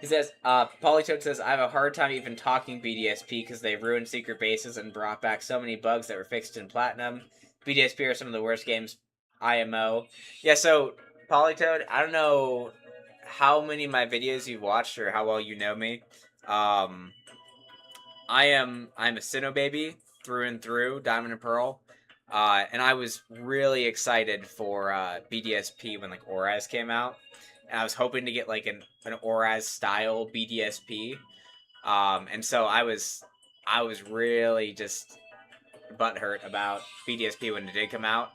He says, Polytoad says, I have a hard time even talking BDSP because they ruined secret bases and brought back so many bugs that were fixed in Platinum. BDSP are some of the worst games IMO. Yeah, so, Polytoad, I don't know how many of my videos you've watched or how well you know me. I'm a Sinnoh baby through and through, Diamond and Pearl. And I was really excited for BDSP when like Oraz came out. And I was hoping to get like an Oraz style BDSP. And so I was really just butthurt about BDSP when it did come out.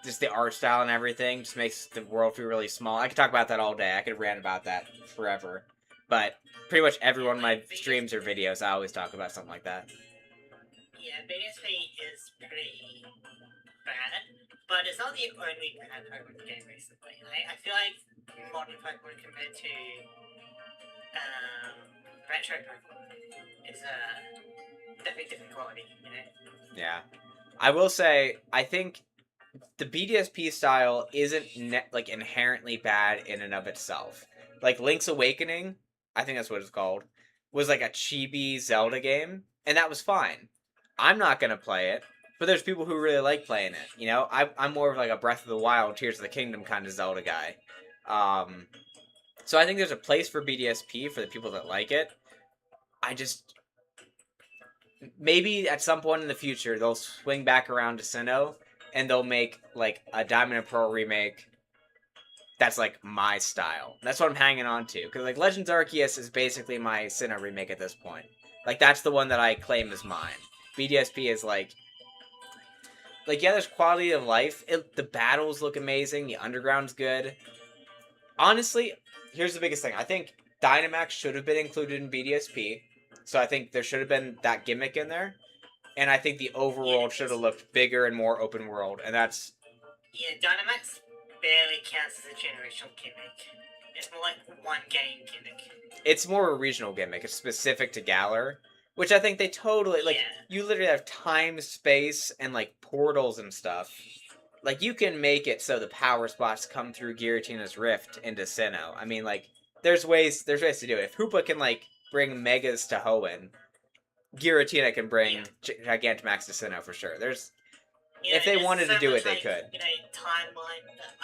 Just the art style and everything just makes the world feel really small. I could talk about that all day. I could rant about that forever. But pretty much every one of my streams or videos, I always talk about something like that. Yeah, BDSP is pretty bad, but it's not the only bad Pokemon game recently. I feel like modern Pokemon compared to retro Pokemon is definitely different quality, you know? Yeah. I will say, I think the BDSP style isn't like inherently bad in and of itself. Like Link's Awakening, I think that's what it's called, was like a chibi Zelda game, and that was fine. I'm not gonna play it, but there's people who really like playing it. You know, I'm more of like a Breath of the Wild, Tears of the Kingdom kind of Zelda guy. So I think there's a place for BDSP for the people that like it. I just maybe at some point in the future they'll swing back around to Sinnoh and they'll make like a Diamond and Pearl remake that's like my style. That's what I'm hanging on to because like Legends Arceus is basically my Sinnoh remake at this point. Like that's the one that I claim as mine. BDSP is like yeah, there's quality of life. The battles look amazing. The underground's good. Honestly, here's the biggest thing. I think Dynamax should have been included in BDSP. So I think there should have been that gimmick in there. And I think the overworld should have looked bigger and more open world. And that's... Yeah, Dynamax barely counts as a generational gimmick. It's more like one game gimmick. It's more a regional gimmick. It's specific to Galar. Which I think they totally... Like, you literally have time, space, and, like, portals and stuff. Like, you can make it so the power spots come through Giratina's Rift into Sinnoh. I mean, like, there's ways to do it. If Hoopa can, like, bring Megas to Hoenn, Giratina can bring Gigantamax to Sinnoh for sure. There's... if they wanted to do it, they could. You know, timeline...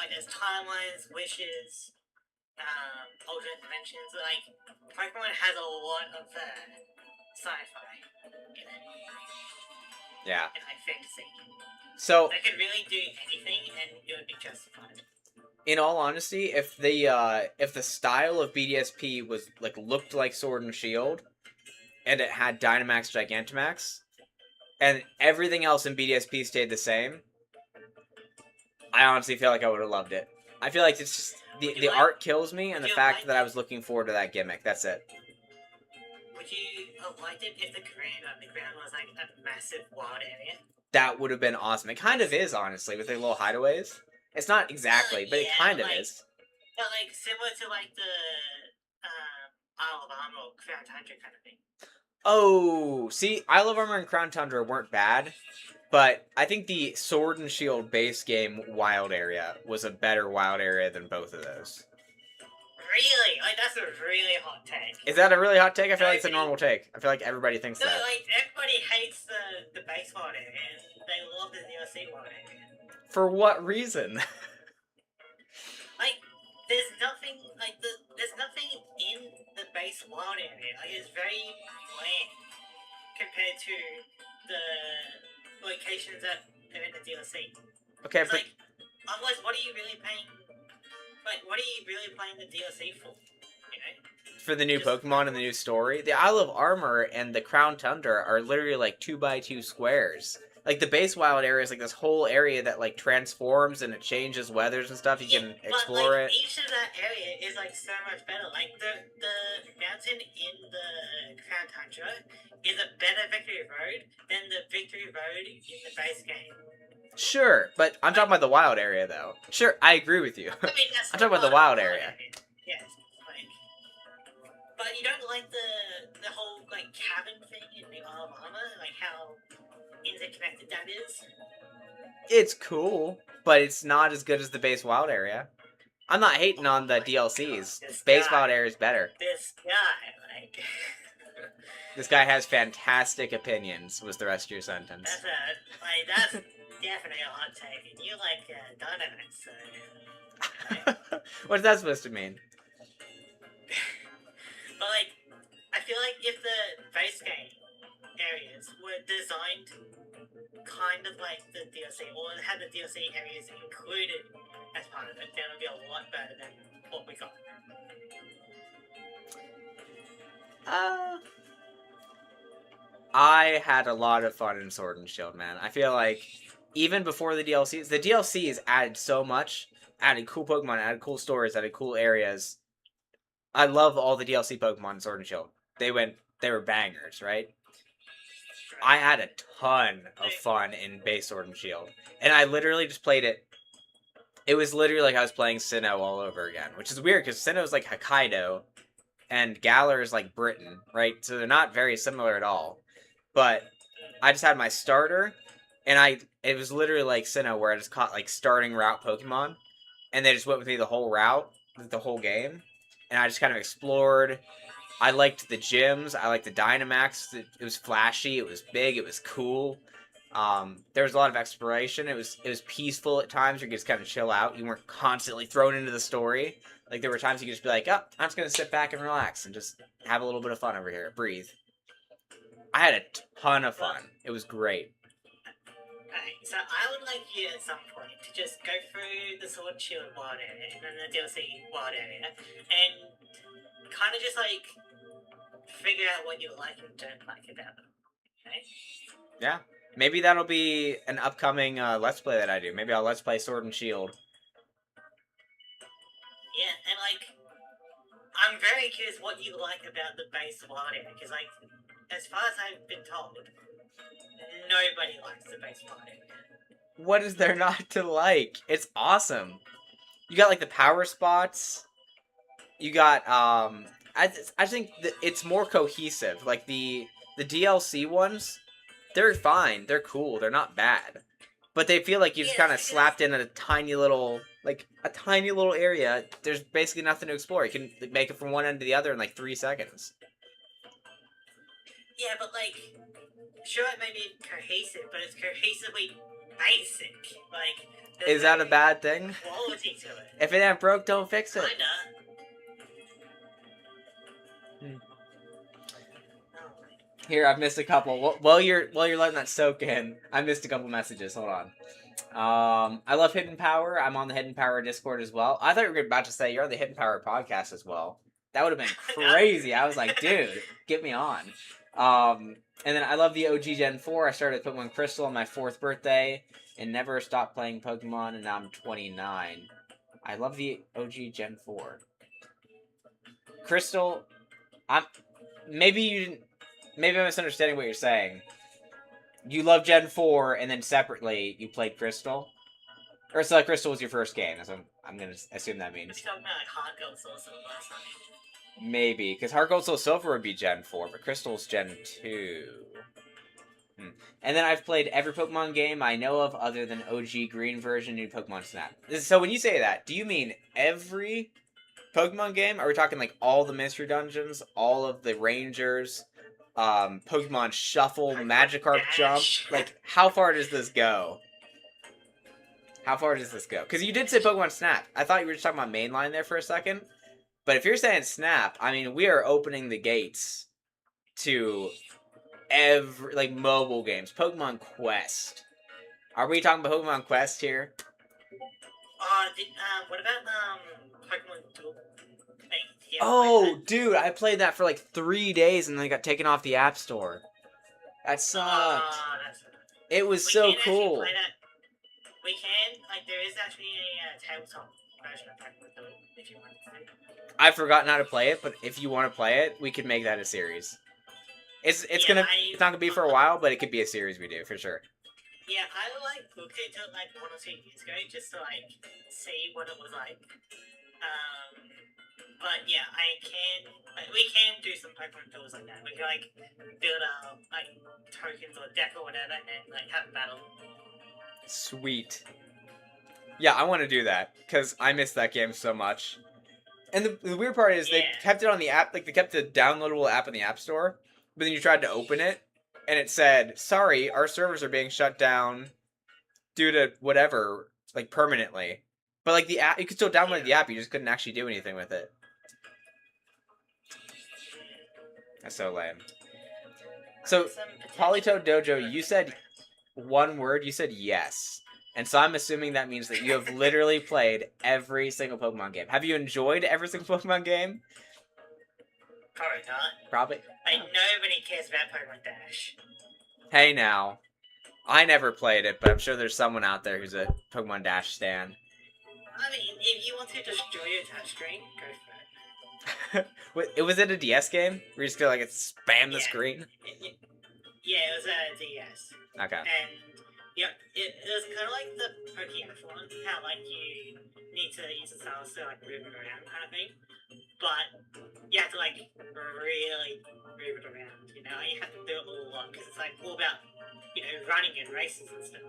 there's timelines, wishes, alternate dimensions. Like, Pokemon has a lot of, sci-fi in it. Yeah. And, like, fantasy. So they could really do anything, and it would be justified. In all honesty, if the style of BDSP was like looked like Sword and Shield, and it had Dynamax, Gigantamax, and everything else in BDSP stayed the same, I honestly feel like I would have loved it. I feel like it's just the art kills me, and the fact that I was looking forward to that gimmick. That's it. Would you have liked it if the ground was like a massive wild area? That would have been awesome. It kind of is, honestly, with the little hideaways. It's not exactly, but it kind of is. But like similar to like the Isle of Armor or Crown Tundra kind of thing. Oh, see, Isle of Armor and Crown Tundra weren't bad, but I think the Sword and Shield base game wild area was a better wild area than both of those. Really? Like, that's a really hot take. Is that a really hot take? I feel like it's a normal take. I feel like everybody thinks No, that. like, everybody hates the base wild area, and they love the DLC wild area. For what reason? Like, there's nothing, like, there's nothing in the base wild area. Like, it's very bland compared to the locations that are in the DLC. Okay, It's but like, otherwise, what are you really paying? Like, what are you really playing the DLC for? You know? for the new Pokemon and the new story, the Isle of Armor and the Crown Tundra are literally like 2x2 squares. Like the base wild area is like this whole area that like transforms and it changes weathers and stuff. You can explore but, like, it. each of that area is like so much better. Like the mountain in the Crown Tundra is a better victory road than the victory road in the base game. Sure, but I'm talking about the wild area though. Sure, I agree with you. I mean, that's I'm talking about the wild area. Yes, like, but you don't like the whole like cabin thing in the Isle of Armor, like how interconnected that is. It's cool, but it's not as good as the base wild area. I'm not hating on the DLCs. Base wild area is better. This guy, like, This guy has fantastic opinions, was the rest of your sentence. that's definitely a hot take, and you like Dynamax, so. What's that supposed to mean? But like, I feel like if the base game areas were designed kind of like the DLC, or had the DLC areas included as part of it, then it would be a lot better than what we got. I had a lot of fun in Sword and Shield, man. I feel like even before the DLCs added so much, added cool Pokemon, added cool stories, added cool areas. I love all the DLC Pokemon in Sword and Shield. They were bangers, right? I had a ton of fun in base Sword and Shield. And I literally just played it. It was literally like I was playing Sinnoh all over again, which is weird because Sinnoh is like Hokkaido and Galar is like Britain, right? So they're not very similar at all. But I just had my starter, and it was literally like Sinnoh where I just caught like starting route Pokemon, and they just went with me the whole route, the whole game, and I just kind of explored. I liked the gyms. I liked the Dynamax. It was flashy. It was big. It was cool. There was a lot of exploration. It was peaceful at times. You could just kind of chill out. You weren't constantly thrown into the story. Like there were times you could just be like, "Oh, I'm just gonna sit back and relax and just have a little bit of fun over here, breathe." I had a ton of fun. It was great. Alright, so I would like you at some point to just go through the Sword and Shield wild area and then the DLC wild area and kind of just like figure out what you like and don't like about them. Okay? Yeah. Maybe that'll be an upcoming Let's Play that I do. Maybe I'll Let's Play Sword and Shield. Yeah, and like, I'm very curious what you like about the base wild area, because like, as far as I've been told, nobody likes the base wild area. What is there not to like? It's awesome. You got like the power spots. You got I think it's more cohesive. Like the DLC ones, they're fine. They're cool. They're not bad. But they feel like you just kind of slapped in a tiny little area. There's basically nothing to explore. You can make it from one end to the other in like 3 seconds. Yeah, but like, sure it may be cohesive, but it's cohesively basic. Like, is that a bad thing? Quality to it. If it ain't broke, don't fix it. Kinda. Here, I've missed a couple. While you're letting that soak in, I missed a couple messages. Hold on. I love Hidden Power. I'm on the Hidden Power Discord as well. I thought you were about to say you're on the Hidden Power podcast as well. That would have been crazy. I was like, dude, get me on. And then I love the OG Gen 4. I started Pokemon Crystal on my 4th birthday and never stopped playing Pokemon, and now I'm 29. I love the OG Gen 4. Crystal, maybe I'm misunderstanding what you're saying. You love Gen 4, and then separately you played Crystal? Or so Crystal was your first game, that's what I'm going to assume that means. We're talking about like Hot Girl Sauce last night. Maybe, because Heart Gold Soul Silver would be Gen 4, but Crystal's Gen 2. And then I've played every Pokemon game I know of other than OG Green version, new Pokemon Snap. So when you say that, do you mean every Pokemon game? Are we talking like all the Mystery Dungeons, all of the Rangers, Pokemon Shuffle, Magikarp Jump? Like, how far does this go? How far does this go? Because you did say Pokemon Snap. I thought you were just talking about mainline there for a second. But if you're saying Snap, I mean, we are opening the gates to every, like, mobile games. Pokemon Quest. Are we talking about Pokemon Quest here? What about, Pokemon Duel? Oh, dude, I played that for like 3 days and then got taken off the App Store. That sucked. It was so cool. We can, like, there is actually a tabletop version of Pokemon Duel, if you want to. I've forgotten how to play it, but if you want to play it, we could make that a series. It's not gonna be for a while, but it could be a series we do for sure. Yeah, I like booked it like 1 or 2 years ago just to like see what it was like. But yeah, we can do some Pokemon duels like that. We can like build our like tokens or deck or whatever, and then like have a battle. Sweet. Yeah, I want to do that because I miss that game so much. And the weird part is they kept it on the app, like they kept the downloadable app in the App Store, but then you tried to open it, and it said, "Sorry, our servers are being shut down due to whatever, like permanently." But like the app, you could still download the app, you just couldn't actually do anything with it. That's so lame. So, Polytoad Dojo, you said one word, you said yes. And so I'm assuming that means that you have literally played every single Pokemon game. Have you enjoyed every single Pokemon game? Probably not. Probably. Like, nobody cares about Pokemon Dash. Hey now. I never played it, but I'm sure there's someone out there who's a Pokemon Dash stan. I mean, if you want to destroy your touchscreen, go for it. Was it a DS game? Where you just feel like it's spam the screen? Yeah, it was a DS. Okay. And yeah, it was kind of like the Pokemon one, how like you need to use the stylus to like move it around kind of thing. But you have to like really move it around, you know? You have to do it all a lot because it's like all about, you know, running and races and stuff.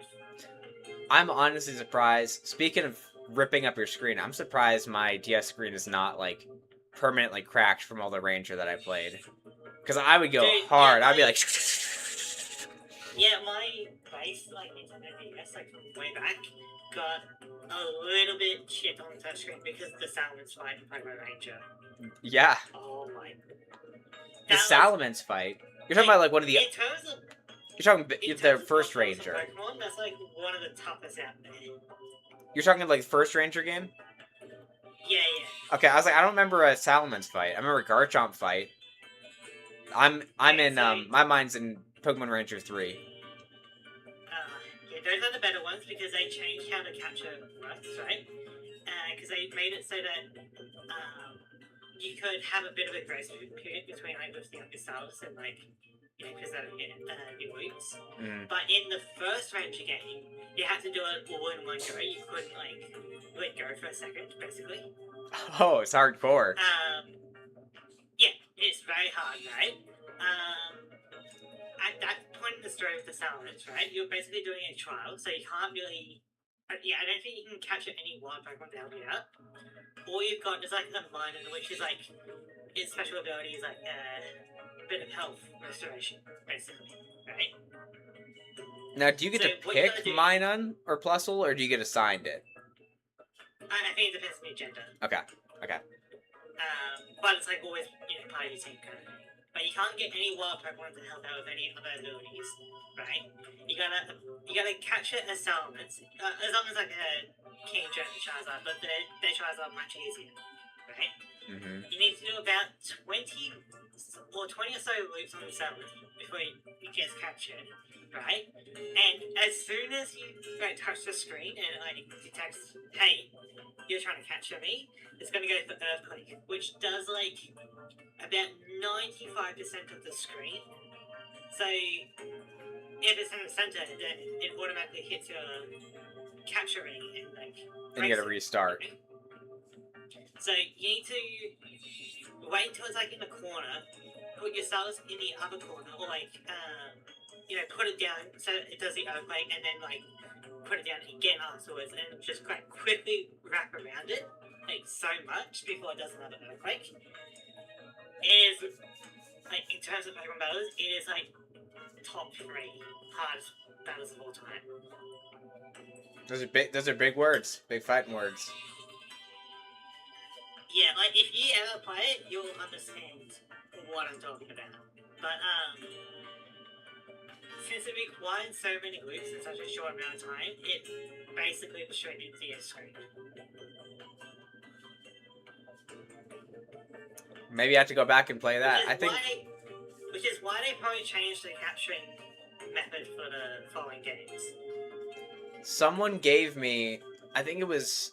I'm honestly surprised. Speaking of ripping up your screen, I'm surprised my DS screen is not like permanently cracked from all the Ranger that I played. Because I would go hard. I'd be like. Yeah, my base, like Nintendo DS, like way back, got a little bit shit on the touchscreen because of the Salamence fight in Pokemon Ranger. Yeah. Oh my. The Salamence fight? You're talking about like one of the. In terms of. You're talking the first Ranger. Pokemon, that's like one of the toughest out there. You're talking like the first Ranger game? Yeah. Okay, I was like, I don't remember a Salamence fight. I remember a Garchomp fight. I'm in my mind's in Pokemon Ranger 3. Yeah, those are the better ones because they changed how to capture works, right? Because they made it so that you could have a bit of a grace period between like lifting up your stylus and like, you know, preserving your moves. But in the first Ranger game, you had to do it all in one go. You couldn't like let go for a second, basically. Oh, it's hardcore. Yeah, it's very hard, right? At that point in the story with the Salamence, right, you're basically doing a trial, so you can't really. Yeah, I don't think you can capture any wild Pokemon to help you out. All you've got is like a minor, which is like its special ability is like a bit of health restoration, basically, right? Now, do you get to pick Minun or Plusle, or do you get assigned it? I think it depends on your gender. Okay. But it's like always, you know, part of your team kind of thing. But you can't get any wild Pokemon to help out with any other abilities, right? You gotta capture a Salamence, as long as like a Kingdra and Charizard, but their Charizard much easier, right? You need to do about 20 or so loops on the Salamence before it gets captured, right? And as soon as you like touch the screen and it like detects, hey, you're trying to capture me, it's going to go for Earthquake, which does like about 95% of the screen. So if it's in the center, then it automatically hits your capturing and like. And you got to restart. So you need to wait until it's like in the corner, put your stylus in the other corner, or like, put it down so it does the earthquake, and then like put it down again afterwards, and just quite quickly wrap around it, like so much before it does another earthquake. Is like in terms of Pokemon battles, it is like top 3 hardest battles of all time. Those are big words, big fighting words. Yeah, like if you ever play it, you'll understand what I'm talking about. But since it required so many loops in such a short amount of time, it basically destroyed the entire screen. Maybe I have to go back and play that. Which is why they probably changed the capturing method for the following games. Someone gave me, I think it was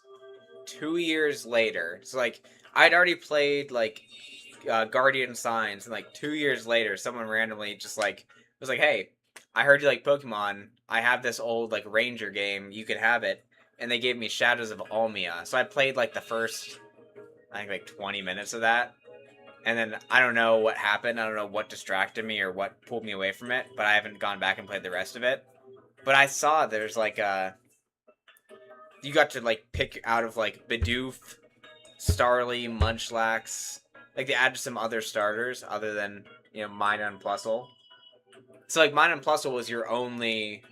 2 years later. So like I'd already played like Guardian Signs, and like 2 years later, someone randomly just like was like, "Hey, I heard you like Pokemon. I have this old like Ranger game. You could have it." And they gave me Shadows of Almia. So I played like the first, I think like 20 minutes of that. And then I don't know what happened. I don't know what distracted me or what pulled me away from it. But I haven't gone back and played the rest of it. But I saw there's like you got to like pick out of like Bidoof, Starly, Munchlax. Like they added some other starters other than, Minun and Plusle. So like Minun and Plusle was your only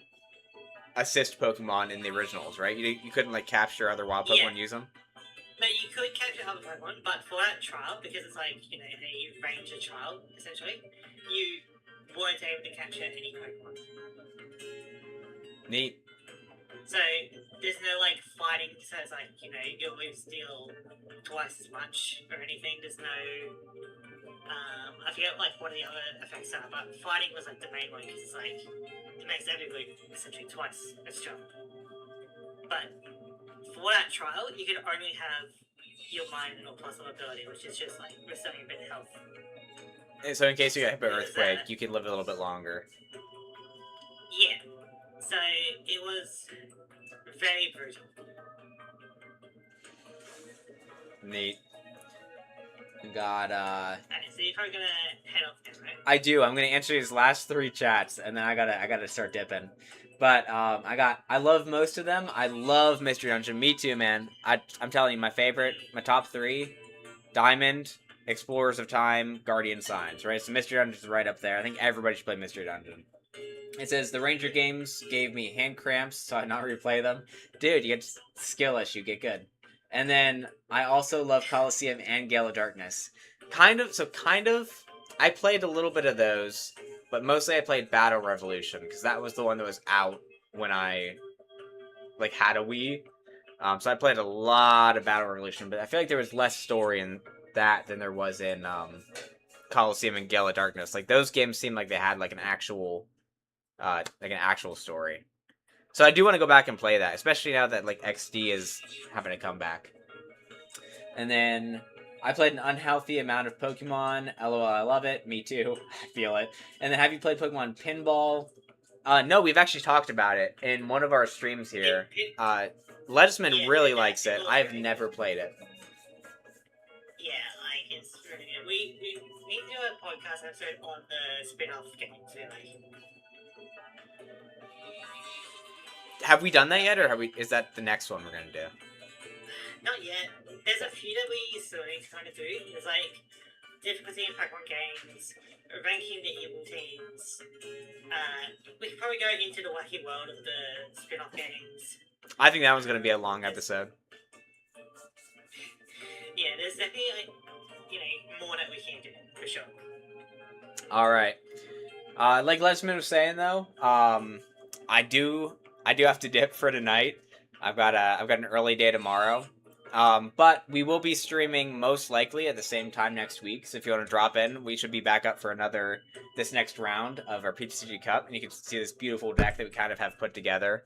assist Pokemon in the originals, right? You couldn't like capture other wild Pokemon and use them? No, you could capture other Pokemon, but for that trial, because it's like, a ranger trial, essentially, you weren't able to capture any Pokemon. Neat. So, there's no, like, fighting, so it's like, you'll lose deal twice as much or anything. There's no, I forget, like, what the other effects are, but fighting was, like, the main one, because it's like, it makes every loop essentially twice as strong. But for that trial, you could only have your Minun or Plusle ability, which is just like restoring a bit of health. And so in case you get hit by Earthquake, you can live a little bit longer. Yeah. So it was very brutal. Neat. We got Alright, so you're probably gonna head off now, right? I do. I'm gonna answer these last 3 chats, and then I gotta start dipping. But I love most of them. I love Mystery Dungeon. Me too, man. I'm telling you, my top 3, Diamond, Explorers of Time, Guardian Signs, right? So Mystery Dungeon is right up there. I think everybody should play Mystery Dungeon. It says, the Ranger games gave me hand cramps, so I not replay them. Dude, you get skill issue, get good. And then I also love Coliseum and Gale of Darkness. Kind of, I played a little bit of those, but mostly I played Battle Revolution, because that was the one that was out when I, like, had a Wii. So I played a lot of Battle Revolution, but I feel like there was less story in that than there was in Coliseum and Gale of Darkness. Like, those games seemed like they had, like, an actual story. So I do want to go back and play that, especially now that, like, XD is having to come back. And then I played an unhealthy amount of Pokemon. LOL, I love it. Me too. I feel it. And then have you played Pokemon Pinball? No, we've actually talked about it in one of our streams here. Ledisman really likes it. I've never played it. Yeah, like, it's really good. We need to do a podcast episode on the spin-off game too, like. Have we done that yet, or is that the next one we're gonna do? Not yet. There's a few that we still need to kind of do. There's like difficulty in Pokemon games, ranking the evil teams. We could probably go into the wacky world of the spin-off games. I think that one's gonna be a long episode. Yeah, there's definitely more that we can do for sure. All right. Like Ledisman was saying though, I do have to dip for tonight. I've got an early day tomorrow. But we will be streaming most likely at the same time next week. So if you want to drop in, we should be back up for this next round of our PTCG Cup, and you can see this beautiful deck that we kind of have put together.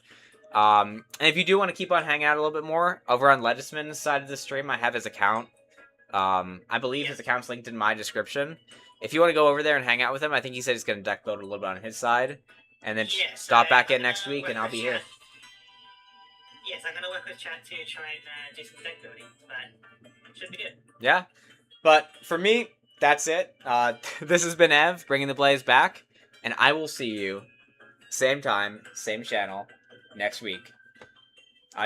And if you do want to keep on hanging out a little bit more over on Ledisman's side of the stream, I have his account. I believe his account's linked in my description. If you want to go over there and hang out with him, I think he said he's going to deck build a little bit on his side. And then stop back in next week, and I'll be here. Yes, I'm going to work with chat to try and do some deck building, but it should be good. Yeah. But for me, that's it. This has been Ev, bringing the Blaze back, and I will see you same time, same channel, next week.